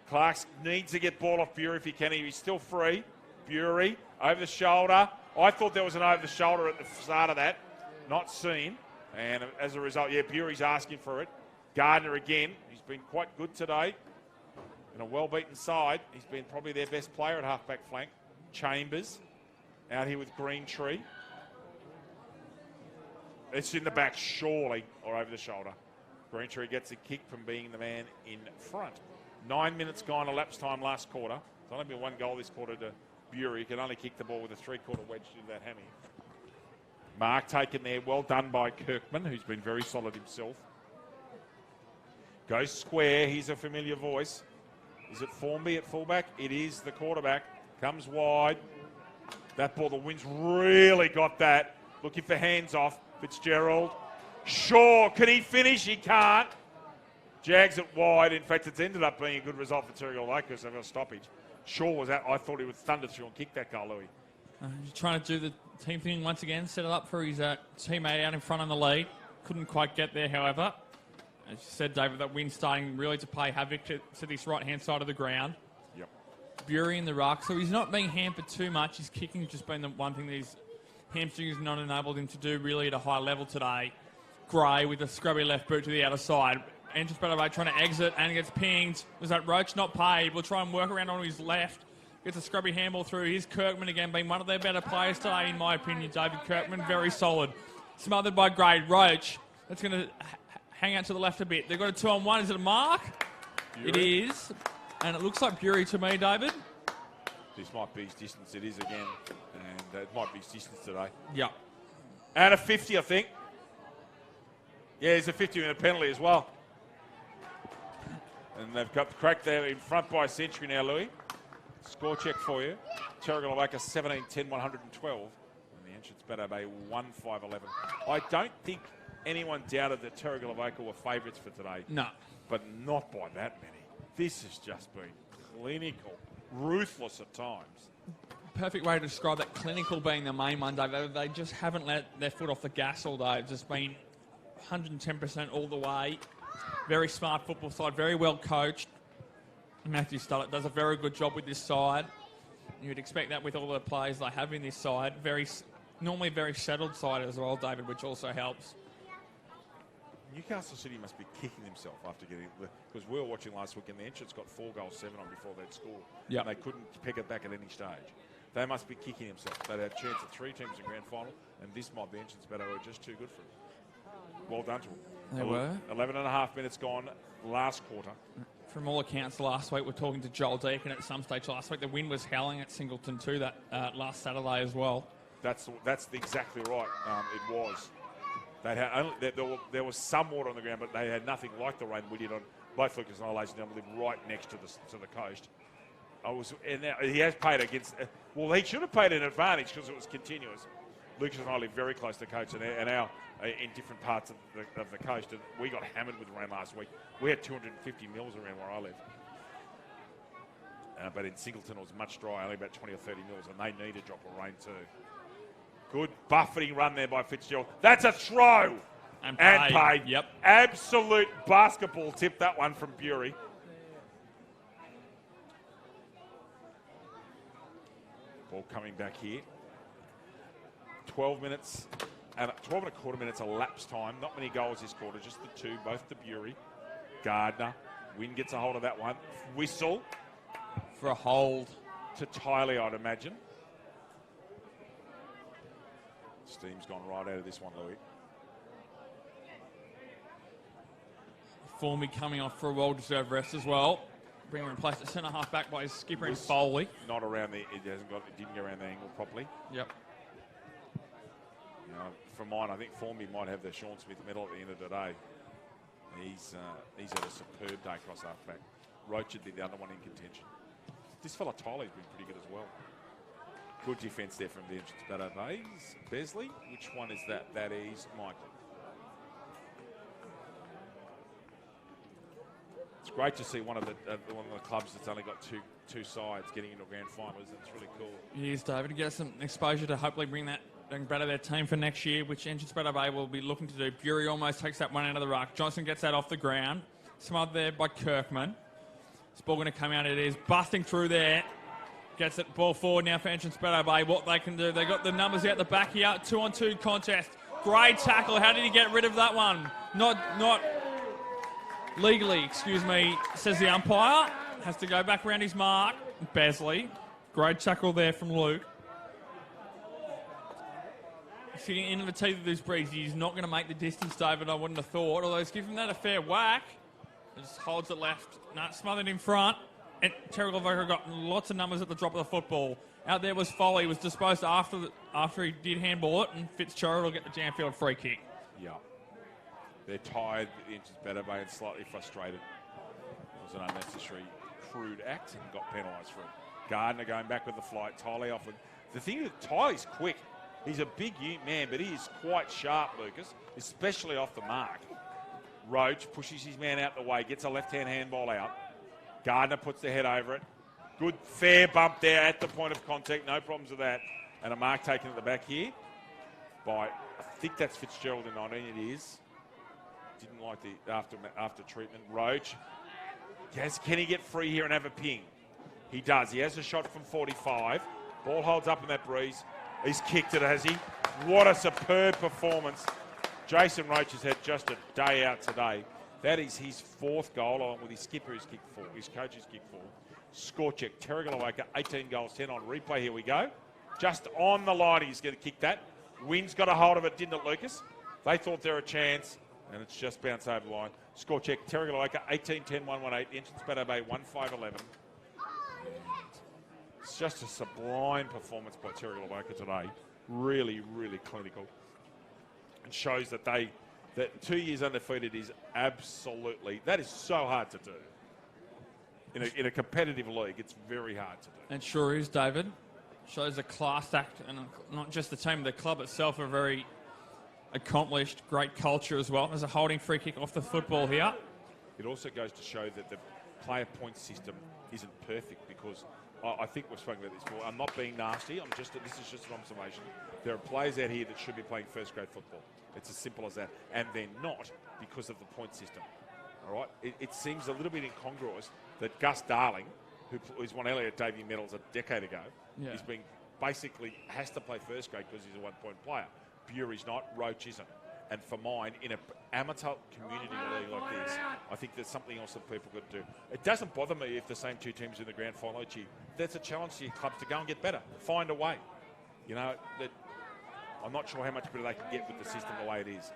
Clark needs to get ball off Bury if he can. He's still free. Bury over the shoulder. I thought there was an over the shoulder at the start of that. Not seen. And as a result, yeah, Bury's asking for it. Gardner again. He's been quite good today. In a well-beaten side. He's been probably their best player at half-back flank. Chambers out here with Greentree. It's in the back, surely, or over the shoulder. Greentree gets a kick from being the man in front. 9 minutes gone, elapsed time last quarter. It's only been one goal this quarter to Bury. He can only kick the ball with a three-quarter wedge into that hammy. Mark taken there. Well done by Kirkman, who's been very solid himself. Goes square. He's a familiar voice. Is it Formby at fullback? It is the quarterback. Comes wide. That ball, the wind's really got that. Looking for hands off. Fitzgerald. Shaw, can he finish? He can't. Jags it wide. In fact, it's ended up being a good result for Terrigal because they've got a stoppage. Shaw was out. I thought he would thunder through and kick that goal, Louis. He's trying to do the team thing once again, set it up for his teammate out in front on the lead. Couldn't quite get there, however. As you said, David, that wind starting really to play havoc to this right-hand side of the ground. Yep. Bury in the ruck, so he's not being hampered too much. His kicking just been the one thing that his hamstrings not enabled him to do really at a high level today. Gray with a scrubby left boot to the outer side. Entrance Bateau trying to exit and gets pinged. Was that Roach not paid? We'll try and work around on his left. Gets a scrubby handball through. Here's Kirkman again, being one of their better players today, in my opinion. David Kirkman, very solid. Smothered by Gray. Roach, that's going to hang out to the left a bit. They've got a 2-on-1. Is it a mark? Bury. It is. And it looks like Bury to me, David. This might be his distance. It is again. And it might be his distance today. Yep. And a 50, I think. Yeah, there's a 50-minute penalty as well. And they've got the crack there in front by a century now, Louis. Score check for you. Terrigal Avoca 17-10, 112. And the entrance Bateau Bay 1-5-11. I don't think anyone doubted that Terrigal Avoca were favourites for today. No. But not by that many. This has just been clinical, ruthless at times. Perfect way to describe that, clinical being the main one, David. They just haven't let their foot off the gas all day. It's just been 110% all the way. Very smart football side, very well coached. Matthew Stullett does a very good job with this side. You'd expect that with all the players they have in this side. Normally very settled side as well, David, which also helps. Newcastle City must be kicking themselves after getting... Because we were watching last week and the entrance got 4 goals, 7 on before they'd scored. Yep. And they couldn't peg it back at any stage. They must be kicking themselves. They'd had a chance at 3 teams in grand final, and this might be entrance Bateau were just too good for them. Well done to them. They were. 11 and a half minutes gone last quarter. From all accounts last week, we're talking to Joel Deacon at some stage last week. The wind was howling at Singleton too that last Saturday as well. That's exactly right. It was. They had there was some water on the ground, but they had nothing like the rain we did on both Lucas and I, ladies and gentlemen, live right next to the coast. And now he has paid against. Well, he should have paid an advantage because it was continuous. Lucas and I live very close to the coast, and our in different parts of the coast, and we got hammered with rain last week. We had 250 mils around where I live. But in Singleton, it was much drier, only about 20 or 30 mils, and they need a drop of rain too. Good buffeting run there by Fitzgerald. That's a throw! And paid. Yep. Absolute basketball tip, that one from Bury. Ball coming back here. 12 minutes and 12 and a quarter minutes elapsed time. Not many goals this quarter, just the 2, both to Bury. Gardner. Wynn gets a hold of that one. Whistle. For a hold. To Tiley, I'd imagine. Steam's gone right out of this one, Louis. Formby coming off for a well-deserved rest as well. Being replaced at centre-half back by his skipper in Foley. Not around it didn't go around the angle properly. Yep. For mine, I think Formby might have the Sean Smith medal at the end of the day. He's had a superb day across half back. Roach would be the other one in contention. This fella Tyler's been pretty good as well. Good defence there from the entrance Bateau Bays. Besley, which one is that? That is Michael. It's great to see one of the clubs that's only got two sides getting into a grand final. It's really cool. It is, David. To get some exposure to hopefully bring better their team for next year, which Entrance Bateau Bay will be looking to do. Bury almost takes that one out of the ruck. Johnson gets that off the ground. Smothered there by Kirkman. This ball going to come out. It is busting through there. Gets it ball forward now for Entrance Bateau Bay. What they can do. They got the numbers out the back here. 2-on-2 contest. Great tackle. How did he get rid of that one? Not legally, excuse me, says the umpire. Has to go back around his mark. Besley. Great tackle there from Luke. Getting into the teeth of this breeze. He's not going to make the distance, David, I wouldn't have thought. Although he's giving that a fair whack. Just holds it left. No, smothered in front. And Terrigal Avoca got lots of numbers at the drop of the football. Out there was Foley, was disposed after he did handball it, and Fitzgerald will get the Jamfield free kick. Yeah. They're tired, the inches better, and slightly frustrated. It was an unnecessary, crude act and got penalised for it. Gardner going back with the flight. Tylee off. The thing is, Tylee's quick. He's a big man, but he is quite sharp, Lucas, especially off the mark. Roach pushes his man out the way, gets a left-hand handball out. Gardner puts the head over it. Good, fair bump there at the point of contact. No problems with that. And a mark taken at the back here by, I think that's Fitzgerald in 19. It is. Didn't like the after treatment. Roach. Can he get free here and have a ping? He does. He has a shot from 45. Ball holds up in that breeze. He's kicked it, has he? What a superb performance. Jason Roach has had just a day out today. That is his 4th goal, along with his skipper who's kicked 4. His coach has kicked 4. Score check. Terrigal Avoca, 18 goals, 10 on replay. Here we go. Just on the line, he's going to kick that. Wynn's got a hold of it, didn't it, Lucas? They thought there were a chance, and it's just bounced over the line. Score check. Terrigal Avoca, 18-10, 1-1-8. Entrance Bateau Bay, 1-5-11. It's just a sublime performance by Terrigal Avoca today. Really, really clinical. And shows that that 2 years undefeated is absolutely, that is so hard to do. In a competitive league, it's very hard to do. It sure is, David. Shows a class act, and not just the team, the club itself are very accomplished, great culture as well. There's a holding free kick off the football here. It also goes to show that the player point system isn't perfect, because I think we've spoken about this before. I'm not being nasty. This is just an observation. There are players out here that should be playing first-grade football. It's as simple as that. And they're not because of the point system. All right? It seems a little bit incongruous that Gus Darling, who's won Elliot Davey medals a decade ago, is being basically has to play first grade because he's a one-point player. Bury's not. Roach isn't. And for mine, in an amateur community league like this, I think there's something else that people could do. It doesn't bother me if the same 2 teams in the grand final each year. That's a challenge to your clubs to go and get better. Find a way. You know, that I'm not sure how much better they can get with the system the way it is.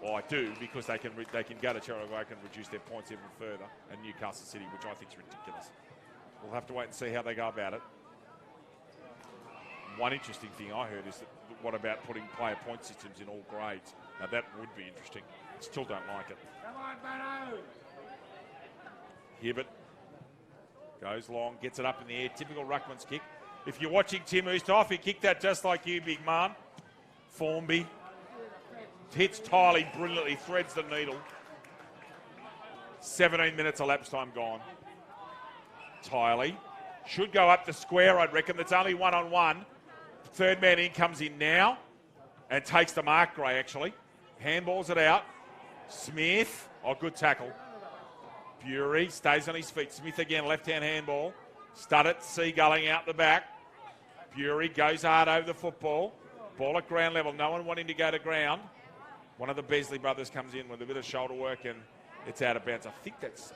Well, I do, because they can go to Terrigal and reduce their points even further, and Newcastle City, which I think is ridiculous. We'll have to wait and see how they go about it. One interesting thing I heard is that what about putting player point systems in all grades? Now that would be interesting. Still don't like it. Come on, Bateau! Hibbert goes long, gets it up in the air. Typical ruckman's kick. If you're watching Tim Oostoff, he kicked that just like you, big man. Formby hits Tylee brilliantly, threads the needle. 17 minutes elapsed time gone. Tylee should go up the square, I'd reckon. That's only 1-on-1. Third man in comes in now and takes the mark, Gray, actually. Handballs it out. Smith, good tackle. Bury stays on his feet. Smith again, left-hand handball. Studdert, seagulling out the back. Bury goes hard over the football. Ball at ground level. No one wanting to go to ground. One of the Beasley brothers comes in with a bit of shoulder work, and it's out of bounds. I think that's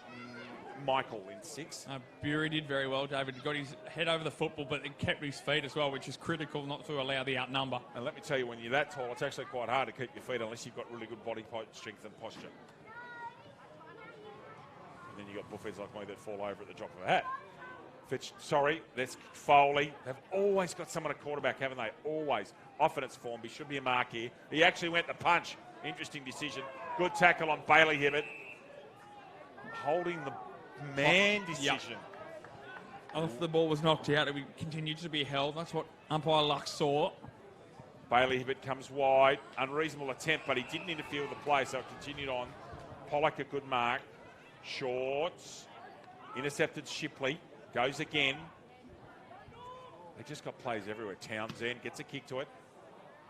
Michael in 6. Bury did very well, David. He got his head over the football, but it kept his feet as well, which is critical not to allow the outnumber. And let me tell you, when you're that tall, it's actually quite hard to keep your feet unless you've got really good body strength and posture. And then you've got buffheads like me that fall over at the drop of a hat. That's Foley. They've always got someone at quarterback, haven't they? Always. Often it's Formby. Should be a mark here. He actually went to punch. Interesting decision. Good tackle on Bailey Hibbert. Holding the man decision. If the ball was knocked out, it would continue to be held. That's what umpire Lux saw. Bailey Hibbert comes wide. Unreasonable attempt, but he didn't interfere with the play, so it continued on. Pollock, a good mark. Shorts. Intercepted Shipley. Goes again. They just got plays everywhere. Townsend gets a kick to it.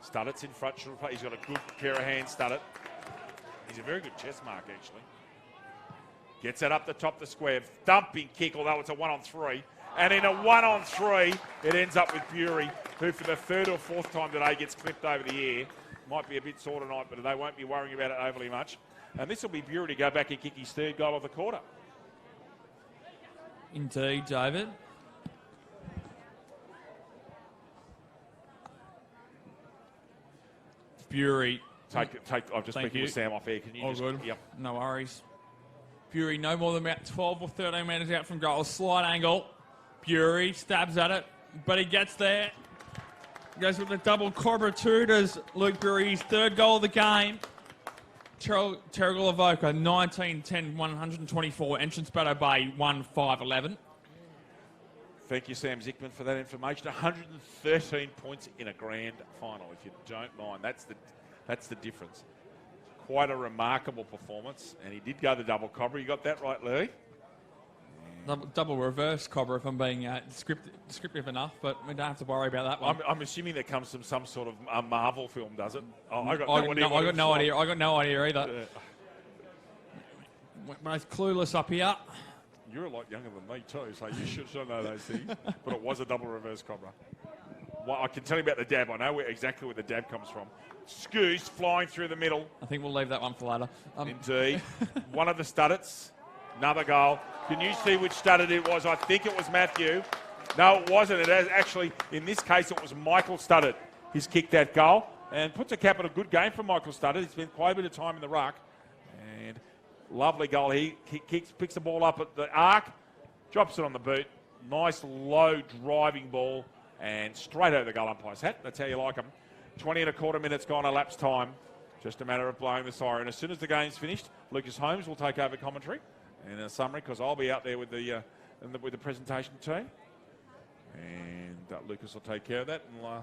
Studdett's in front. He's got a good pair of hands, Studdert. He's a very good chest mark, actually. Gets it up the top of the square. Thumping kick, although it's a 1-on-3. And in a 1-on-3, it ends up with Bury, who for the 3rd or 4th time today gets clipped over the ear. Might be a bit sore tonight, but they won't be worrying about it overly much. And this will be Bury to go back and kick his 3rd goal of the quarter. Indeed, David. Bury. I've just Thank speaking you. with Sam off air. Can you All just... good. Yep. No worries. Bury no more than about 12 or 13 metres out from goal. Slight angle. Bury stabs at it, but he gets there. Goes with the double cobra too. Does Luke Bury's third goal of the game. Terrigal Avoca, 19-10, 124. Entrance Bateau Bay, 1-5-11. Thank you, Sam Zickman, for that information. 113 points in a grand final, if you don't mind. That's the difference. Quite a remarkable performance, and he did go the double cobra. You got that right, Louis? Double reverse cobra, if I'm being descriptive enough, but we don't have to worry about that one. I'm assuming that comes from some sort of a Marvel film, does it? Oh, I got no idea. I got no idea either. Both clueless up here. You're a lot younger than me too, so you should know those things. But it was a double reverse cobra. Well, I can tell you about the dab. I know exactly where the dab comes from. Scoos flying through the middle. I think we'll leave that one for later. Indeed. One of the Studdets. Another goal. Can you see which Studdet it was? I think it was Matthew. No, it wasn't. It has actually, in this case, it was Michael Studdet. He's kicked that goal and puts a cap at a good game for Michael Studdet. He's spent quite a bit of time in the ruck. And lovely goal. He picks the ball up at the arc, drops it on the boot. Nice low driving ball and straight over the goal umpire's hat. That's how you like them. 20 and a quarter minutes gone, elapsed time. Just a matter of blowing the siren. As soon as the game's finished, Lucas Holmes will take over commentary and a summary, because I'll be out there with the presentation team. And Lucas will take care of that and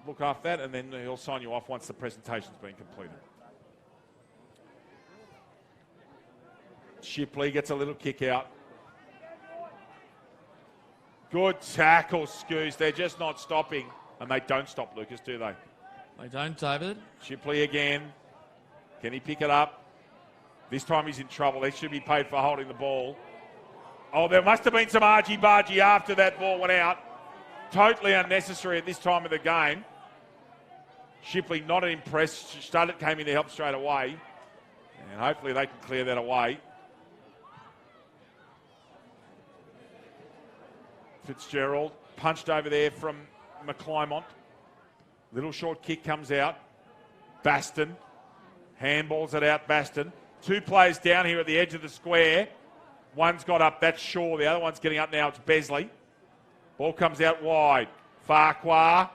look after that, and then he'll sign you off once the presentation's been completed. Shipley gets a little kick out. Good tackle, Scoos. They're just not stopping. And they don't stop, Lucas, do they? They don't, David. Shipley again. Can he pick it up? This time he's in trouble. They should be paid for holding the ball. Oh, there must have been some argy-bargy after that ball went out. Totally unnecessary at this time of the game. Shipley not impressed. Studdet came in to help straight away. And hopefully they can clear that away. Fitzgerald punched over there from McClymont. Little short kick comes out. Baston. Handballs it out, Baston. Two players down here at the edge of the square. One's got up, that's Shaw. The other one's getting up now, it's Besley. Ball comes out wide. Farquhar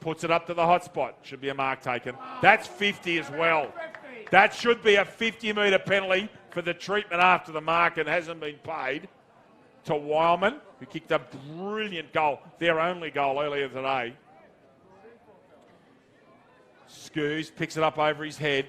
puts it up to the hot spot. Should be a mark taken. That's 50 as well. That should be a 50-metre penalty for the treatment after the mark and hasn't been paid to Wildman, who kicked a brilliant goal, their only goal earlier today. Scoos picks it up over his head.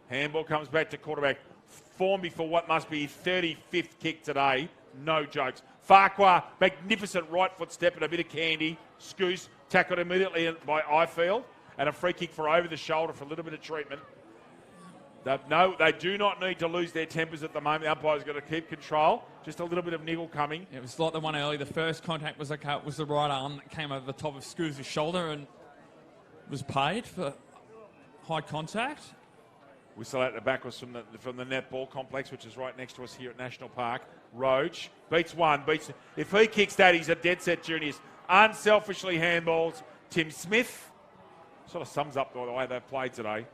Handball comes back to quarterback. Formby for what must be his 35th kick today. No jokes. Farquhar, magnificent right foot step and a bit of candy. Scoos tackled immediately by Ifield. And a free kick for over the shoulder for a little bit of treatment. No, they do not need to lose their tempers at the moment. The umpire's got to keep control. Just a little bit of niggle coming. It was like the one early. The first contact was okay. It was the right arm that came over the top of Scoos' shoulder and was paid for high contact. Whistle out the back was from the netball complex, which is right next to us here at National Park. Roach beats one. If he kicks that, he's a dead set juniors. Unselfishly handballs. Tim Smith sort of sums up the way they've played today.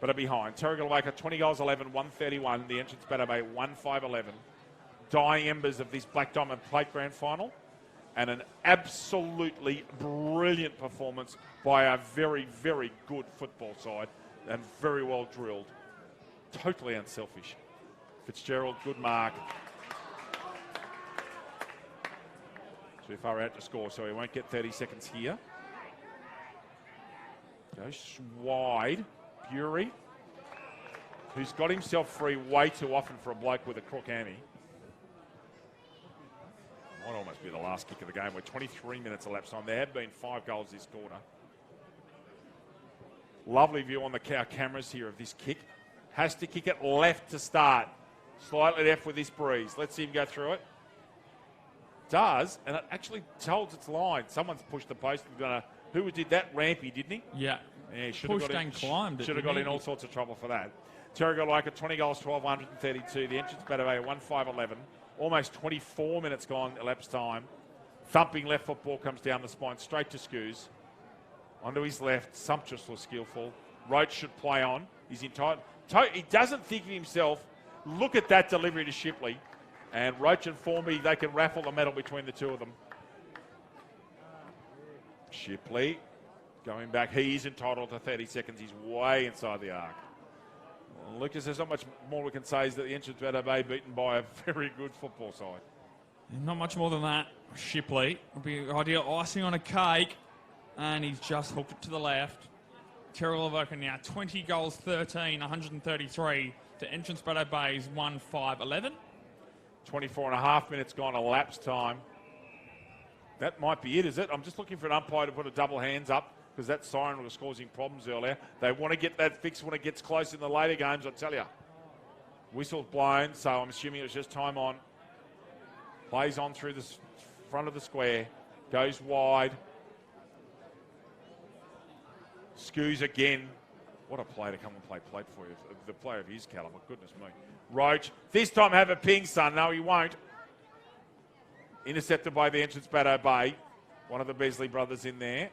But are behind. Terrigal Avoca, 20 goals, 11, 131. The entrance Bateau Bay, 1-5-11. Dying embers of this Black Diamond Plate Grand Final. And an absolutely brilliant performance by a very, very good football side. And very well drilled. Totally unselfish. Fitzgerald, good mark. Too far out to score, so he won't get 30 seconds here. Goes wide. Bury, who's got himself free way too often for a bloke with a crook hammy. Might almost be the last kick of the game. We're 23 minutes elapsed on. There have been 5 goals this quarter. Lovely view on our cameras here of this kick. Has to kick it left to start. Slightly left with this breeze. Let's see him go through it. Does, and it actually holds its line. Someone's pushed the post. Who did that? Rampy, didn't he? Yeah. Yeah, should have got in all sorts of trouble for that. Terrigal Avoca, 20 goals, 12, 132. The entrance Bateau Bay, 1-5-11. Almost 24 minutes gone, elapsed time. Thumping left foot ball comes down the spine, straight to Scoos. Onto his left, sumptuously skillful. Roach should play on. He's entitled. He doesn't think of himself. Look at that delivery to Shipley. And Roach and Formby, they can raffle the medal between the two of them. Shipley going back. He is entitled to 30 seconds. He's way inside the arc. Well, Lucas, there's not much more we can say is that the entrance Bateau Bay beaten by a very good football side. Not much more than that. Shipley would be ideal icing on a cake. And he's just hooked it to the left. Terrigal Avoca now 20 goals, 13, 133 to entrance Bateau Bay's 1-5-11. 24 and a half minutes gone, elapsed time. That might be it, is it? I'm just looking for an umpire to put a double hands up because that siren was causing problems earlier. They want to get that fixed when it gets close in the later games, I tell you. Whistle's blown, so I'm assuming it was just time on. Plays on through the front of the square. Goes wide. Scoos again. What a play to come and play plate for you. The player of his calibre, goodness me. Roach, this time have a ping, son. No, he won't. Intercepted by the entrance Bateau Bay. One of the Beasley brothers in there.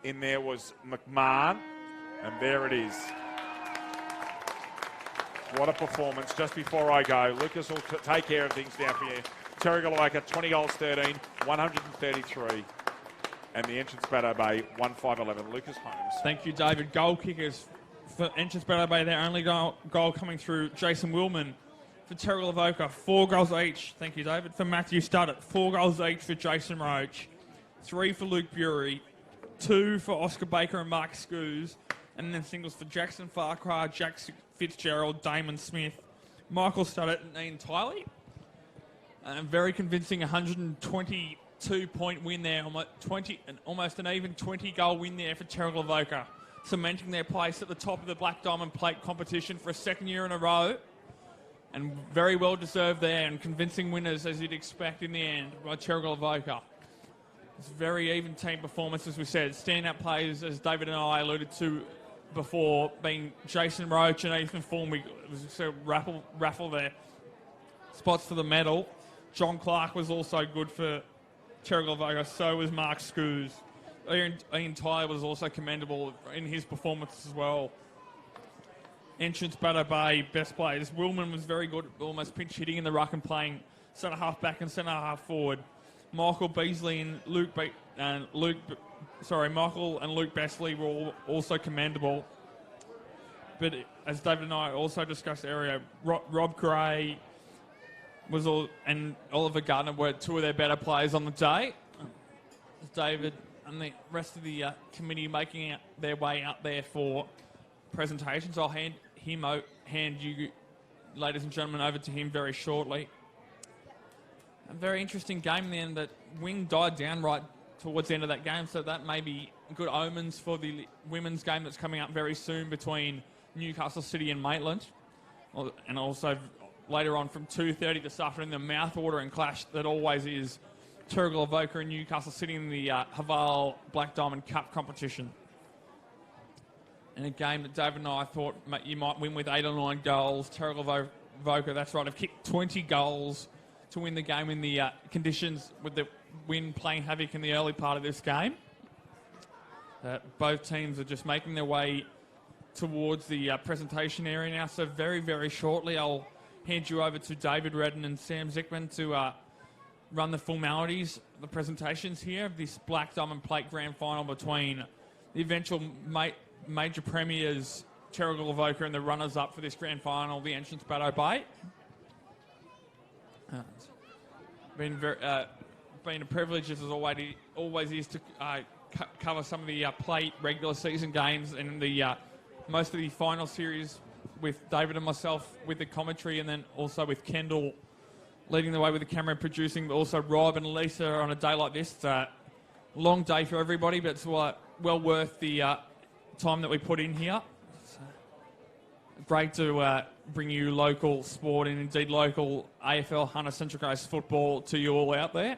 In there was McMahon. And there it is. What a performance. Just before I go, Lucas will take care of things now for you. Terrigal Avoca, 20 goals, 13, 133. And the entrance Bateau Bay, 1-5-11. Lucas Holmes. Thank you, David. Goal kickers for entrance Bateau Bay. Their only goal coming through Jason Willman. For Terrigal Avoca, 4 goals each. Thank you, David. For Matthew Studdert, 4 goals each for Jason Roach. 3 for Luke Bury. 2 for Oscar Baker and Mark Scoos. And then singles for Jackson Farquhar, Jack Fitzgerald, Damon Smith, Michael Studdert and Ian Tiley. A very convincing 122-point win there. Almost an even 20-goal win there for Terrigal Avoca. Cementing their place at the top of the Black Diamond Plate competition for a second year in a row. And very well deserved there and convincing winners as you'd expect in the end by Terrigal Avoca. It's a very even team performance, as we said. Standout players, as David and I alluded to before, being Jason Roach and Ethan Formby. It was just a raffle there. Spots for the medal. John Clark was also good for Terrigal Avoca. So was Mark Scoos. Ian Tyler was also commendable in his performance as well. Entrance Bateau Bay, best players. Willman was very good, almost pinch hitting in the ruck and playing centre half back and centre half forward. Michael Beasley and Michael and Luke Besley were also commendable. But as David and I also discussed earlier, Rob Gray and Oliver Gardner were 2 of their better players on the day. David and the rest of the committee making their way out there for presentations. I'll hand you, ladies and gentlemen, over to him very shortly. A very interesting game then. That Wing died down right towards the end of that game, so that may be good omens for the women's game that's coming up very soon between Newcastle City and Maitland. And also later on from 2:30 this afternoon, the mouth-watering clash that always is Terrigal Avoca and Newcastle City in the Haval Black Diamond Cup competition. In a game that David and I thought you might win with 8 or 9 goals. Terrigal Avoca, that's right, have kicked 20 goals to win the game in the conditions with the wind playing havoc in the early part of this game. Both teams are just making their way towards the presentation area now. So very, very shortly, I'll hand you over to David Redden and Sam Zickman to run the formalities, the presentations here of this Black Diamond Plate Grand Final between the eventual major premiers, Terrigal Avoca, and the runners-up for this Grand Final, the entrance Bateau Bay. Been a privilege, as it always is, to cover some of the plate regular season games and the most of the final series with David and myself with the commentary, and then also with Kendall leading the way with the camera and producing, but also Rob and Lisa on a day like this. It's a long day for everybody, but it's well worth the time that we put in here. It's great to bring you local sport and indeed local AFL Hunter Central Coast football to you all out there.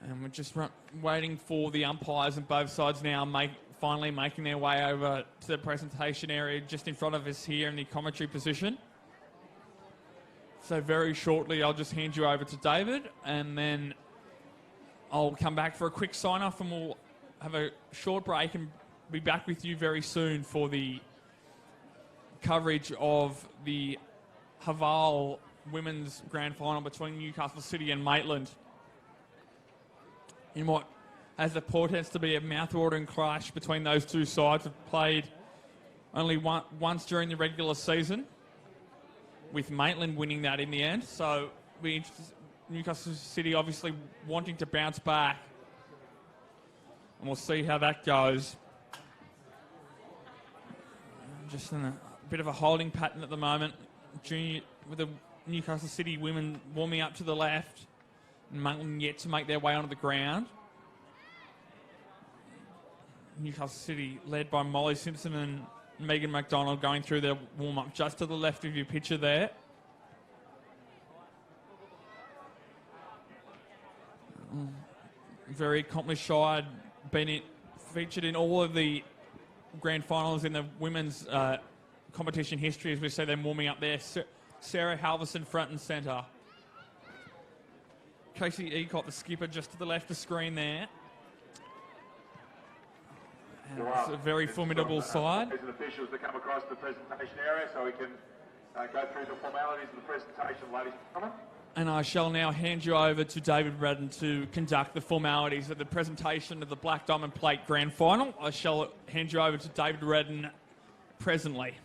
And we're just waiting for the umpires on both sides now, finally making their way over to the presentation area just in front of us here in the commentary position. So very shortly, I'll just hand you over to David, and then I'll come back for a quick sign-off, and we'll have a short break and be back with you very soon for the coverage of the Haval Women's Grand Final between Newcastle City and Maitland, in what has the portents to be a mouth-watering clash between those two sides. Have played only once during the regular season, with Maitland winning that in the end. So Newcastle City obviously wanting to bounce back, and we'll see how that goes. Just in a bit of a holding pattern at the moment. Junior with the Newcastle City women warming up to the left, and Maitland yet to make their way onto the ground. Newcastle City led by Molly Simpson and Megan McDonald going through their warm-up just to the left of your picture there. Very accomplished side, featured in all of the grand finals in the women's competition history, as we see them warming up there. Sarah Halverson front and centre. Casey Ecott, the skipper, just to the left of the screen there. And it's a very formidable side. As officials to come across the presentation area so we can go through the formalities of the presentation, ladies and gentlemen. And I shall now hand you over to David Redden to conduct the formalities of the presentation of the Black Diamond Plate Grand Final. I shall hand you over to David Redden presently.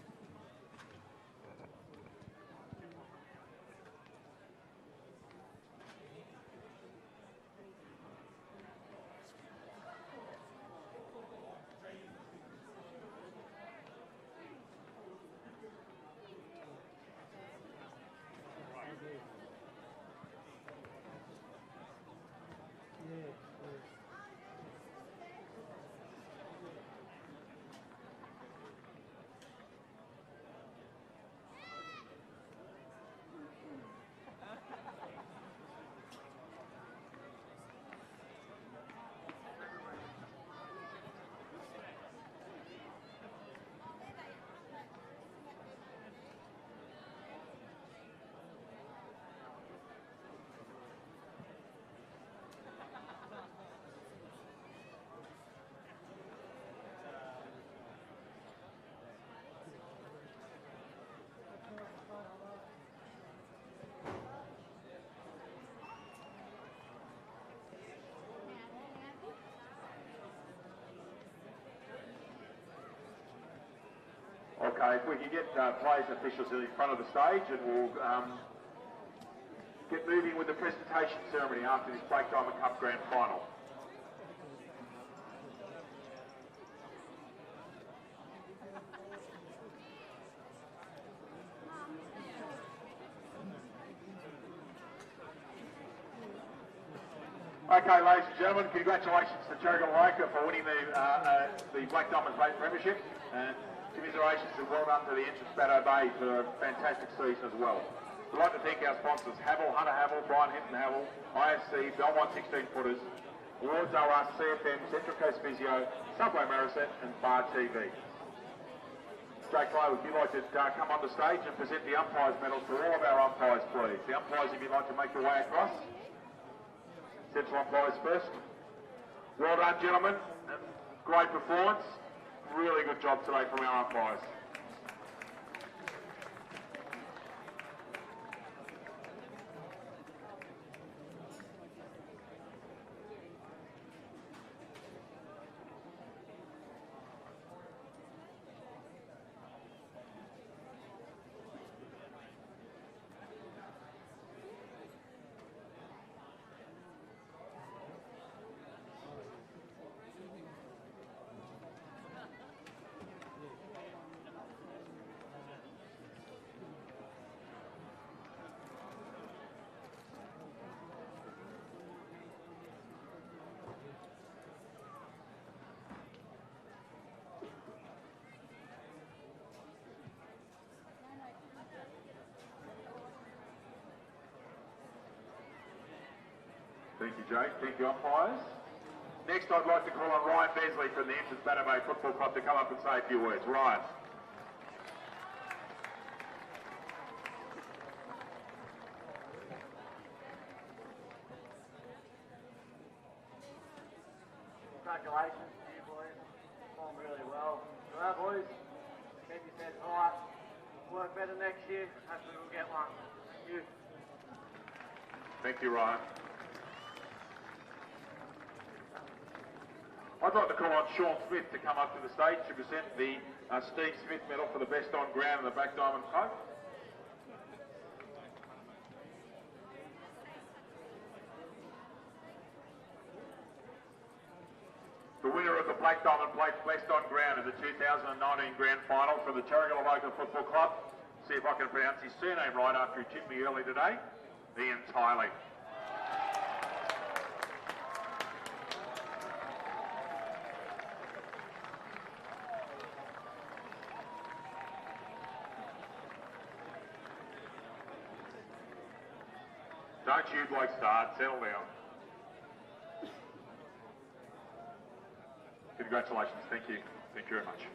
Okay, if we can get players and officials in front of the stage, and we'll get moving with the presentation ceremony after this Black Diamond Cup Grand Final. Okay, ladies and gentlemen, congratulations to Terrigal for winning the Black Diamond Plate Premiership, and commiserations and well done to the entrance Bateau Bay for a fantastic season as well. We'd like to thank our sponsors, Havel, Hunter Havel, Brian Hinton Havel, IFC, Belmont 16 footers, Awards OR, CFM, Central Coast Physio, Subway Maricet and Bar TV. Jake Lowe, if you'd like to come on the stage and present the umpires medals to all of our umpires, please. The umpires, if you'd like to make your way across. Central umpires first. Well done, gentlemen. Great performance. Really good job today from our umpires. Thank you, Jake. Thank you, umpires. Next, I'd like to call on Ryan Besley from the Entrance Bateau Bay Football Club to come up and say a few words. Ryan. Okay, congratulations to you boys. Performed really well. So our boys, keep your heads high. Work better next year. Hopefully we'll get one. Thank you. Thank you, Ryan. I'd like to call on Sean Smith to come up to the stage to present the Steve Smith Medal for the best on ground in the Black Diamond Club. The winner of the Black Diamond Plate Best on Ground in the 2019 Grand Final from the Terrigal Avoca Football Club. See if I can pronounce his surname right after he tipped me early today. Ian Tiley. Don't you blokes start, settle down. Congratulations, thank you. Thank you very much.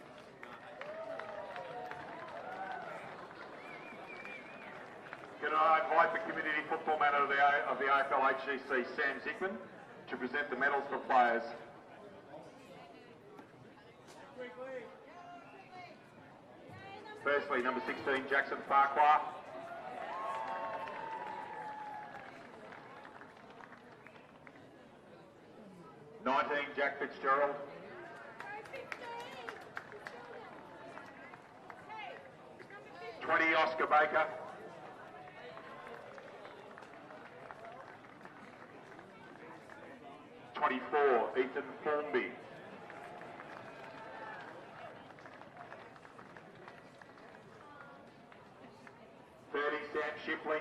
Can I invite the Community Football Man of the AFL HCC, Sam Zickman, to present the medals for players. Firstly, number 16, Jackson Farquhar. Jack Fitzgerald. 20, Oscar Baker. 24, Ethan Formby. 30, Sam Shipley.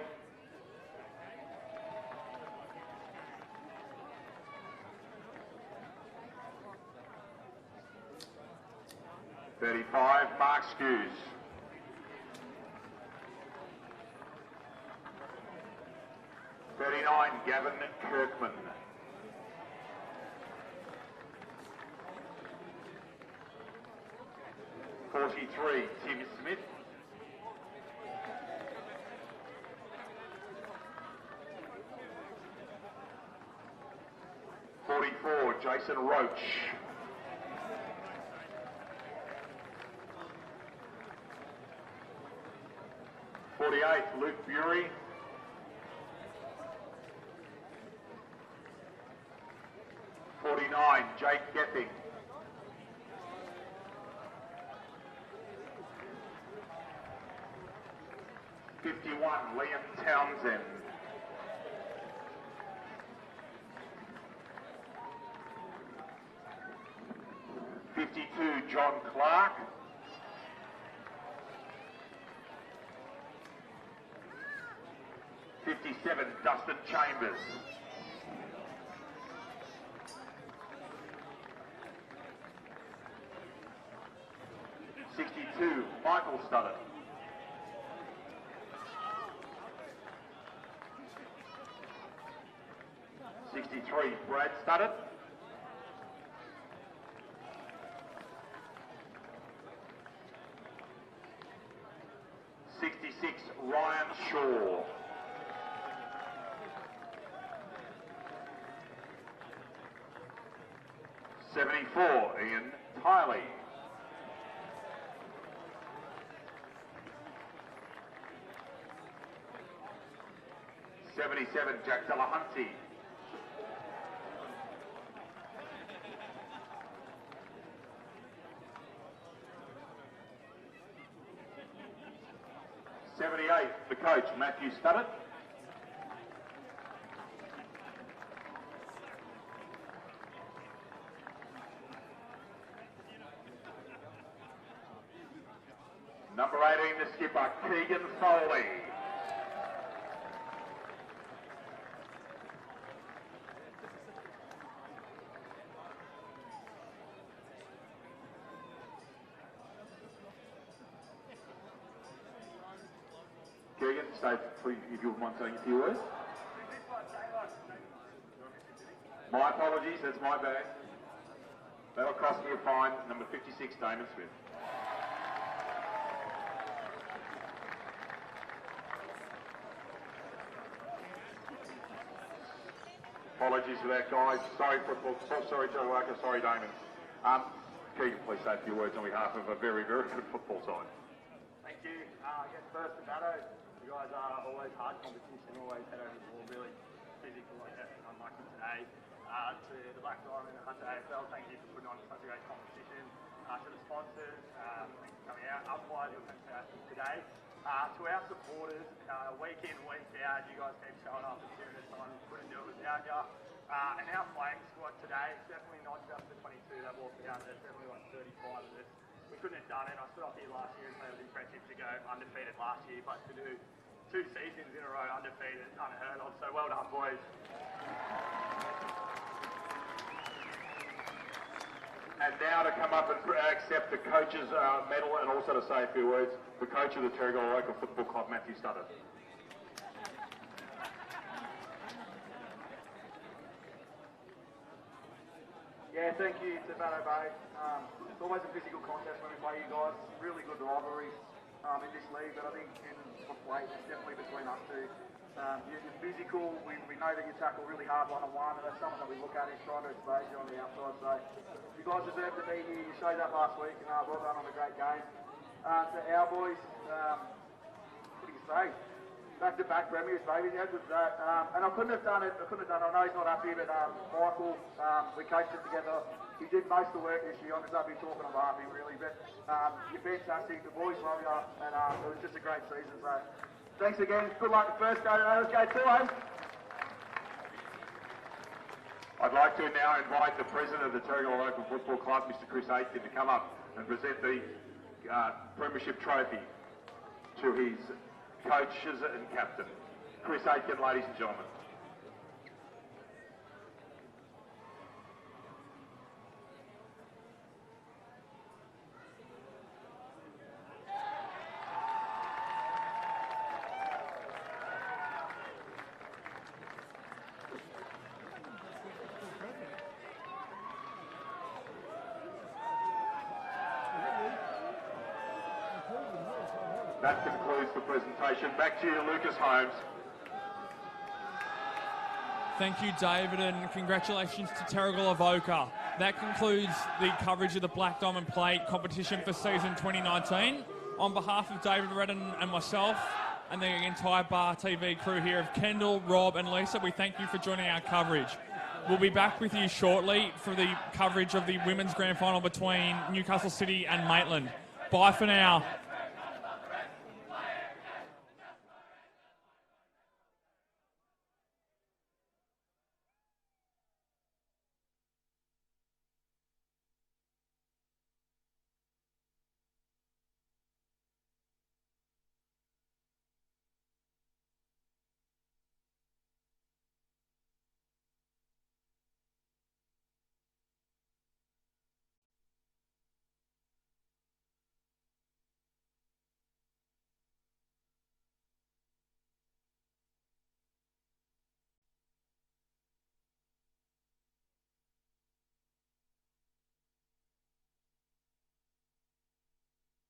35, Mark Skews. 39, Gavin Kirkman. 43, Tim Smith. 44, Jason Roach. 48, Luke Bury. 49, Jake Gepping. 51, Liam Townsend. 52, John Clark. 57, Dustin Chambers. 62, Michael Studdert. 63, Brad Studdert. 66, Ryan Shaw. 74, Ian Tiley. 77, Jack Delahunty. 78, the coach, Matthew Studdert. 18, the skipper, Keegan Foley. 'Keegan, stay if you wouldn't mind saying a few words. My apologies, that's my bad. That'll cost me a fine, number 56, Damon Smith. Apologies for that, guys. Sorry, Joe Walker. Sorry, Damon. Keegan, please say a few words on behalf of a very, very good football side. Thank you. I guess first to Bateau, you guys are always hard competition, always head over the ball, really physical, I guess, unlucky today. To the Black Diamond and Hunter AFL, thank you for putting on such a great competition. To the sponsors, thanks for coming out. Otherwise, it was fantastic today. To our supporters, week in, week out, you guys keep showing up and cheering us on. Couldn't do it without you. And our playing squad today, it's definitely not just the 22 that walked out, there's definitely like 35 of us. We couldn't have done it. I stood up here last year and said it was impressive to go undefeated last year, but to do 2 seasons in a row undefeated, unheard of. So well done, boys. And now to come up and accept the coach's medal and also to say a few words, the coach of the Terrigal Local Football Club, Matthew Studdard. Yeah, thank you to Bateau Bay. It's always a physical contest when we play you guys. Really good rivalries in this league, but I think in weight, it's definitely between us two. You're physical. We know that you tackle really hard one-on-one, and that's something that we look at is trying to expose you on the outside. So you guys deserve to be here. You showed that last week, and well done on a great game. To our boys, what do you say? Back-to-back premiers, baby. How good is that? And I couldn't have done it. I know he's not happy, but Michael, we coached it together. He did most of the work this year. I'm just happy talking on behalf of him, really. But you're fantastic. The boys love you, and it was just a great season. So thanks again. Good luck the first game. Let's go 2, eh? I'd like to now invite the president of the Terrigal Local Football Club, Mr. Chris Aitken, to come up and present the Premiership Trophy to his coaches and captain. Chris Aitken, ladies and gentlemen. That concludes the presentation. Back to you, Lucas Holmes. Thank you, David, and congratulations to Terrigal Avoca. That concludes the coverage of the Black Diamond Plate competition for season 2019. On behalf of David Redden and myself and the entire Bar TV crew here of Kendall, Rob and Lisa, we thank you for joining our coverage. We'll be back with you shortly for the coverage of the Women's Grand Final between Newcastle City and Maitland. Bye for now.